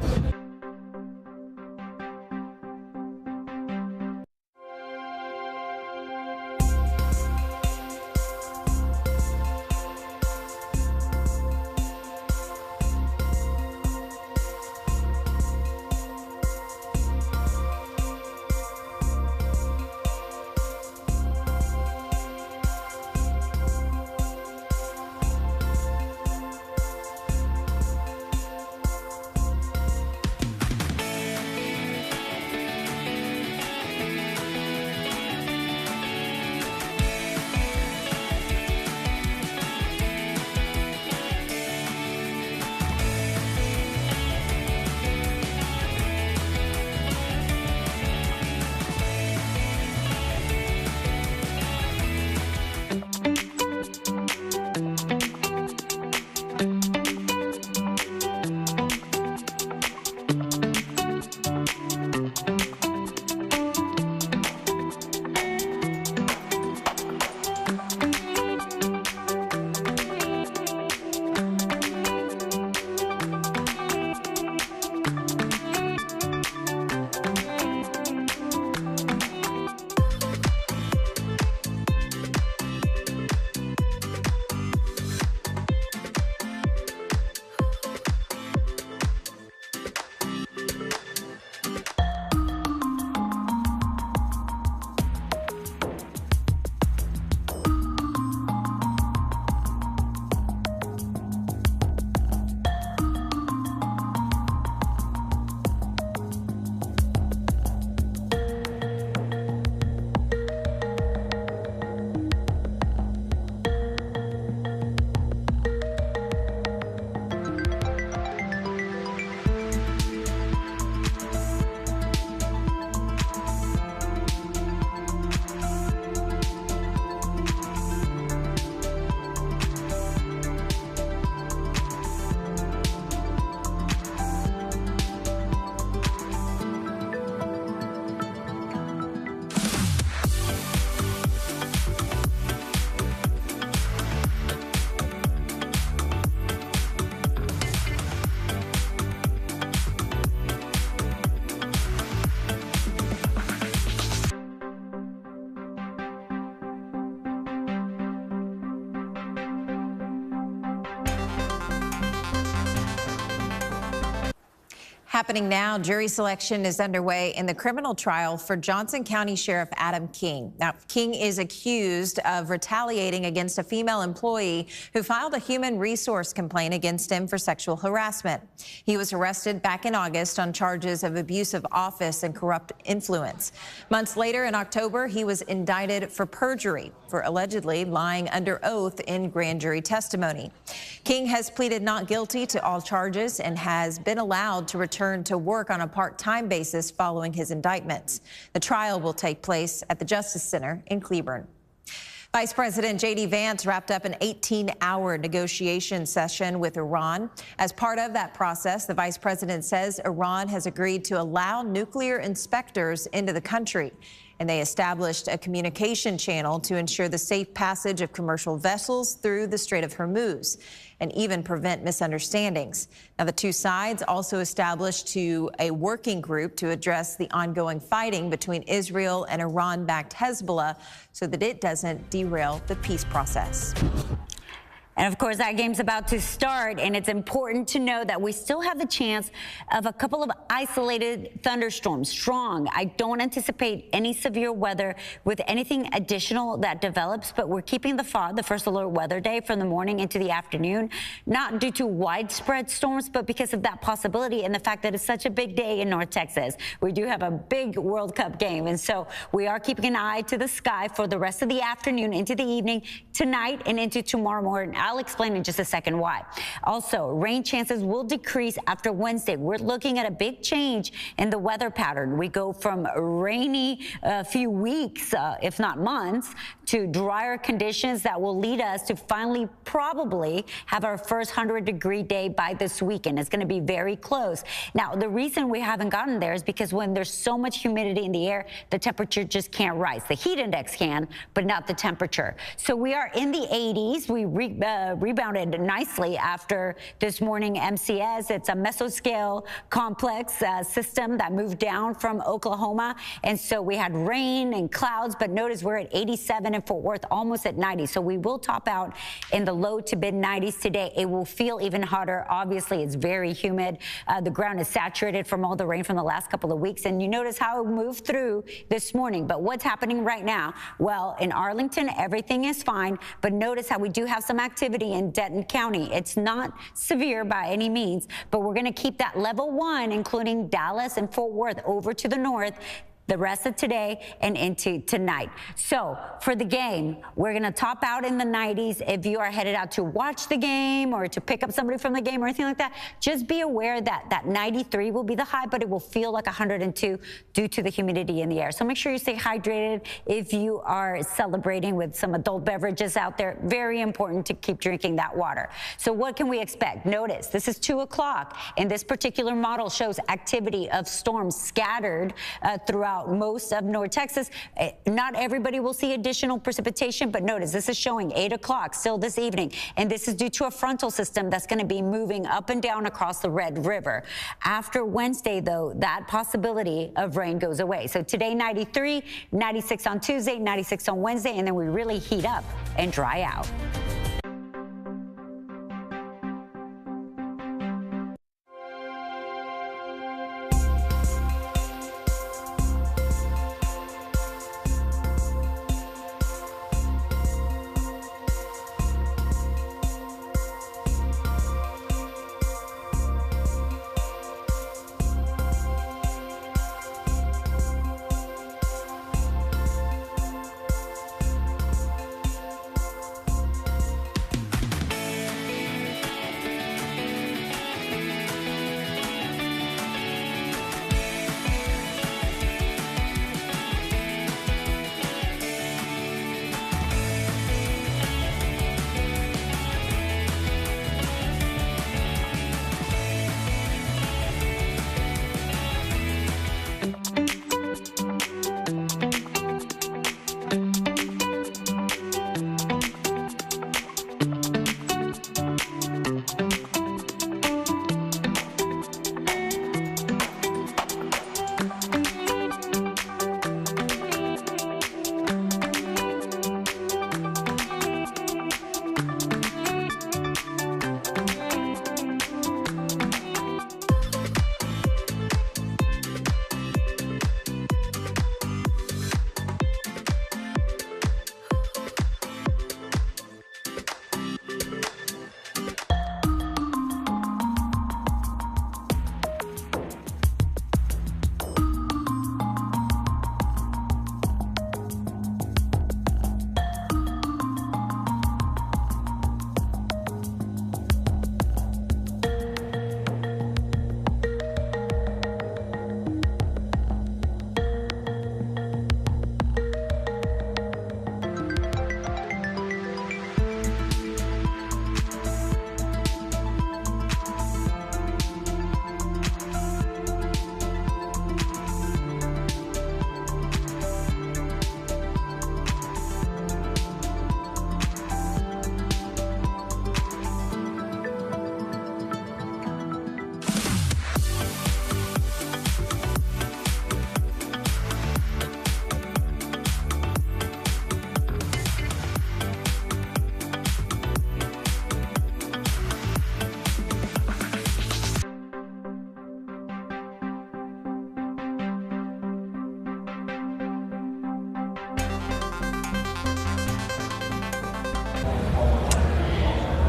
Happening now, jury selection is underway in the criminal trial for Johnson County Sheriff Adam King. Now, King is accused of retaliating against a female employee who filed a human resource complaint against him for sexual harassment. He was arrested back in August on charges of abuse of office and corrupt influence. Months later, in October, he was indicted for perjury for allegedly lying under oath in grand jury testimony. King has pleaded not guilty to all charges and has been allowed to return to work on a part-time basis following his indictments. The trial will take place at the Justice Center in Cleburne. Vice President J.D. Vance wrapped up an 18-hour negotiation session with Iran. As part of that process, the vice president says Iran has agreed to allow nuclear inspectors into the country, and they established a communication channel to ensure the safe passage of commercial vessels through the Strait of Hormuz and even prevent misunderstandings. Now, the two sides also established a working group to address the ongoing fighting between Israel and Iran-backed Hezbollah so that it doesn't derail the peace process. And of course, that game's about to start, and it's important to know that we still have the chance of a couple of isolated thunderstorms, strong. I don't anticipate any severe weather with anything additional that develops, but we're keeping the fog, the first alert weather day, from the morning into the afternoon, not due to widespread storms, but because of that possibility and the fact that it's such a big day in North Texas. We do have a big World Cup game, and so we are keeping an eye to the sky for the rest of the afternoon, into the evening, tonight, and into tomorrow morning. I'll explain in just a second why. Also, rain chances will decrease after Wednesday. We're looking at a big change in the weather pattern. We go from rainy few weeks, if not months, to drier conditions that will lead us to finally probably have our first 100-degree day by this weekend. It's going to be very close. Now, the reason we haven't gotten there is because when there's so much humidity in the air, the temperature just can't rise. The heat index can, but not the temperature. So we are in the 80s. We rebounded nicely after this morning MCS. It's a mesoscale complex system that moved down from Oklahoma. And so we had rain and clouds, but notice we're at 87 in Fort Worth, almost at 90. So we will top out in the low to mid 90s today. It will feel even hotter. Obviously, it's very humid. The ground is saturated from all the rain from the last couple of weeks. And you notice how it moved through this morning. But what's happening right now? Well, in Arlington, everything is fine. But notice how we do have some activity in Denton County. It's not severe by any means, but we're going to keep that level 1, including Dallas and Fort Worth, over to the north the rest of today and into tonight. So for the game, we're going to top out in the 90s. If you are headed out to watch the game or to pick up somebody from the game or anything like that, just be aware that that 93 will be the high, but it will feel like 102 due to the humidity in the air. So make sure you stay hydrated. If you are celebrating with some adult beverages out there, very important to keep drinking that water. So what can we expect? Notice this is 2 o'clock, and this particular model shows activity of storms scattered throughout most of North Texas. Not everybody will see additional precipitation, but notice this is showing 8 o'clock still this evening, and this is due to a frontal system that's going to be moving up and down across the Red River. After Wednesday, though, that possibility of rain goes away. So today 93, 96 on Tuesday, 96 on Wednesday, and then we really heat up and dry out.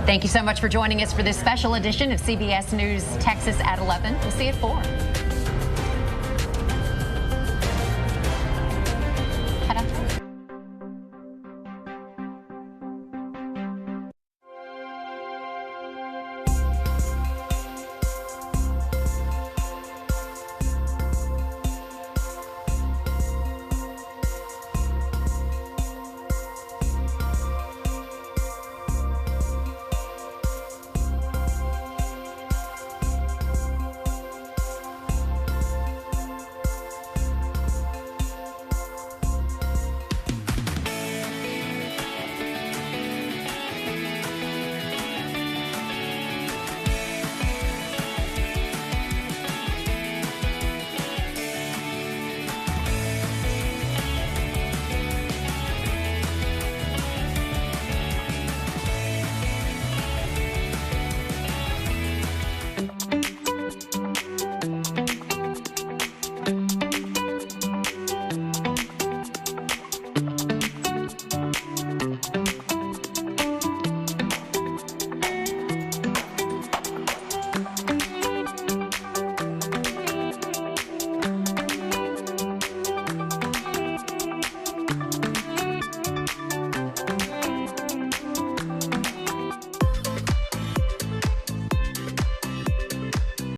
Thank you so much for joining us for this special edition of CBS News Texas at 11. We'll see you at 4.